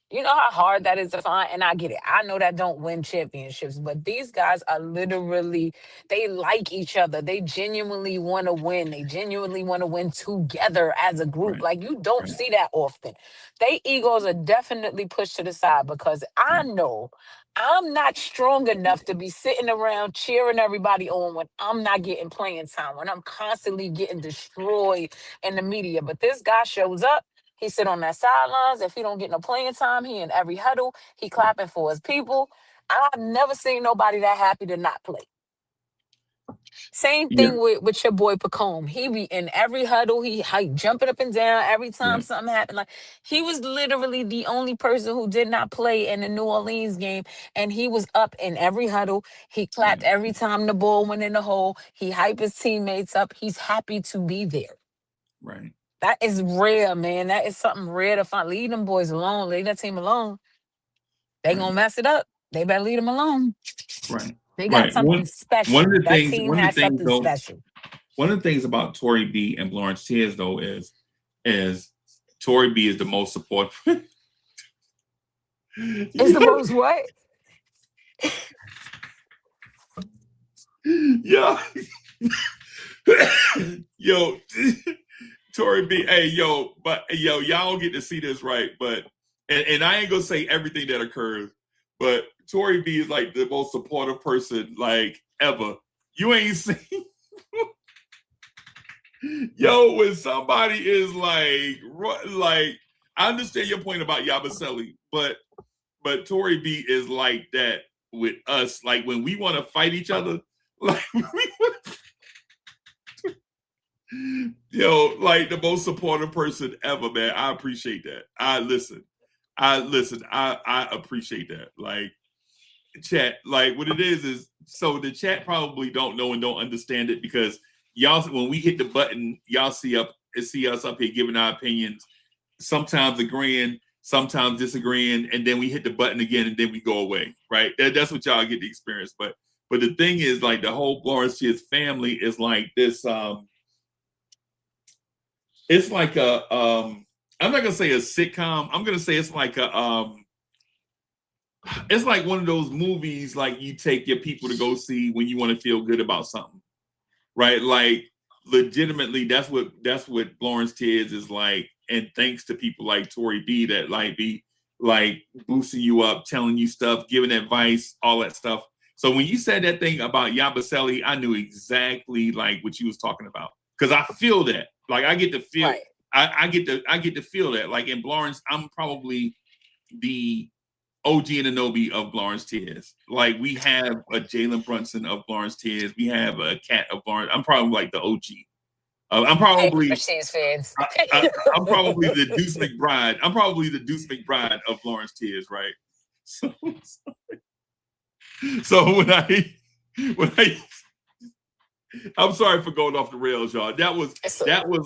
You know how hard that is to find? And I get it. I know that don't win championships, but these guys are literally, they like each other. They genuinely want to win. They genuinely want to win together as a group. Like, you don't see that often. They egos are definitely pushed to the side because I know I'm not strong enough to be sitting around cheering everybody on when I'm not getting playing time, when I'm constantly getting destroyed in the media. But this guy shows up. He sit on that sidelines. If he don't get no playing time, he in every huddle. He clapping for his people. I've never seen nobody that happy to not play. Same thing with your boy Pacome. He be in every huddle. He jumping up and down every time something happened. Like, he was literally the only person who did not play in the New Orleans game, and he was up in every huddle. He clapped every time the ball went in the hole. He hyped his teammates up. He's happy to be there.
Right.
That is rare, man. That is something rare to find. Leave them boys alone. Leave that team alone. They gonna mess it up. They better leave them alone.
Right.
They got something special.
One of the
that
things,
team
one of
has
the things,
something
though,
special.
One of the things about Tory B and Lawrence Tears, though, is Tory B is the most supportive.
Is the most what?
Yo, yo, Tory B. Hey, yo, but y'all don't get to see this, right? But and I ain't gonna say everything that occurs, but Tory B is like the most supportive person like ever. You ain't seen. Yo, when somebody is like, I understand your point about Yabusele, but Tory B is like that with us. Like, when we want to fight each other, like, yo, like the most supportive person ever, man. I appreciate that. I appreciate that. Like, chat, like, what it is so the chat probably don't know and don't understand it because y'all, when we hit the button, y'all see us up here giving our opinions, sometimes agreeing, sometimes disagreeing, and then we hit the button again and then we go away, right? That's what y'all get to experience. But the thing is, like, the whole Lawrence Tears family is like this. It's like a I'm not gonna say a sitcom. I'm gonna say it's like a it's like one of those movies like you take your people to go see when you want to feel good about something, right? Like, legitimately, that's what Lawrence Tears is like. And thanks to people like Tory B that like be like boosting you up, telling you stuff, giving advice, all that stuff. So when you said that thing about Yabusele, I knew exactly like what you was talking about because I feel that. Like, I get to feel, I get to feel that. Like, in Lawrence, I'm probably the OG and Anobi of Lawrence Tears. Like, we have a Jalen Brunson of Lawrence Tears. We have a Cat of Lawrence. I'm probably like the OG. I'm probably
fans.
I'm probably the Deuce McBride. I'm probably the Deuce McBride of Lawrence Tears, right? So when I I'm sorry for going off the rails, y'all. That was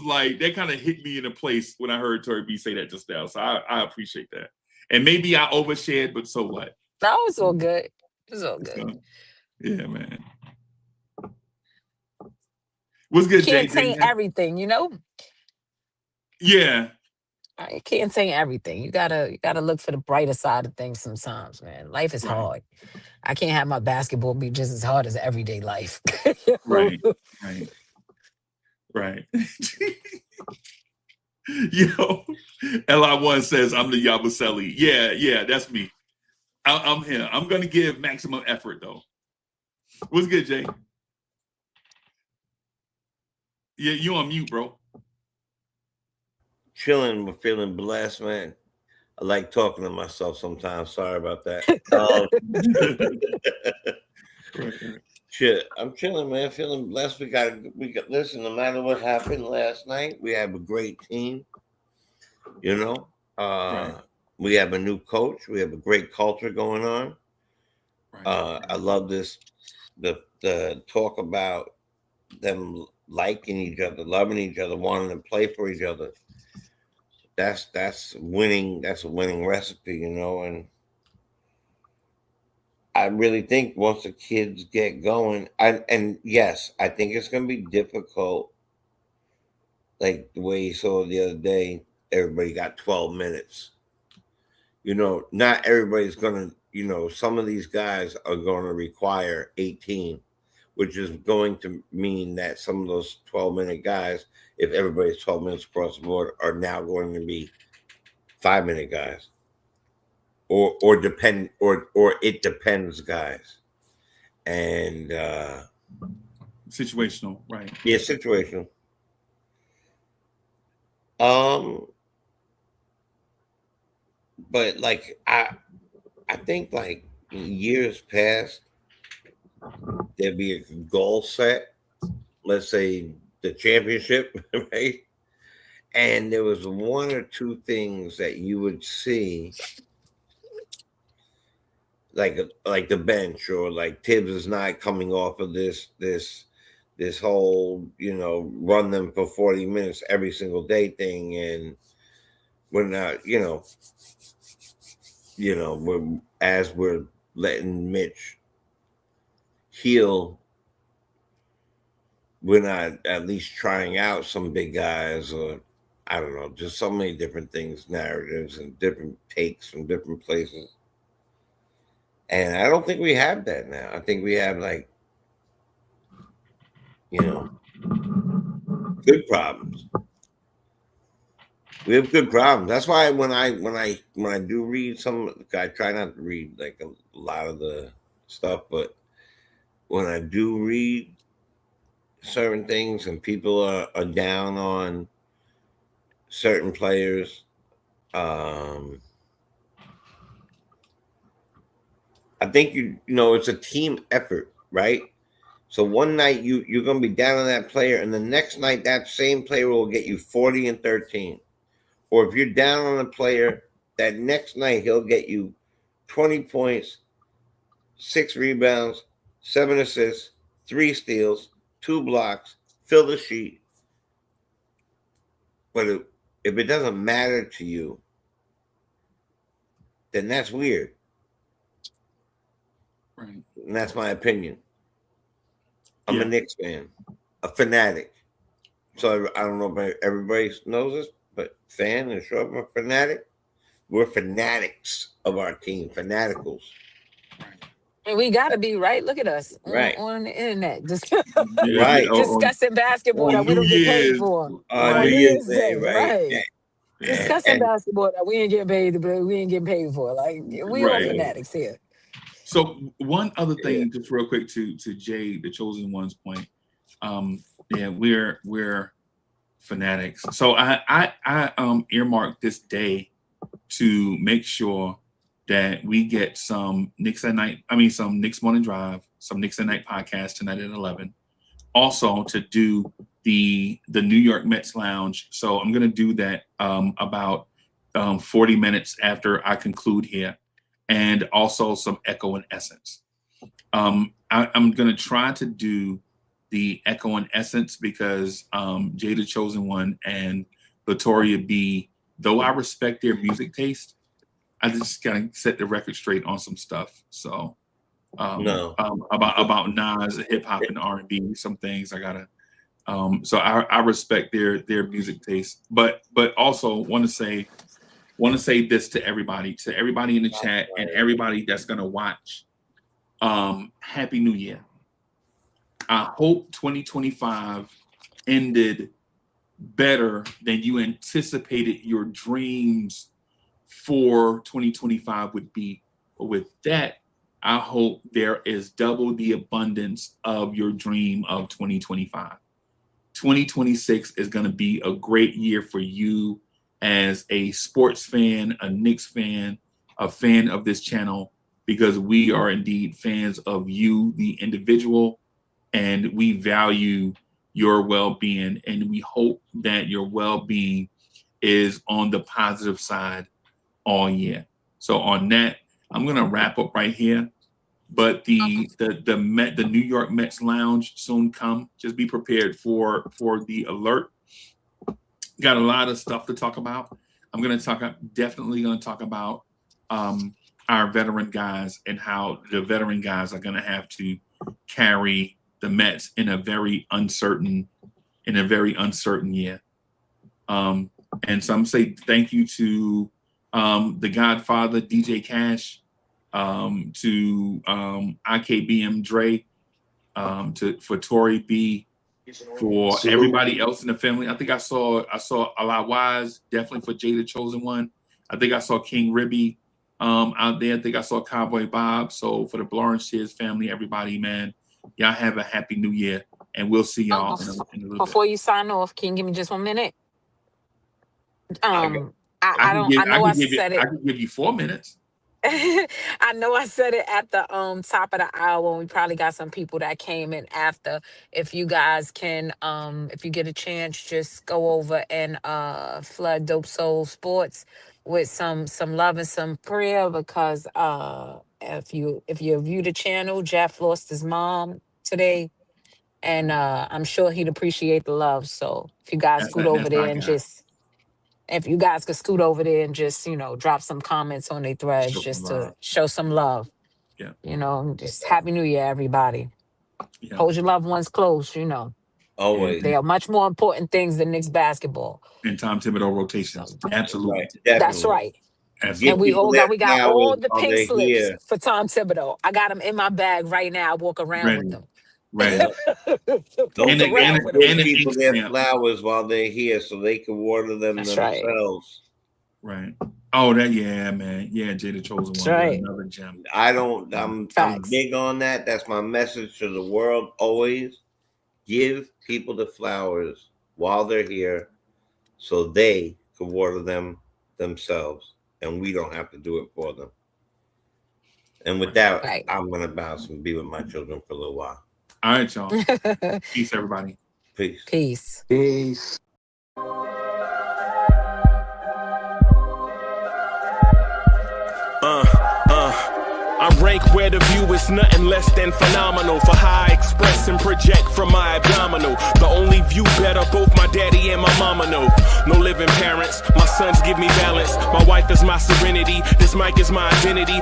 like, that kind of hit me in a place when I heard Tory B say that just now. So I appreciate that. And maybe I overshared, but so what?
That was all good. It was all good.
Yeah, man. What's good,
Can't
JJ?
taint everything, you know?
Yeah.
You can't say everything. You gotta look for the brighter side of things sometimes, man. Life is
Right.
hard. I can't have my basketball be just as hard as everyday life.
Right. Right. Right. Yo, Li1 says I'm the Yabusele. Yeah, that's me. I'm here. I'm gonna give maximum effort though. What's good, Jay? Yeah, you on mute, bro.
Chilling, but feeling blessed, man. I like talking to myself sometimes. Sorry about that. Shit, I'm chilling, man. Feeling blessed. We got. Listen. No matter what happened last night, we have a great team. You know,
Right.
we have a new coach. We have a great culture going on.
Right.
I love this. The talk about them liking each other, loving each other, wanting to play for each other. That's winning. That's a winning recipe, you know. And I really think once the kids get going, and yes, I think it's going to be difficult. Like the way you saw the other day, everybody got 12 minutes. You know, not everybody's going to. You know, some of these guys are going to require 18, which is going to mean that some of those 12-minute guys, if everybody's 12 minutes across the board, are now going to be 5-minute guys. Or it depends, guys. And
Situational, right?
yeah, situational. But like I think like in years past, there'd be a goal set. Let's say the championship, right? And there was one or two things that you would see, like the bench, or like Tibbs is not coming off of this whole, you know, run them for 40 minutes every single day thing, and we're not, we're letting Mitch heal, we're not at least trying out some big guys, or I don't know, just so many different things, narratives and different takes from different places. And I don't think we have that now. I think we have like, good problems. We have good problems. That's why when I do read some, I try not to read like a lot of the stuff, but when I do read certain things and people are down on certain players, I think it's a team effort, right? So one night you're gonna be down on that player, and the next night that same player will get you 40 and 13. Or if you're down on a player, that next night he'll get you 20 points, 6 rebounds, 7 assists, 3 steals, 2 blocks, fill the sheet. But if it doesn't matter to you, then that's weird.
Right.
And that's my opinion. I'm
Yeah.
a Knicks fan, a fanatic. So I don't know if everybody knows this, but fan is short for fanatic. We're fanatics of our team, fanaticals.
And we gotta be right. Look at us
Right.
on the internet, just
Right.
discussing basketball that we
New
don't get paid
Year's,
for.
On New
New
Year's
Year's
Day,
Day,
right?
right? Discussing
And
basketball that we ain't getting paid, but we ain't getting paid for. Like we all
right.
fanatics here.
So one other thing, just real quick to Jay, the chosen one's point. Yeah, we're fanatics. So I earmarked this day to make sure that we get some Knicks at night. I mean, some Knicks morning drive, some Knicks at night podcast tonight at 11. Also to do the New York Mets lounge. So I'm gonna do that about 40 minutes after I conclude here, and also some Echo and Essence. I'm gonna try to do the Echo and Essence because Jada Chosen One and Latoria B, though I respect their music taste, I just gotta set the record straight on some stuff. So
no,
about Nas, hip hop and R&B, some things I gotta So I respect their music taste, but also want to say this to everybody in the chat and everybody that's gonna watch. Happy New Year. I hope 2025 ended better than you anticipated your dreams for 2025 would be. But with that, I hope there is double the abundance of your dream of 2025. 2026 is going to be a great year for you as a sports fan, a Knicks fan, a fan of this channel, because we are indeed fans of you, the individual, and we value your well-being, and we hope that your well-being is on the positive side all year. So on that, I'm going to wrap up right here. But the New York Mets lounge soon come. Just be prepared for the alert. Got a lot of stuff to talk about. I'm definitely going to talk about our veteran guys and how the veteran guys are going to have to carry the Mets in a very uncertain year. And some say thank you to the Godfather, DJ Cash, to IKBM Dre, for Tori B, for everybody else in the family. I think I saw a lot Wise, definitely for Jay the Chosen One. I think I saw King Ribby out there. I think I saw Cowboy Bob. So for the Lawrence Shears family, everybody, man, y'all have a happy new year, and we'll see y'all in a little bit.
Before you sign off, can you give me just 1 minute? I
can give you 4 minutes.
I know I said it at the top of the hour, and we probably got some people that came in after. If you guys can, if you get a chance, just go over and flood Dope Soul Sports with some love and some prayer, because if you view the channel, Jeff lost his mom today, and I'm sure he'd appreciate the love. So if you guys scoot over there and just. If you guys could scoot over there and just, drop some comments on their threads just to show some love.
Yeah.
Just Happy New Year, everybody. Yeah. Hold your loved ones close,
Always.
They are much more important things than Knicks basketball.
And Tom Thibodeau rotations. Absolutely.
Right.
That's right.
Absolutely.
And we got all the pink slips for Tom Thibodeau. I got them in my bag right now. I walk around with them.
Right.
Don't give people their flowers while they're here so they can water them themselves.
Right. Oh, man. Yeah, Jay the Chosen One.
Right.
Another gem.
I'm big on that. That's my message to the world. Always give people the flowers while they're here so they can water them themselves, and we don't have to do it for them. And with that, I'm going to bounce and be with my children for a little while.
All right, y'all. Peace, everybody.
Peace.
Peace.
Peace.
I rank where the view is nothing less than phenomenal. For how I express and project from my abdominal. The only view better, both my daddy and my mama know. No living parents, my sons give me balance. My wife is my serenity, this mic is my identity.